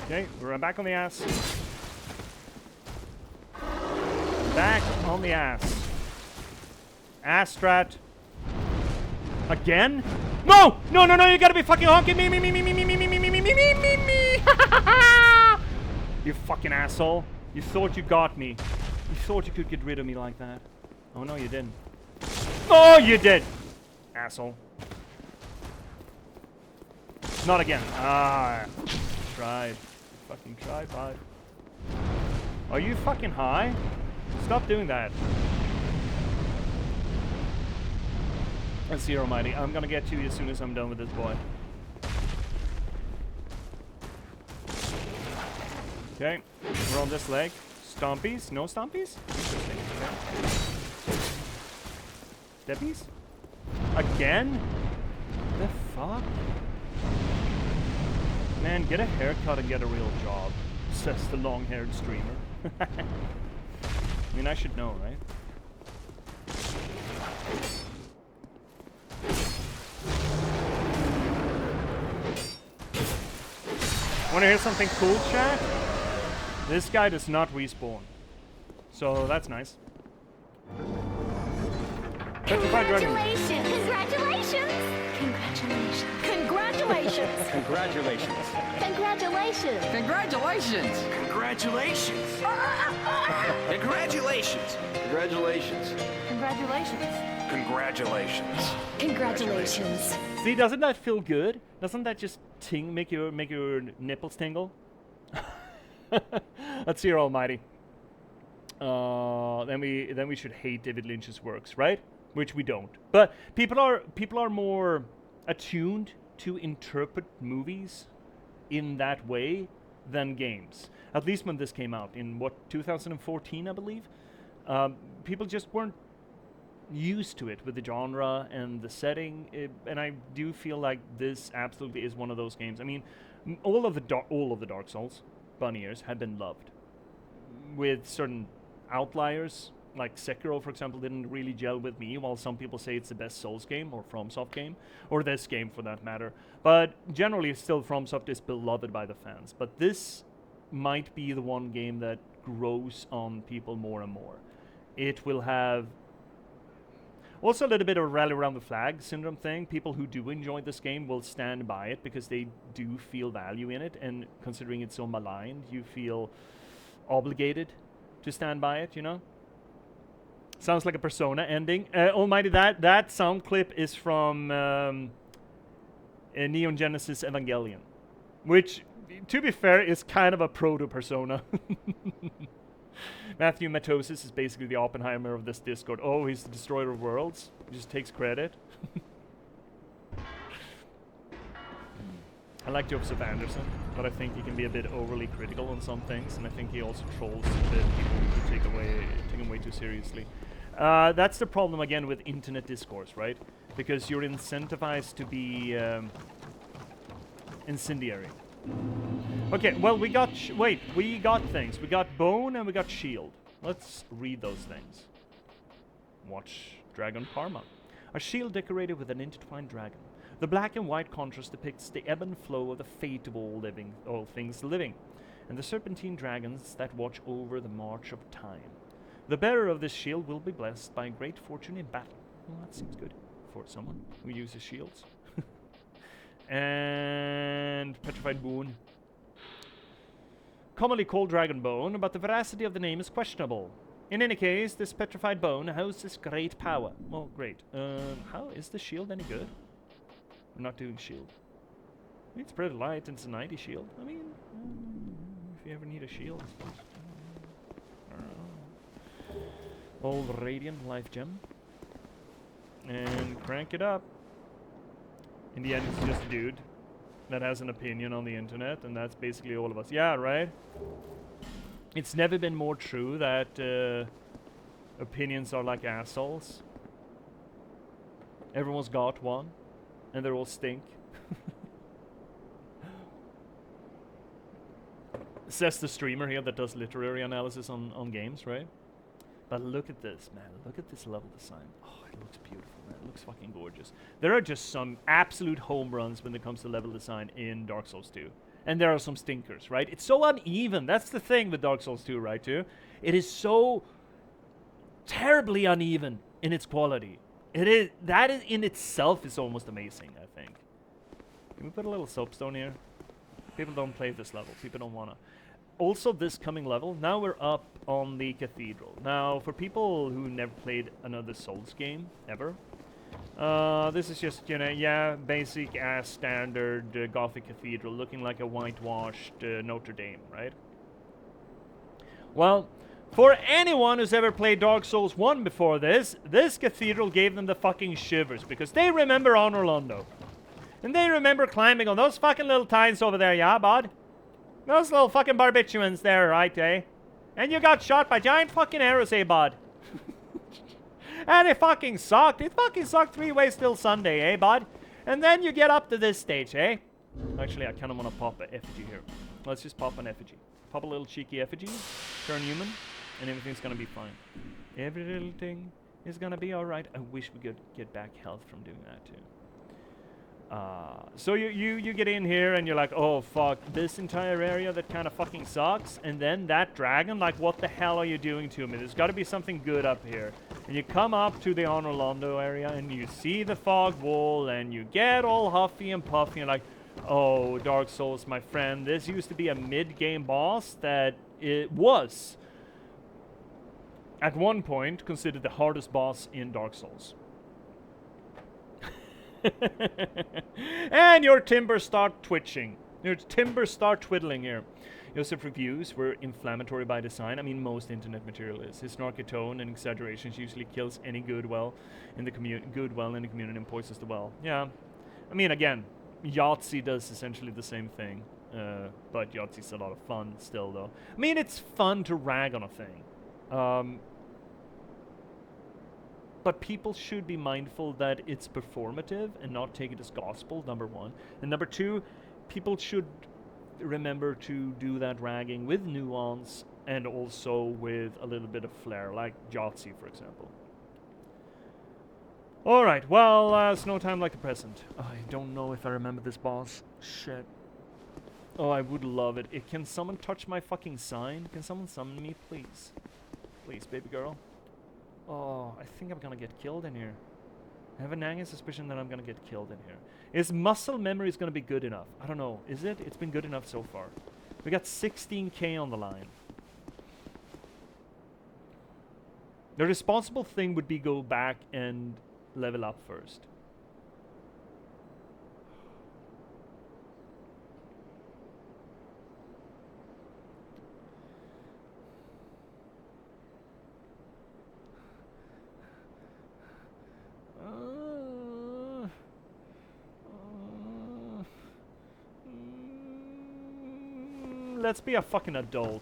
Okay, we're back on the ass. Back on the ass. Ass strat. Again? No! No, no, no, you gotta be fucking honking me, me. You fucking asshole. You thought you got me. You thought you could get rid of me like that. Oh, no, you didn't. Oh, you did! Asshole. Not again. Ah. Tried. Fucking tried, bud. Are you fucking high? Stop doing that. Let's see, Almighty. I'm gonna get to you as soon as I'm done with this boy. Okay, we're on this leg. Stompies? No stompies? Interesting. Okay. Steppies? Again? The fuck? Man, get a haircut and get a real job, says the long-haired streamer. I mean, I should know, right? Wanna hear something cool, chat? This guy does not respawn. So that's nice. Congratulations! Congratulations! Congratulations! Congratulations! Congratulations. Congratulations! Congratulations. Congratulations. Congratulations. Congratulations. Congratulations! Congratulations. Congratulations! See, doesn't that feel good? Doesn't that just make your nipples tingle? Let's see, your Almighty. Then we should hate David Lynch's works, right? Which we don't. But people are more attuned to interpret movies in that way than games. At least when this came out in what 2014, I believe. People just weren't used to it with the genre and the setting, and I do feel like this absolutely is one of those games. I mean, all of the Dark Souls bunny ears have been loved, with certain outliers like Sekiro, for example, didn't really gel with me, while some people say it's the best Souls game or FromSoft game, or this game for that matter. But generally, still FromSoft is beloved by the fans. But this might be the one game that grows on people more and more. It will have also a little bit of a rally around the flag syndrome thing. People who do enjoy this game will stand by it because they do feel value in it, and considering it's so maligned, you feel obligated to stand by it, you know? Sounds like a Persona ending. Almighty, that sound clip is from Neon Genesis Evangelion, which, to be fair, is kind of a proto-Persona. Matthew Matosis is basically the Oppenheimer of this Discord. Oh, he's the destroyer of worlds. He just takes credit. I like Joseph Anderson, but I think he can be a bit overly critical on some things, and I think he also trolls a bit people who take him way too seriously. That's the problem again with internet discourse, right? Because you're incentivized to be incendiary. Okay, well, we got we got things. We got bone and we got shield. Let's read those things. Watch Dragon Karma. A shield decorated with an intertwined dragon. The black and white contrast depicts the ebb and flow of the fate of all things living, and the serpentine dragons that watch over the march of time. The bearer of this shield will be blessed by great fortune in battle. Well, that seems good for someone who uses shields. And petrified bone. Commonly called dragon bone, but the veracity of the name is questionable. In any case, this petrified bone houses great power. Well, great. How is the shield any good? We're not doing shield. It's pretty light and it's a 90 shield. I mean, if you ever need a shield. Old Radiant Life Gem. And crank it up. In the end, it's just a dude that has an opinion on the internet, and that's basically all of us. Yeah, right? It's never been more true that opinions are like assholes. Everyone's got one, and they all stink. Says the streamer here that does literary analysis on games, right? But look at this, man. Look at this level design. Oh, it looks beautiful, man. It looks fucking gorgeous. There are just some absolute home runs when it comes to level design in Dark Souls 2. And there are some stinkers, right? It's so uneven. That's the thing with Dark Souls 2, right, too? It is so terribly uneven in its quality. That in itself is almost amazing, I think. Can we put a little soapstone here? People don't play this level. People don't wanna. Also, this coming level, now we're up on the cathedral. Now, for people who never played another Souls game, ever, this is just, you know, yeah, basic ass standard Gothic cathedral looking like a whitewashed Notre Dame, right? Well, For anyone who's ever played Dark Souls 1 before this cathedral gave them the fucking shivers because they remember Honor Londo. And they remember climbing on those fucking little tines over there, yeah, bud? Those little fucking barbiturates there, right, eh? And you got shot by giant fucking arrows, eh, bud? And it fucking sucked. It fucking sucked 3 ways till Sunday, eh, bud? And then you get up to this stage, eh? Actually, I kind of want to pop an effigy here. Let's just pop an effigy. Pop a little cheeky effigy. Turn human. And everything's gonna be fine. Every little thing is gonna be alright. I wish we could get back health from doing that, too. So you get in here and you're like, oh fuck, this entire area that kind of fucking sucks, and then that dragon, like what the hell are you doing to me? There's got to be something good up here. And you come up to the Honor Londo area and you see the fog wall and you get all huffy and puffy and like, oh, Dark Souls, my friend, this used to be a mid-game boss that it was at one point considered the hardest boss in Dark Souls. And your timbers start twitching. Your timbers start twiddling here. Joseph reviews were inflammatory by design. I mean, most internet material is. His snarky tone and exaggerations usually kills any goodwill in the community and poisons the well. Yeah. I mean, again, Yahtzee does essentially the same thing. But Yahtzee's a lot of fun still, though. I mean, it's fun to rag on a thing. But people should be mindful that it's performative and not take it as gospel, number one. And number two, people should remember to do that ragging with nuance and also with a little bit of flair, like Yahtzee, for example. Alright, well, it's no time like the present. I don't know if I remember this boss. Shit. Oh, I would love it. Can someone touch my fucking sign? Can someone summon me, please? Please, baby girl. Oh, I think I'm gonna get killed in here. I have a nagging suspicion that I'm gonna get killed in here. Is muscle memory gonna be good enough? I don't know. Is it? It's been good enough so far. We got 16k on the line. The responsible thing would be go back and level up first. Let's be a fucking adult.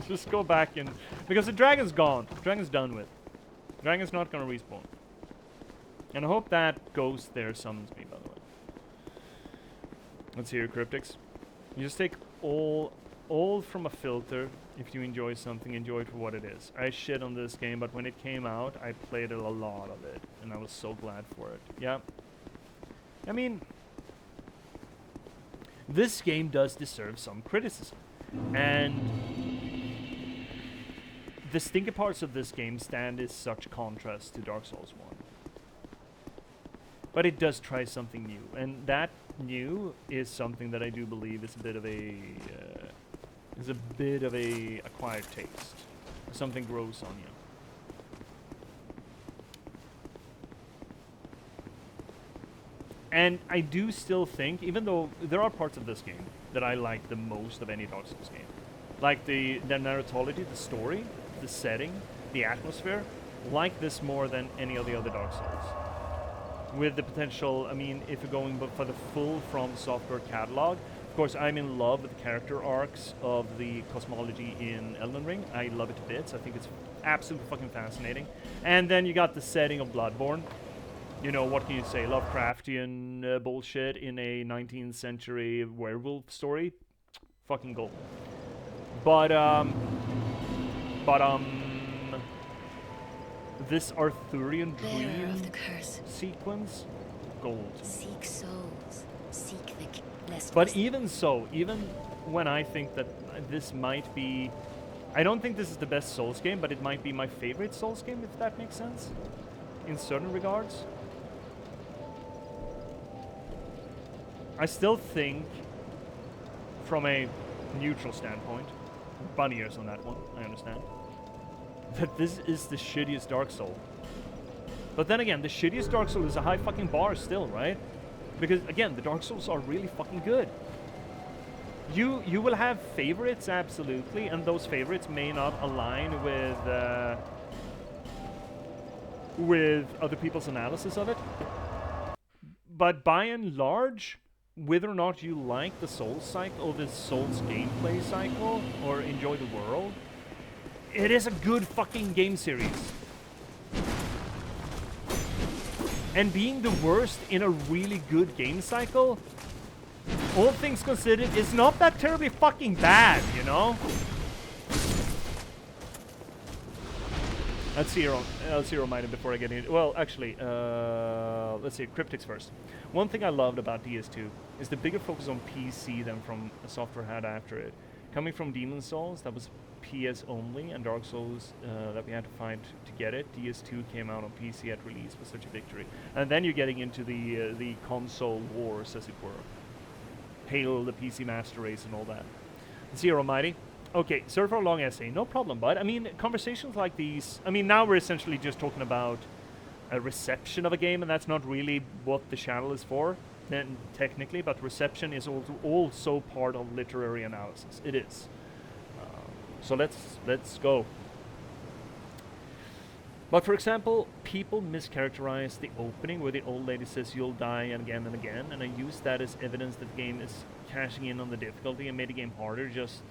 Just go back and... Because the dragon's gone. The dragon's done with. The dragon's not gonna respawn. And I hope that ghost there summons me, by the way. Let's hear your cryptics. You just take all from a filter. If you enjoy something, enjoy it for what it is. I shit on this game, but when it came out, I played a lot of it. And I was so glad for it. Yeah. I mean... This game does deserve some criticism. And the stinky parts of this game stand in such contrast to Dark Souls 1. But it does try something new. And that new is something that I do believe is a bit of a acquired taste. Something grows on you. And I do still think, even though there are parts of this game that I like the most of any Dark Souls game, like the narratology, the story, the setting, the atmosphere, like this more than any of the other Dark Souls. With the potential, I mean, if you're going for the full FromSoft's catalog, of course I'm in love with the character arcs of the cosmology in Elden Ring. I love it to bits. I think it's absolutely fucking fascinating. And then you got the setting of Bloodborne. You know, what can you say? Lovecraftian bullshit in a 19th century werewolf story? Fucking gold. But this Arthurian dream of the curse. Sequence? Gold. Seek souls. Seek the less. But even so, even when I think that this might be... I don't think this is the best Souls game, but it might be my favorite Souls game, if that makes sense. In certain regards. I still think, from a neutral standpoint, bunny ears on that one, I understand, that this is the shittiest Dark Soul. But then again, the shittiest Dark Soul is a high fucking bar still, right? Because, again, the Dark Souls are really fucking good. You will have favorites, absolutely, and those favorites may not align with other people's analysis of it. But by and large, whether or not you like the Souls cycle or the Souls gameplay cycle or enjoy the world, it is a good fucking game series. And being the worst in a really good game cycle, all things considered, is not that terribly fucking bad, you know? Let's see your mind before I get into. Well, actually, let's see Cryptics first. One thing I loved about DS2 is the bigger focus on PC than FromSoft's had after it. Coming from Demon Souls, that was PS only, and Dark Souls that we had to find to get it. DS2 came out on PC at release, was such a victory. And then you're getting into the console wars, as it were. Halo, the PC Master Race, and all that. Zero Mighty. Okay, sorry for a long essay. No problem, bud. I mean, conversations like these... I mean, now we're essentially just talking about a reception of a game, and that's not really what the channel is for, then technically, but reception is also part of literary analysis. It is. So let's go. But for example, people mischaracterize the opening where the old lady says you'll die again and again, and I use that as evidence that the game is cashing in on the difficulty and made the game harder just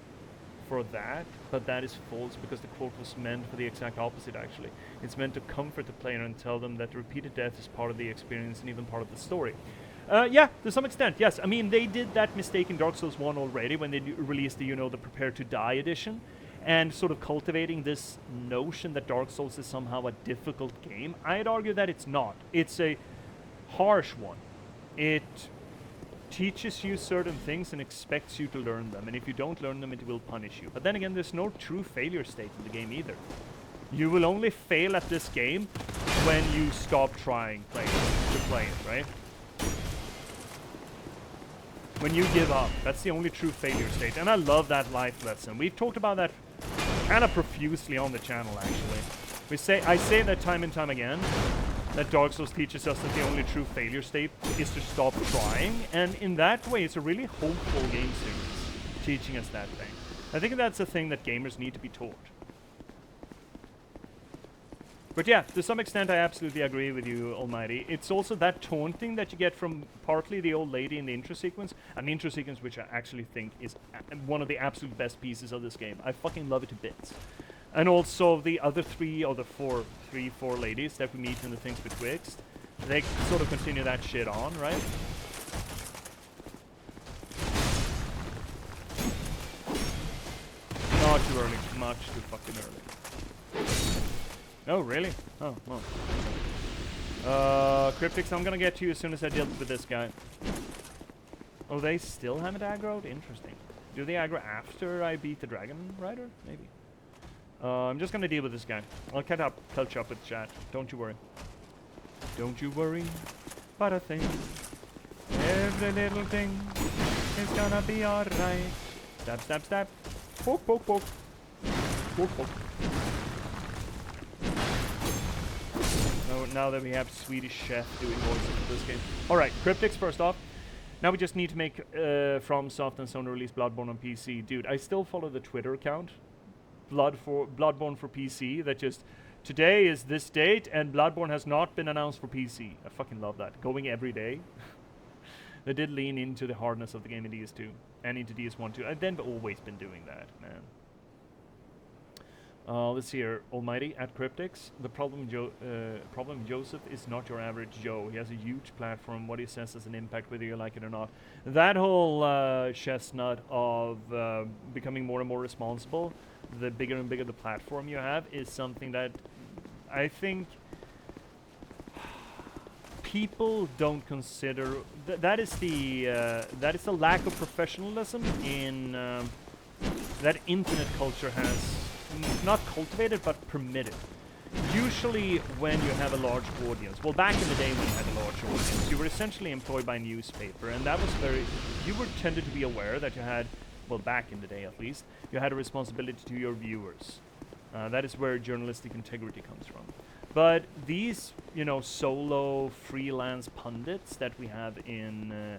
for that, but that is false because the quote was meant for the exact opposite actually. It's meant to comfort the player and tell them that repeated death is part of the experience and even part of the story. Yeah, to some extent, yes. I mean, they did that mistake in Dark Souls 1 already when they released the, the Prepare to Die edition, and sort of cultivating this notion that Dark Souls is somehow a difficult game. I'd argue that it's not. It's a harsh one. It teaches you certain things and expects you to learn them, and if you don't learn them, it will punish you. But then again, there's no true failure state in the game either. You will only fail at this game when you stop trying to play it, right? When you give up, that's the only true failure state, and I love that life lesson. We've talked about that kind of profusely on the channel, actually. I say that time and time again, that Dark Souls teaches us that the only true failure state is to stop trying, and in that way, it's a really hopeful game series, teaching us that thing. I think that's a thing that gamers need to be taught. But yeah, to some extent, I absolutely agree with you, Almighty. It's also that taunting that you get from partly the old lady in the intro sequence, an intro sequence which I actually think is one of the absolute best pieces of this game. I fucking love it to bits. And also the other four ladies that we meet in the things betwixt, they sort of continue that shit on, right? Not too early, much too fucking early. Oh, really? Oh, well. Cryptics, I'm gonna get to you as soon as I deal with this guy. Oh, they still haven't aggroed? Interesting. Do they aggro after I beat the Dragon Rider? Maybe. I'm just gonna deal with this guy. I'll catch up with chat. Don't you worry. Don't you worry about a thing. Every little thing is gonna be alright. Stab, stab, stab. Poke, poke, poke. Poke, poke. Now that we have Swedish Chef doing voices for this game. Alright, Cryptics first off. Now we just need to make FromSoft and Sony release Bloodborne on PC. Dude, I still follow the Twitter account. Bloodborne for PC. That just, today is this date and Bloodborne has not been announced for PC. I fucking love that. Going every day. They did lean into the hardness of the game in DS2 and into DS1 too. I've then always been doing that, man. Let's see here, Almighty at Cryptics. The problem Joseph is not your average Joe. He has a huge platform. What he says has an impact whether you like it or not. That whole chestnut of becoming more and more responsible, the bigger and bigger the platform you have, is something that I think people don't consider. That is the lack of professionalism in that internet culture has. Not cultivated, but permitted. Usually when you have a large audience, well, back in the day when you had a large audience, you were essentially employed by a newspaper, and that was you were tended to be aware that you had, well, back in the day at least, you had a responsibility to your viewers. That is where journalistic integrity comes from. But these, solo freelance pundits that we have in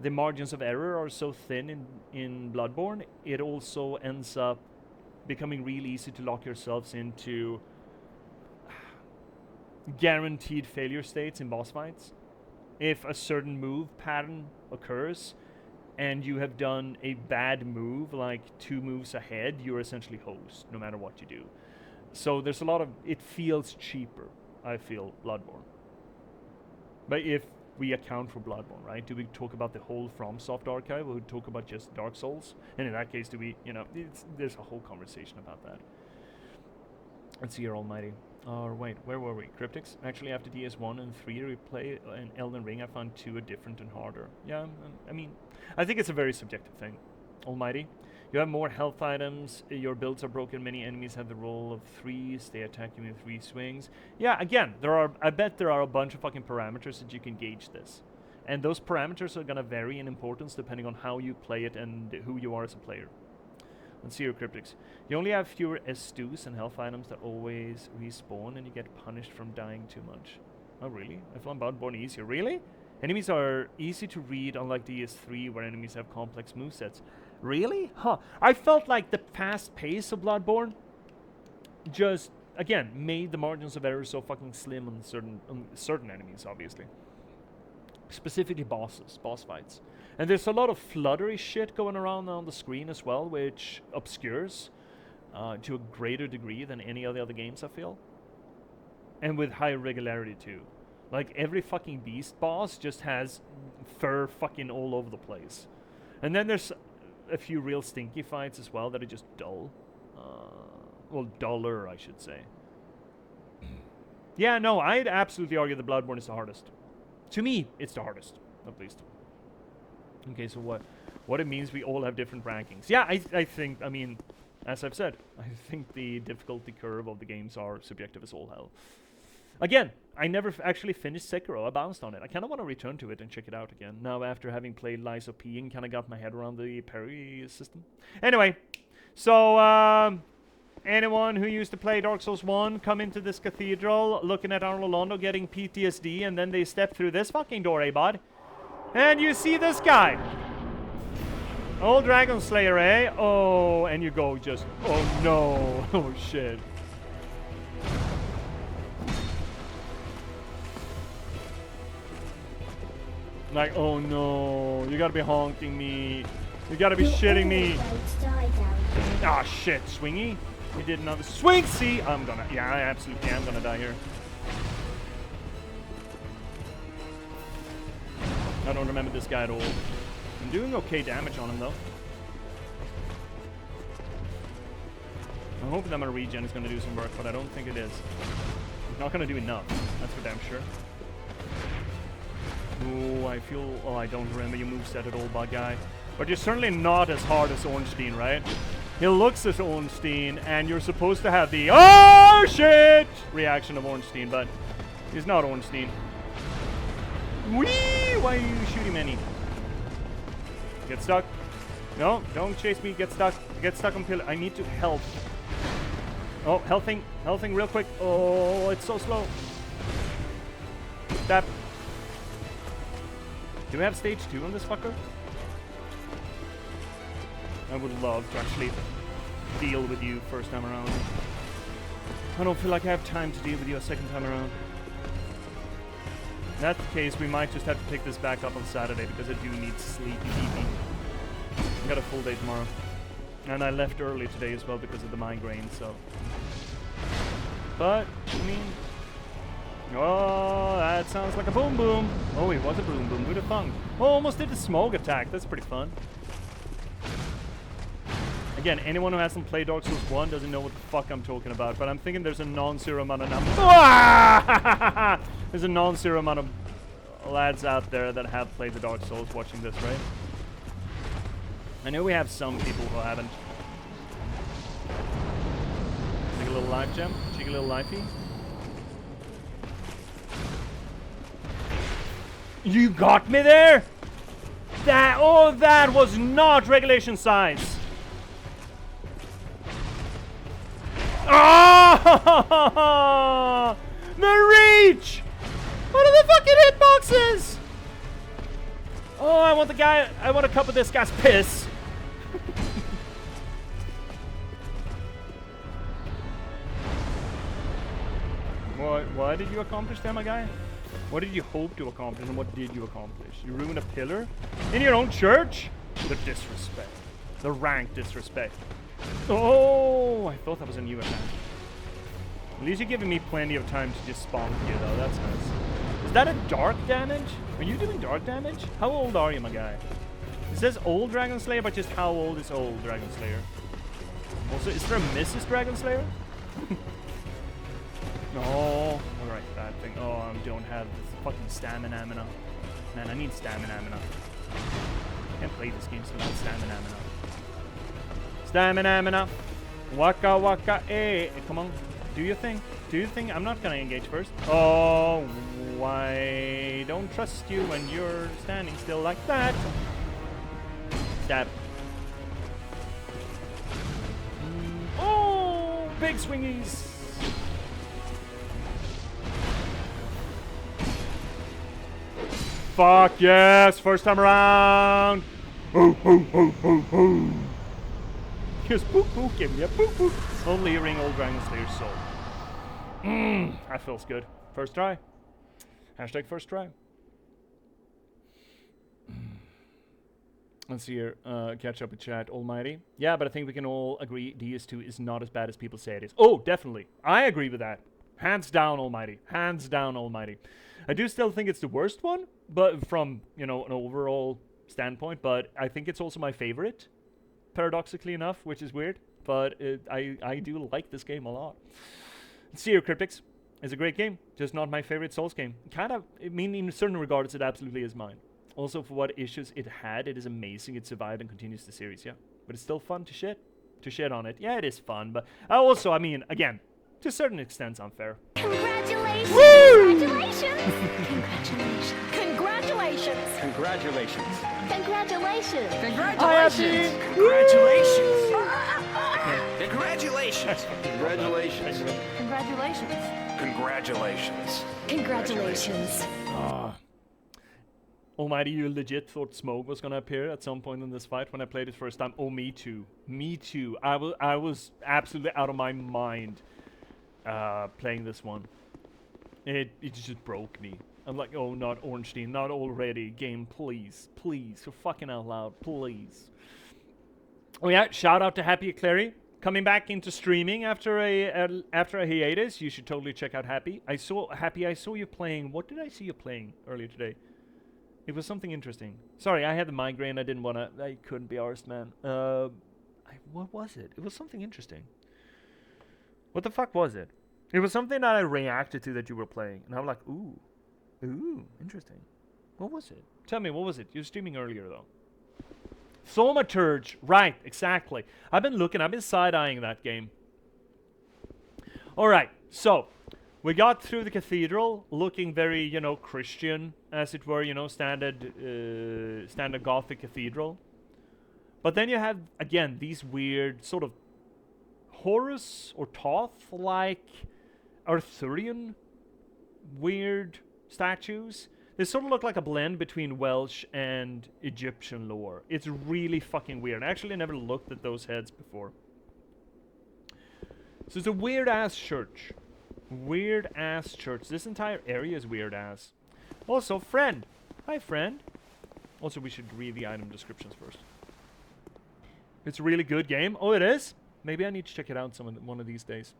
the margins of error are so thin in Bloodborne, it also ends up becoming real easy to lock yourselves into guaranteed failure states in boss fights. If a certain move pattern occurs and you have done a bad move, like 2 moves ahead, you're essentially hosed no matter what you do. So there's a lot of, it feels cheaper, I feel, Bloodborne. But if we account for Bloodborne, right? Do we talk about the whole FromSoft archive, or do we talk about just Dark Souls? And in that case, do we, there's a whole conversation about that. Let's see here, Almighty. Or wait, where were we? Cryptics? Actually, after DS1 and 3 replay and Elden Ring, I found 2 are different and harder. Yeah, I mean, I think it's a very subjective thing. Almighty. You have more health items, your builds are broken, many enemies have the roll of 3s, they attack you in 3 swings. Yeah, again, I bet there are a bunch of fucking parameters that you can gauge this. And those parameters are gonna vary in importance depending on how you play it and who you are as a player. Let's see your Cryptics. You only have fewer S2s and health items that always respawn, and you get punished from dying too much. Oh really? I found Bloodborne easier. Really? Enemies are easy to read, unlike DS3 where enemies have complex movesets. Really? Huh. I felt like the fast pace of Bloodborne just, again, made the margins of error so fucking slim on certain enemies, obviously. Specifically boss fights. And there's a lot of fluttery shit going around on the screen as well, which obscures to a greater degree than any of the other games, I feel. And with high regularity too. Like every fucking beast boss just has fur fucking all over the place. And then there's a few real stinky fights as well that are just dull. Well, duller, I should say. Yeah, no, I'd absolutely argue that Bloodborne is the hardest. To me, it's the hardest, at least. Okay, so what it means, we all have different rankings. Yeah, I think, I mean, as I've said, I think the difficulty curve of the games are subjective as all hell. Again, I never actually finished Sekiro. I bounced on it. I kind of want to return to it and check it out again. Now after having played Lies of P and kind of got my head around the parry system. Anyway, so anyone who used to play Dark Souls 1 come into this cathedral looking at Arnold Londo getting PTSD, and then they step through this fucking door, eh, bud? And you see this guy. Old Dragon Slayer, eh? Oh, and you go just, oh no, oh shit. Like, oh no, you gotta be honking me. You gotta be shitting me. Ah, shit, swingy? You did another swing, see? I'm gonna, yeah, I absolutely am gonna die here. I don't remember this guy at all. I'm doing okay damage on him though. I'm hoping that my regen is gonna do some work, but I don't think it is. It's not gonna do enough, that's for damn sure. Ooh, I feel... Oh, I don't remember your moveset at all, bad guy. But you're certainly not as hard as Ornstein, right? He looks as Ornstein, and you're supposed to have the oh shit reaction of Ornstein, but he's not Ornstein. Whee! Why are you shooting Manny? Get stuck. No, don't chase me. Get stuck. Get stuck on pillar. I need to help. Oh, healthing real quick. Oh, it's so slow. Stop. Do we have stage 2 on this fucker? I would love to actually deal with you first time around. I don't feel like I have time to deal with you a second time around. In that case, we might just have to pick this back up on Saturday because I do need sleepy evening. I got a full day tomorrow. And I left early today as well because of the migraine, so. But, I mean... Oh, that sounds like a boom boom. Oh, it was a boom boom. Who'd have thunk? Oh, almost did a smoke attack. That's pretty fun. Again, anyone who hasn't played Dark Souls 1 doesn't know what the fuck I'm talking about, but I'm thinking there's a non-zero amount of there's a non-zero amount of lads out there that have played the Dark Souls watching this, right? I know we have some people who haven't. Take a little life gem. Take a little lifey. You got me there? That was not regulation size. Oh! The reach! What are the fucking hitboxes? Oh, I want a cup of this guy's piss. What did you accomplish there, my guy? What did you hope to accomplish, and what did you accomplish? You ruined a pillar? In your own church? The disrespect. The rank disrespect. Oh, I thought that was a new attack. At least you're giving me plenty of time to just spawn here, though. That's nice. Is that a dark damage? Are you doing dark damage? How old are you, my guy? It says old Dragon Slayer, but just how old is old Dragon Slayer? Also, is there a Mrs. Dragon Slayer? No. Alright, that thing. Oh, I don't have this fucking stamina. Man, I need stamina. I can't play this game without stamina. Stamina. Waka waka eh. Come on. Do your thing. I'm not gonna engage first. Oh, I don't trust you when you're standing still like that. Stab. Oh, big swingies. Fuck yes, first time around. Just boop boop, give me a boop boop. Only ring old Dragon Slayer's soul. That feels good. First try. Hashtag first try. Let's see here. Catch up with chat. Almighty. Yeah, but I think we can all agree DS2 is not as bad as people say it is. Oh, definitely. I agree with that. Hands down, Almighty. Hands down, Almighty. I do still think it's the worst one, but from, you know, an overall standpoint, but I think it's also my favorite, paradoxically enough, which is weird, but I do like this game a lot. See here, Cryptics. It's a great game, just not my favorite Souls game. Kind of, I mean, in certain regards, it absolutely is mine. Also, for what issues it had, it is amazing. It survived and continues the series, yeah. But it's still fun to shit on it. Yeah, it is fun, but also, I mean, again, to a certain extent, unfair. Congratulations! Woo! Congratulations! Congratulations! Congratulations. Congratulations! Congratulations. Congratulations. Congratulations. Congratulations! Congratulations. Congratulations! Almighty, you legit thought smoke was gonna appear at some point in this fight when I played it first time. Oh, me too. Me too. I was absolutely out of my mind playing this one. It just broke me. I'm like, oh, not Ornstein, not already. Game, please, for fucking out loud, please. Oh yeah, shout out to Happy Clary coming back into streaming after a hiatus. You should totally check out Happy. I saw you playing. What did I see you playing earlier today? It was something interesting. Sorry, I had the migraine. I couldn't be arsed, man. What was it? It was something interesting. What the fuck was it? It was something that I reacted to that you were playing, and I'm like, ooh, interesting. What was it? Tell me, what was it? You were streaming earlier, though. Thaumaturge, right, exactly. I've been side-eyeing that game. Alright, so, we got through the cathedral, looking very, Christian, as it were, standard Gothic cathedral. But then you have, again, these weird, sort of, Horus or Thoth-like Arthurian weird statues. They sort of look like a blend between Welsh and Egyptian lore. It's really fucking weird. I actually never looked at those heads before. So it's a weird-ass church. Weird-ass church. This entire area is weird-ass. Also, friend. Hi, friend. Also, we should read the item descriptions first. It's a really good game. Oh, it is? Maybe I need to check it out one of these days.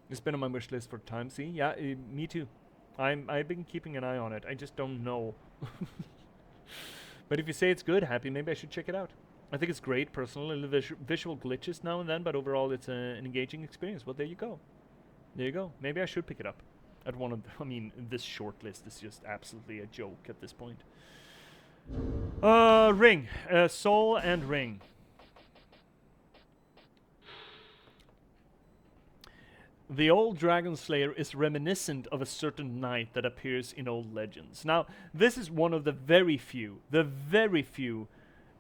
It's been on my wish list for time. See? Yeah, me too. I've been keeping an eye on it. I just don't know. But if you say it's good, Happy, maybe I should check it out. I think it's great, personally. Visual glitches now and then, but overall it's an engaging experience. Well, there you go. There you go. Maybe I should pick it up. At one of the, I mean, this short list is just absolutely a joke at this point. Ring. Soul and Ring. The old Dragon Slayer is reminiscent of a certain knight that appears in old legends. Now, this is one of the very few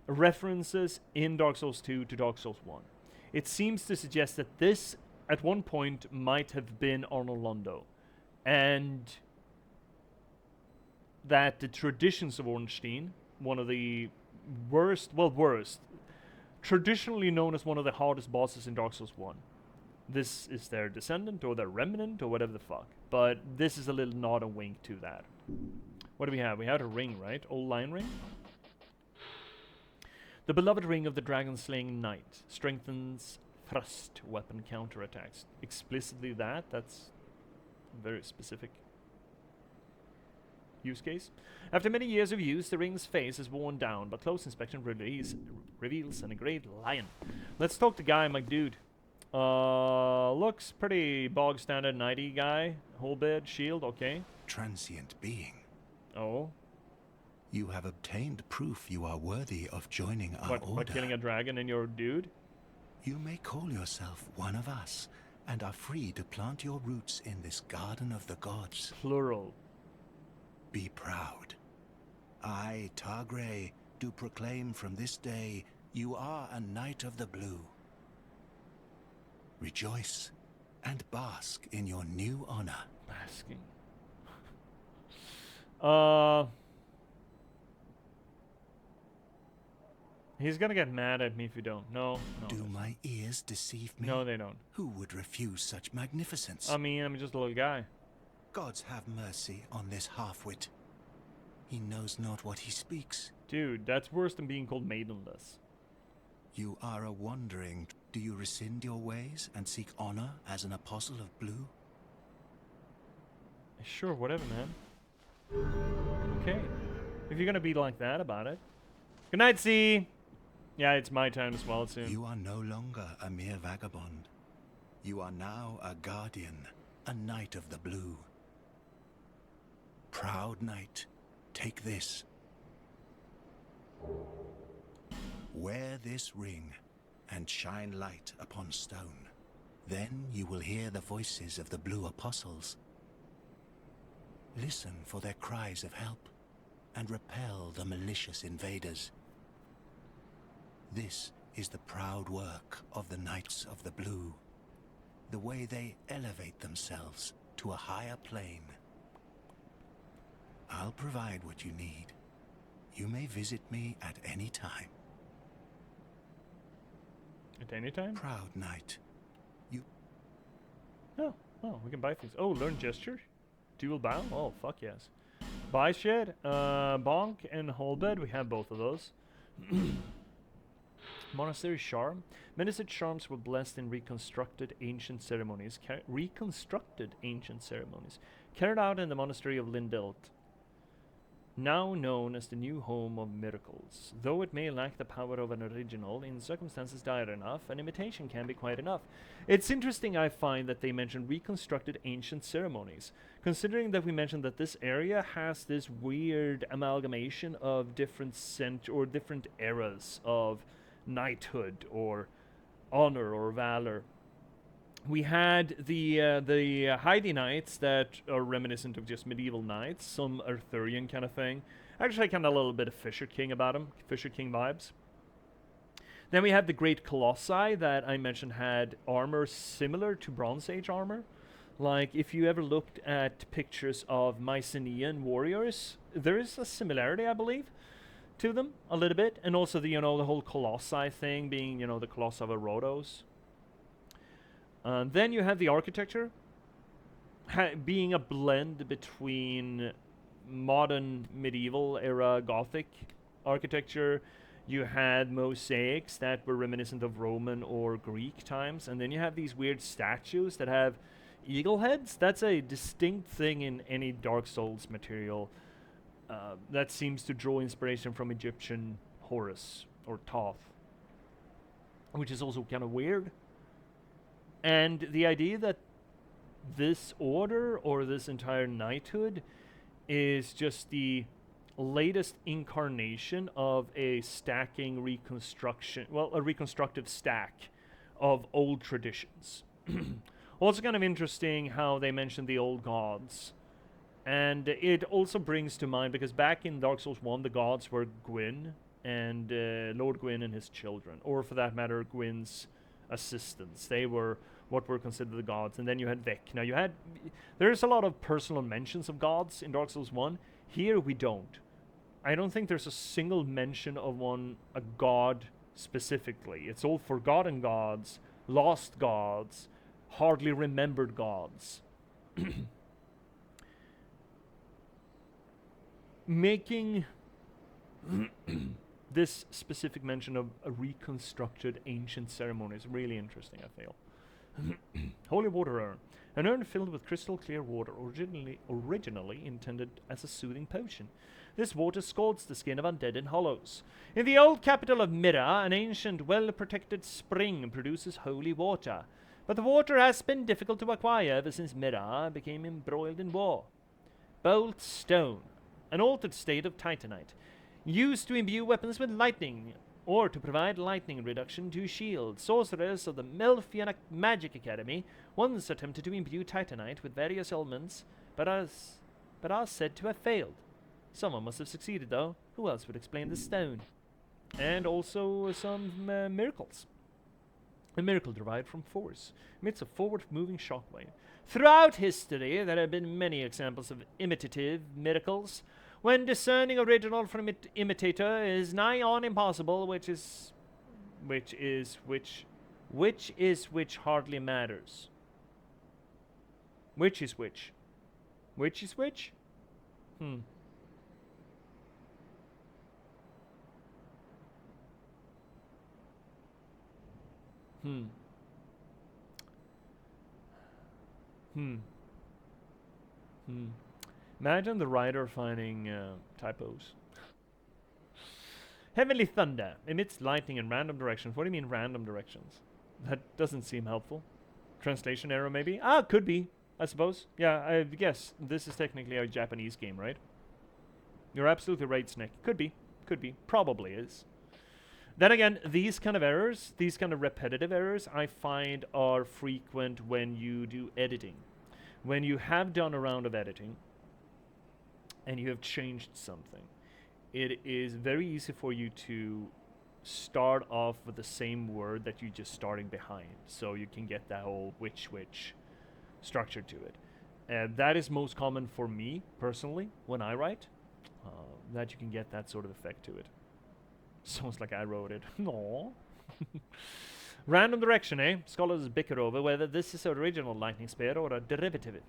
references in Dark Souls 2 to Dark Souls 1. It seems to suggest that this, at one point, might have been Arnold Londo, and that the traditions of Ornstein one of the worst, traditionally known as one of the hardest bosses in Dark Souls 1. This is their descendant or their remnant or whatever the fuck. But this is a little nod and wink to that. What do we have? We had a ring, right? Old lion ring? The beloved ring of the dragon-slaying knight strengthens thrust weapon counterattacks. Explicitly that? That's very specific use case. After many years of use, the ring's face is worn down, but close inspection reveals an engraved lion. Let's talk to guy, my dude. Looks pretty bog standard knighty guy. Whole bed, shield, okay. Transient being. Oh. You have obtained proof you are worthy of joining our order. What, killing a dragon and your dude? You may call yourself one of us, and are free to plant your roots in this garden of the gods. Plural. Be proud. I, Targray, do proclaim from this day you are a Knight of the Blue. Rejoice and bask in your new honor. Basking. He's gonna get mad at me if you don't. No. Do my ears deceive me? No, they don't. Who would refuse such magnificence? I mean, I'm just a little guy. Gods have mercy on this half-wit. He knows not what he speaks. Dude, that's worse than being called maidenless. You are a wandering. Do you rescind your ways and seek honor as an apostle of blue? Sure, whatever, man. Okay. If you're gonna be like that about it. Good night, C. Yeah, it's my time as well soon. You are no longer a mere vagabond. You are now a guardian, a Knight of the Blue. Proud knight, take this. Wear this ring and shine light upon stone. Then you will hear the voices of the Blue Apostles. Listen for their cries of help and repel the malicious invaders. This is the proud work of the Knights of the Blue, the way they elevate themselves to a higher plane. I'll provide what you need. You may visit me at any time. At any time? Proud Knight. You... Oh, we can buy things. Oh, learn gesture? Dual bow? Oh, fuck yes. Buy shit, bonk and holbed. We have both of those. Monastery charm. Many such charms were blessed in reconstructed ancient ceremonies. Carried out in the monastery of Lindberg, now known as the new home of miracles. Though it may lack the power of an original, in circumstances dire enough, an imitation can be quite enough. It's interesting, I find, that they mention reconstructed ancient ceremonies, considering that we mentioned that this area has this weird amalgamation of different different eras of knighthood or honor or valor. We had the Heidi Knights that are reminiscent of just medieval knights, some Arthurian kind of thing. Actually, kind of a little bit of Fisher King about them, Fisher King vibes. Then we have the Great Colossi that I mentioned had armor similar to Bronze Age armor. Like, if you ever looked at pictures of Mycenaean warriors, there is a similarity, I believe, to them a little bit. And also the, the whole Colossi thing being, the Colossi of Rhodos. Then you have the architecture being a blend between modern medieval era Gothic architecture. You had mosaics that were reminiscent of Roman or Greek times. And then you have these weird statues that have eagle heads. That's a distinct thing in any Dark Souls material. That seems to draw inspiration from Egyptian Horus or Thoth, which is also kind of weird. And the idea that this order or this entire knighthood is just the latest incarnation of a stacking reconstruction, a reconstructive stack of old traditions. Also kind of interesting how they mentioned the old gods. And it also brings to mind, because back in Dark Souls 1, the gods were Gwyn and Lord Gwyn and his children, or for that matter, Gwyn's assistants. They were what were considered the gods. And then you had Vec. Now there's a lot of personal mentions of gods in Dark Souls 1. Here we don't. I don't think there's a single mention of a god specifically. It's all forgotten gods, lost gods, hardly remembered gods. Making this specific mention of a reconstructed ancient ceremony is really interesting, I feel. Holy water urn. An urn filled with crystal clear water, originally intended as a soothing potion. This water scalds the skin of undead in hollows. In the old capital of Mira, an ancient, well-protected spring produces holy water. But the water has been difficult to acquire ever since Mira became embroiled in war. Bolt stone, an altered state of titanite, used to imbue weapons with lightning, or to provide lightning reduction to shields. Sorcerers of the Melfian Magic Academy once attempted to imbue titanite with various elements, but are said to have failed. Someone must have succeeded, though. Who else would explain the stone? And also some miracles. A miracle derived from force, emits a forward-moving shockwave. Throughout history, there have been many examples of imitative miracles. When discerning original from imitator is nigh on impossible, which hardly matters. Which is which? Which is which? Hmm. Imagine the writer finding typos. Heavenly thunder emits lightning in random directions. What do you mean random directions? That doesn't seem helpful. Translation error maybe? Ah, could be, I suppose. Yeah, I guess this is technically a Japanese game, right? You're absolutely right, Snick. Could be. Could be. Probably is. Then again, these kind of errors, these kind of repetitive errors, I find are frequent when you do editing. When you have done a round of editing, and you have changed something, it is very easy for you to start off with the same word that you're just starting behind, so you can get that whole which structure to it. And that is most common for me, personally, when I write, that you can get that sort of effect to it. Sounds like I wrote it. No. Random direction, eh? Scholars bicker over whether this is an original lightning spear or a derivative.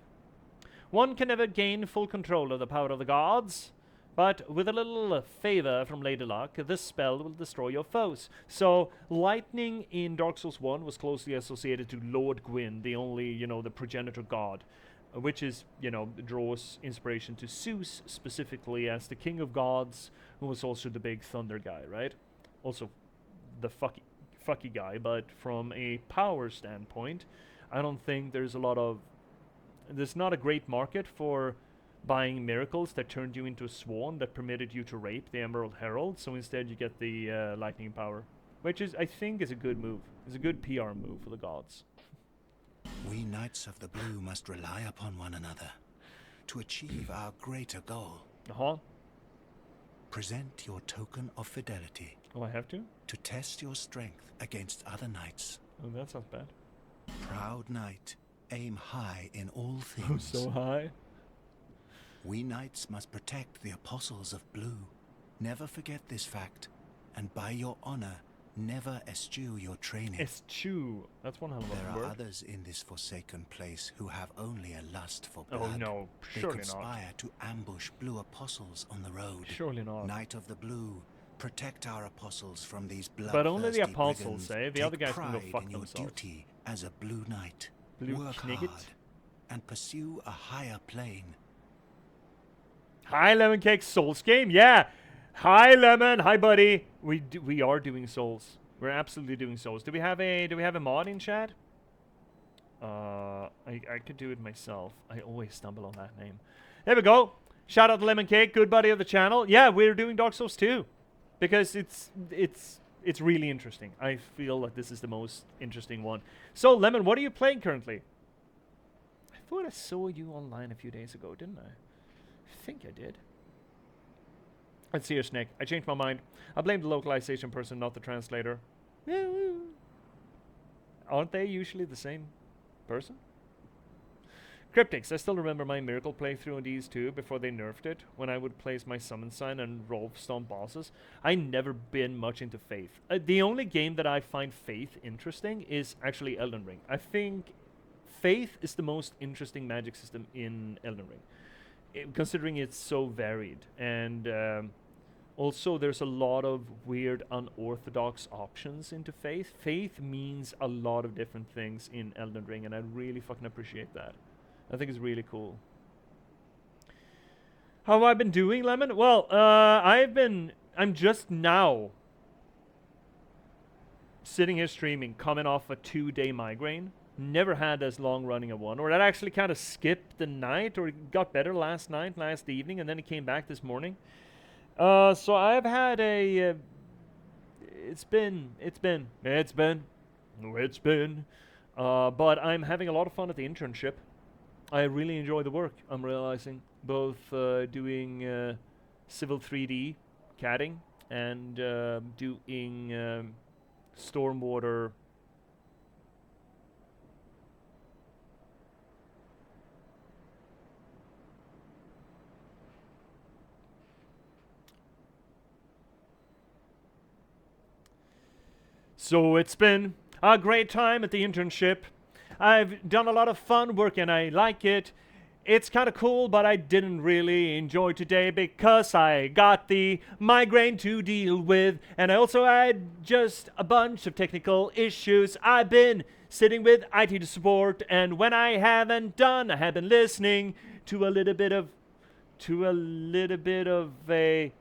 One can never gain full control of the power of the gods, but with a little favor from Lady Luck, this spell will destroy your foes. So, lightning in Dark Souls 1 was closely associated to Lord Gwyn, the only, the progenitor god, which is, draws inspiration to Zeus specifically as the king of gods, who was also the big thunder guy, right? Also, the fucky guy, but from a power standpoint, I don't think there's not a great market for buying miracles that turned you into a swan that permitted you to rape the Emerald Herald, so instead you get the lightning power, which I think is a good move. It's a good PR move for the gods. We Knights of the Blue must rely upon one another to achieve our greater goal. Present your token of fidelity. Oh, I have to? To test your strength against other knights. Oh, that sounds bad. Proud knight, aim high in all things. Oh, so high. We knights must protect the apostles of blue. Never forget this fact, and by your honor, never eschew your training. Eschew. That's one hell of a word. There are others in this forsaken place who have only a lust for blood. Oh no, surely they conspire to ambush blue apostles on the road. Surely not. Knight of the Blue, protect our apostles from these bloodthirsty But only the apostles, brigands. eh? The Take other guys can go pride fuck in your themselves. duty as a blue knight. Blue Work knigget. hard and pursue a higher plane. Hi, Lemon Cake. Souls game? Yeah. Hi, Lemon. Hi, buddy. We are doing Souls. We're absolutely doing Souls. Do we have a mod in chat? I could do it myself. I always stumble on that name. There we go. Shout out to Lemon Cake, good buddy of the channel. Yeah, we're doing Dark Souls 2 because it's really interesting. I feel like this is the most interesting one. So, Lemon, what are you playing currently? I thought I saw you online a few days ago, didn't I? I think I did. Let's see here, Snake. I changed my mind. I blame the localization person, not the translator. Aren't they usually the same person? Cryptics, I still remember my Miracle playthrough on these two before they nerfed it, when I would place my Summon Sign and roll Stomp bosses. I never been much into Faith. The only game that I find Faith interesting is actually Elden Ring. I think Faith is the most interesting magic system in Elden Ring, considering it's so varied. And also there's a lot of weird unorthodox options into Faith. Faith means a lot of different things in Elden Ring, and I really fucking appreciate that. I think it's really cool. How have I been doing, Lemon? Well, I'm just now sitting here streaming, coming off a 2-day migraine. Never had as long running a one, or that actually kind of skipped the night, or it got better last evening, and then it came back this morning. So I've had a, it's been, but I'm having a lot of fun at the internship. I really enjoy the work, I'm realizing, both doing Civil 3D CADing and doing stormwater. So it's been a great time at the internship. I've done a lot of fun work and I like it. It's kind of cool, but I didn't really enjoy today because I got the migraine to deal with, and I also had just a bunch of technical issues. I've been sitting with IT support, and when I haven't done, I have been listening to a little bit of a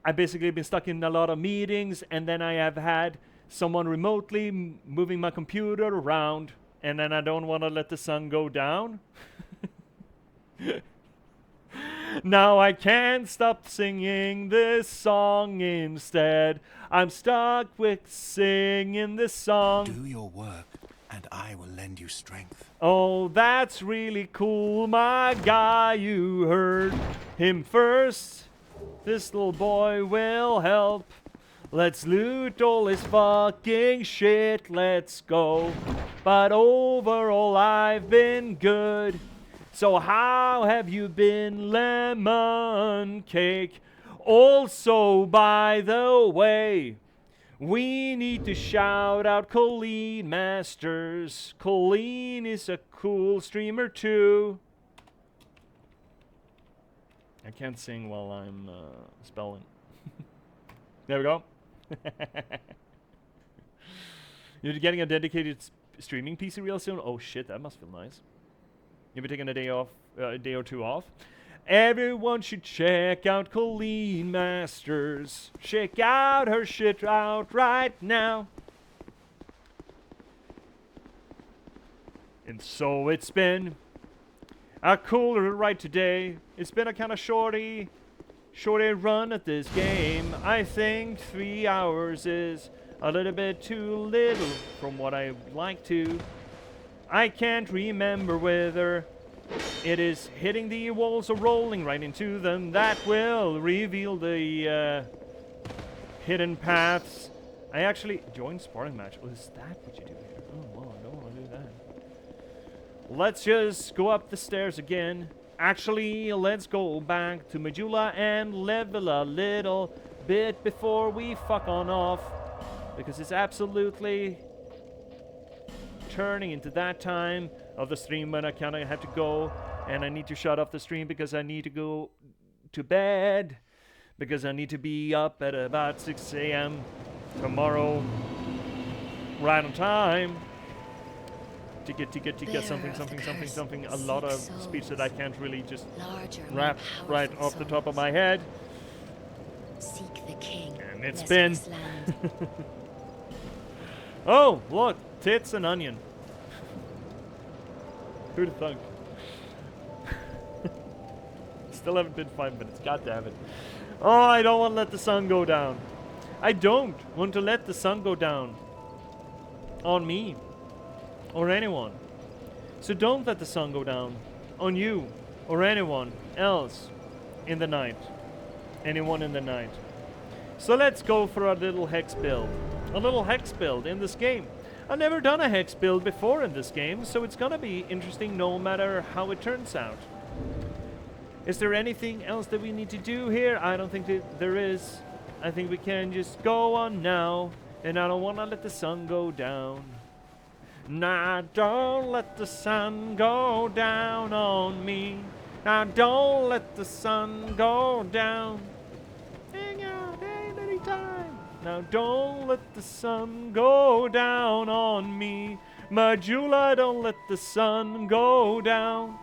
I've basically been stuck in a lot of meetings, and then I have had someone remotely moving my computer around, and then I don't want to let the sun go down. Now I can't stop singing this song instead. I'm stuck with singing this song. Do your work, and I will lend you strength. Oh, that's really cool, my guy. You heard him first. This little boy will help. Let's loot all his fucking shit, let's go. But overall I've been good. So how have you been, lemon cake? Also, by the way, we need to shout out Colleen Masters. Colleen is a cool streamer too. I can't sing while I'm spelling. There we go. You're getting a dedicated streaming PC real soon? Oh shit, that must feel nice. You'll be taking a day off, a day or two off. Everyone should check out Colleen Masters. Check out her shit out right now. And so it's been a cooler ride today. It's been a kind of shorty run at this game. I think 3 hours is a little bit too little from what I like to. I can't remember whether it is hitting the walls or rolling right into them. That will reveal the hidden paths. I actually joined sparring match. Oh, is that what you do here? Oh, well, I don't want to do that. Let's just go up the stairs again. Actually, let's go back to Majula and level a little bit before we fuck on off. Because it's absolutely turning into that time of the stream when I kind of have to go. And I need to shut off the stream because I need to go to bed. Because I need to be up at about 6 a.m. tomorrow. Right on time. Tika, something. A lot of speech that I can't really just rap right off the top of my head. Seek the king. And it's been... Oh, look, tits and onion. Who'd have thunk? Still haven't been 5 minutes, god damn it. Oh, I don't want to let the sun go down. I don't want to let the sun go down. On me. Or anyone. So don't let the sun go down on you or anyone else in the night. Anyone in the night. So let's go for a little hex build. A little hex build in this game. I've never done a hex build before in this game, so it's gonna be interesting no matter how it turns out. Is there anything else that we need to do here? I don't think that there is. I think we can just go on now, and I don't want to let the sun go down. Nah, don't let the sun go down on me. Now don't let the sun go down. Hang out any time. Now don't let the sun go down on me. Majula, don't let the sun go down.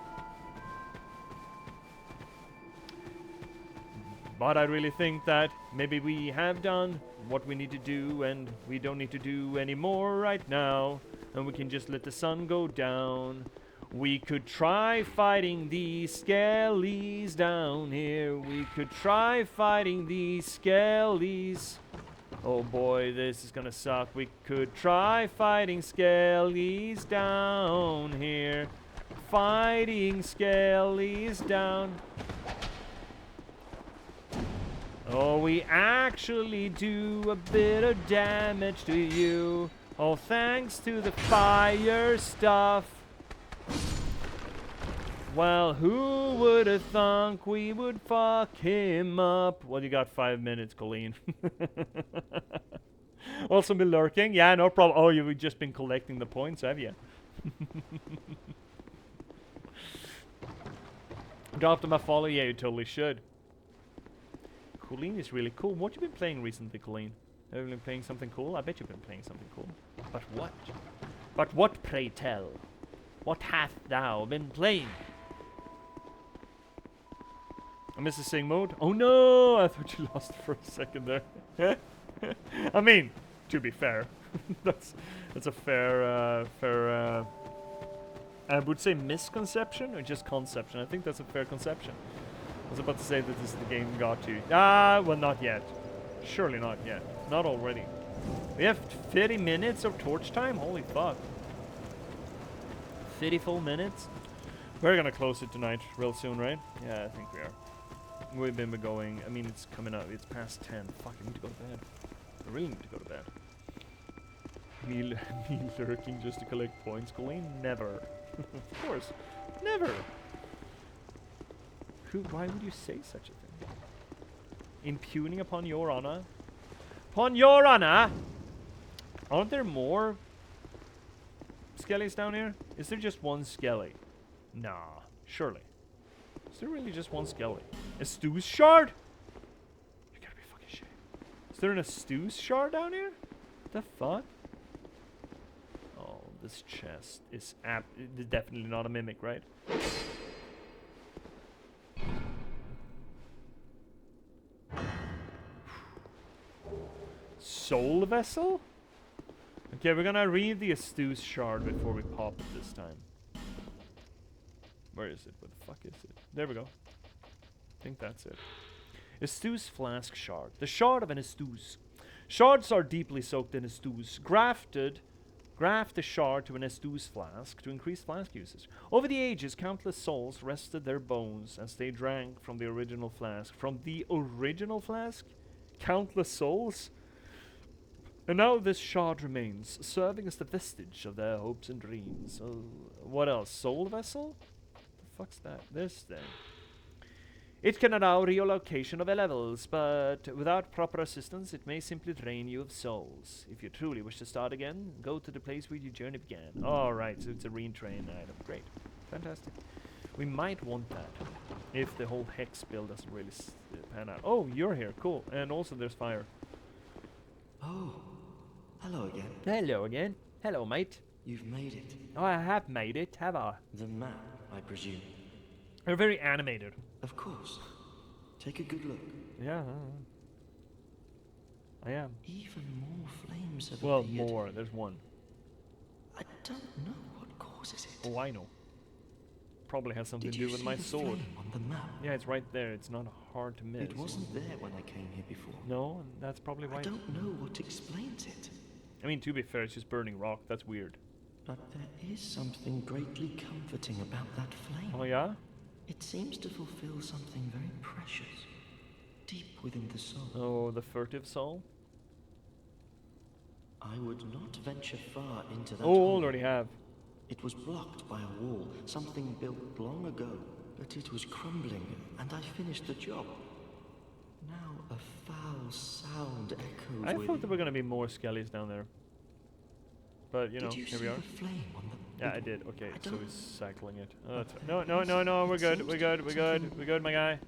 But I really think that maybe we have done what we need to do and we don't need to do any more right now. And we can just let the sun go down. We could try fighting these skellies down here. We could try fighting these skellies. Oh boy, this is gonna suck. We could try fighting skellies down here. Fighting skellies down. Oh, we actually do a bit of damage to you. Oh, thanks to the fire stuff. Well, who would have thunk we would fuck him up? Well, you got 5 minutes, Colleen. Also been lurking? Yeah, no problem. Oh, you've just been collecting the points, have you? Dropped him a follow? Yeah, you totally should. Colleen is really cool. What have you been playing recently, Colleen? Have you been playing something cool? I bet you've been playing something cool. But what? But what, pray tell? What hath thou been playing? I missed the sing mode. Oh no! I thought you lost for a second there. I mean, to be fair, that's a fair I would say misconception or just conception. I think that's a fair conception. I was about to say that this is the game got you. Well, not yet. Surely not yet. Not already. We have 30 minutes of torch time? Holy fuck. 30 full minutes? We're gonna close it tonight real soon, right? Yeah, I think we are. We've been going. I mean, it's coming up. It's past 10. Fuck, I need to go to bed. I really need to go to bed. Me lurking just to collect points. Colleen? Never. Of course. Never. Why would you say such a thing? Impugning upon your honor? Upon your honor? Aren't there more skellies down here? Is there just one skelly? Nah, surely. Is there really just one skelly? A Stew's shard? You gotta be fucking shit. Is there a Stew's shard down here? The fuck? Oh, this chest is definitely not a mimic, right? Soul vessel? Okay, we're gonna read the Astuse shard before we pop it this time. Where is it? Where the fuck is it? There we go. I think that's it. Astuse flask shard. The shard of an Astuse. Shards are deeply soaked in Astuse. Graft the shard to an Astuse flask to increase flask usage. Over the ages, countless souls rested their bones as they drank from the original flask. From the original flask? Countless souls? And now this shard remains, serving as the vestige of their hopes and dreams. What else? Soul vessel? The fuck's that? This thing. It can allow relocation of levels, but without proper assistance, it may simply drain you of souls. If you truly wish to start again, go to the place where your journey began. Alright, so it's a retrain item. Great. Fantastic. We might want that if the whole hex build doesn't really pan out. Oh, you're here. Cool. And also there's fire. Oh, hello again. Hello again. Hello, mate. You've made it. Oh, I have made it, have I? The map, I presume. They're very animated. Of course. Take a good look. Yeah. I am. Even more flames have Well, appeared. more. There's one. I don't know what causes it. Oh, I know. Probably has something Did to do you with see my the sword. flame on the map? Yeah, it's right there. It's not hard to miss. It wasn't there when I came here before. No, and that's probably why. I don't know what explains it. I mean, to be fair, it's just burning rock. That's weird. But there is something greatly comforting about that flame. Oh, yeah? It seems to fulfill something very precious, deep within the soul. Oh, the furtive soul? I would not venture far into that Oh, hole. already have. It was blocked by a wall, something built long ago, but it was crumbling, and I finished the job. Now a foul sound echoes I within. thought there were going to be more skellies down there. But, you know, Did you here see we are. the flame on the... Yeah, I did. Okay, I so don't- he's cycling it. Oh, that's right. No, we're good. We're good. We're good. We're good, my guy.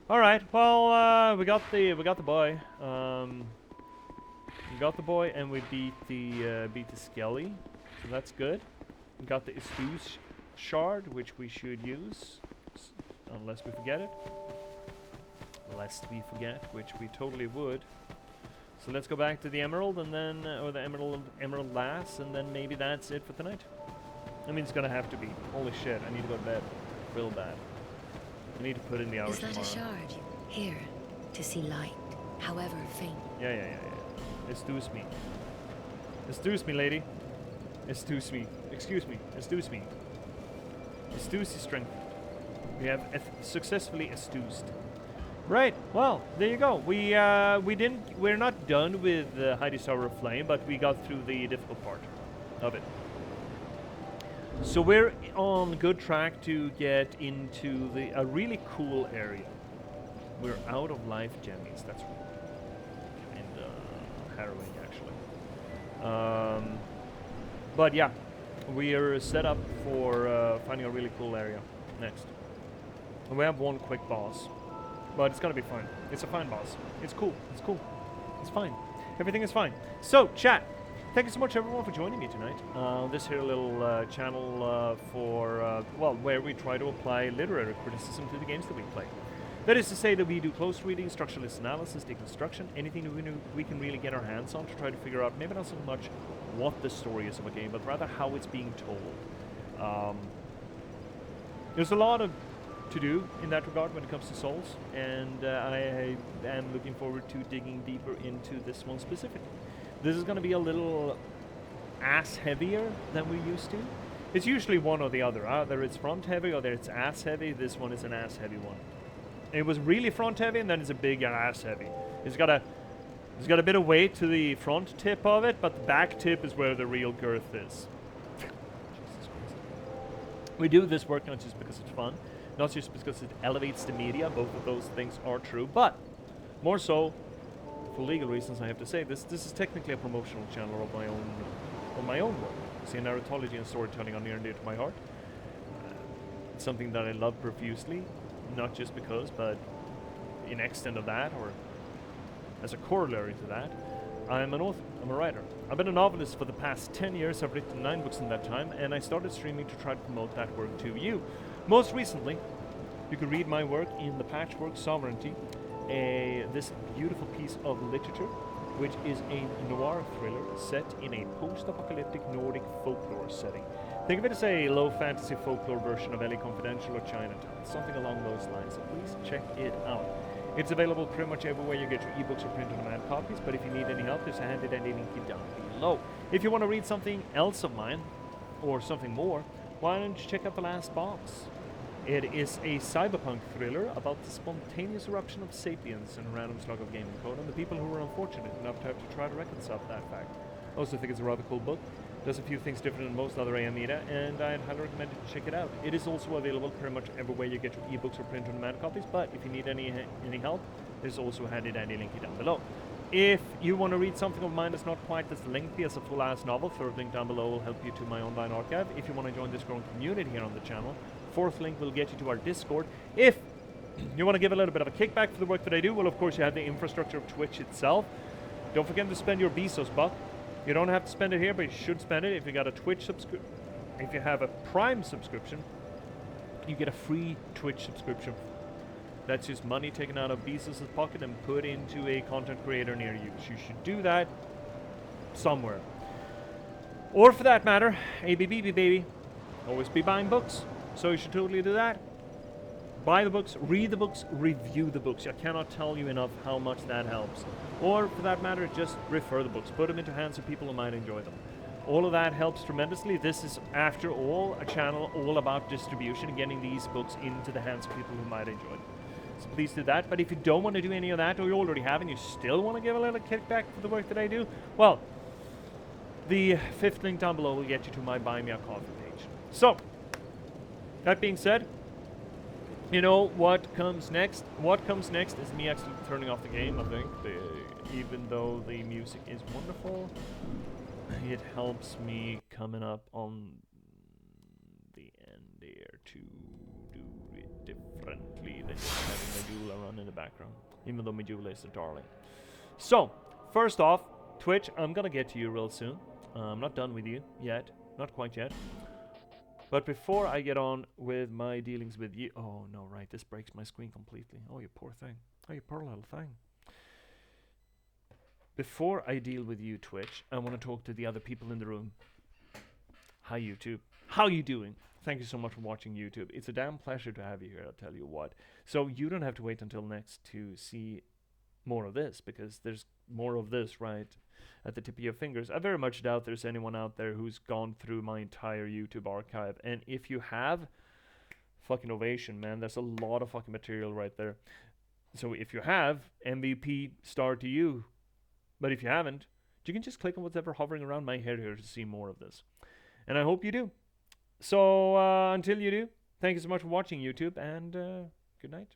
All right. Well, we got the boy. We got the boy, and we beat the skelly. So that's good. We got the Estus shard, which we should use, unless we forget it. Lest we forget, which we totally would. So let's go back to the emerald, and then, or the emerald lass, and then maybe that's it for tonight. I mean, it's gonna have to be. Holy shit! I need to go to bed, real bad. I need to put in the hours Is that tomorrow. a shard? Here, to see light, however faint. Yeah. Excuse me. Excuse me, lady. Excuse me. Excuse me. Excuse me. Excuse is strength. We have successfully estused. Right. Well, there you go. We're not done with Heidi's Tower of Flame, but we got through the difficult part of it. So we're on good track to get into a really cool area. We're out of life jammies. That's kind of harrowing, actually. But yeah, we are set up for finding a really cool area next. And we have one quick boss, but it's gonna be fine. It's a fine boss. It's cool. It's cool. It's fine. Everything is fine. So, chat. Thank you so much, everyone, for joining me tonight. This here little channel for, well, where we try to apply literary criticism to the games that we play. That is to say that we do close reading, structuralist analysis, deconstruction, anything that we can really get our hands on to try to figure out maybe not so much what the story is of a game, but rather how it's being told. There's a lot to do in that regard when it comes to Souls, and I am looking forward to digging deeper into this one specifically. This is going to be a little ass heavier than we're used to. It's usually one or the other. Either it's front heavy or it's ass heavy. This one is an ass heavy one. It was really front heavy, and then it's a big ass heavy. It's got a bit of weight to the front tip of it, but the back tip is where the real girth is. Jesus Christ. We do this work not just because it's fun, not just because it elevates the media. Both of those things are true, but more so, for legal reasons, I have to say this is technically a promotional channel of my own work. See, narratology and storytelling are near and dear to my heart. It's something that I love profusely, not just because, but in extent of that, or as a corollary to that, I'm an author, I'm a writer. I've been a novelist for the past 10 years, I've written 9 books in that time, and I started streaming to try to promote that work to you. Most recently, you can read my work in The Patchwork Sovereignty, this beautiful piece of literature, which is a noir thriller set in a post-apocalyptic Nordic folklore setting. Think of it as a low fantasy folklore version of LA Confidential or Chinatown, something along those lines. So please check it out. It's available pretty much everywhere you get your ebooks or print-on-demand copies, but if you need any help, there's a handy-dandy link down below. If you want to read something else of mine, or something more, why don't you check out The Last Box? It is a cyberpunk thriller about the spontaneous eruption of sapiens in a random slug of gaming code and the people who were unfortunate enough to have to try to reconcile that fact. I also think it's a rather cool book. Does a few things different than most other AM media, and I'd highly recommend you to check it out. It is also available pretty much everywhere you get your ebooks or print-on-demand copies, but if you need any help, there's also a handy-dandy link down below. If you want to read something of mine that's not quite as lengthy as a full-ass novel, third link down below will help you to my online archive. If you want to join this growing community here on the channel, fourth link will get you to our Discord. If you want to give a little bit of a kickback for the work that I do, well, of course, you have the infrastructure of Twitch itself. Don't forget to spend your Bezos buck. You don't have to spend it here, but you should spend it. If you got a Twitch subscription, if you have a Prime subscription, you get a free Twitch subscription. That's just money taken out of Bezos' pocket and put into a content creator near you. So you should do that somewhere. Or for that matter, ABB baby, always be buying books. So you should totally do that. Buy the books, read the books, review the books. I cannot tell you enough how much that helps. Or for that matter, just refer the books. Put them into hands of people who might enjoy them. All of that helps tremendously. This is, after all, a channel all about distribution and getting these books into the hands of people who might enjoy them. So please do that. But if you don't want to do any of that, or you already have and you still want to give a little kickback for the work that I do, well, The 5th link down below will get you to my Buy Me a Coffee page. So, that being said, you know what comes next? What comes next is me actually turning off the game, I think. Even though the music is wonderful, it helps me coming up on the end here to do it differently than just having Medulla run in the background. Even though Medulla is a darling. So, first off, Twitch, I'm gonna get to you real soon. I'm not done with you yet. Not quite yet. But before I get on with my dealings with you... Oh, no, right. This breaks my screen completely. Oh, you poor thing. Oh, you poor little thing. Before I deal with you, Twitch, I want to talk to the other people in the room. Hi, YouTube. How you doing? Thank you so much for watching YouTube. It's a damn pleasure to have you here, I'll tell you what. So you don't have to wait until next to see more of this, because there's more of this right at the tip of your fingers. I very much doubt there's anyone out there who's gone through my entire YouTube archive, and if you have, fucking ovation, man. There's a lot of fucking material right there. So if you have, MVP star to you. But if you haven't, you can just click on whatever hovering around my head here to see more of this. And I hope you do. So until you do, thank you so much for watching YouTube, and good night.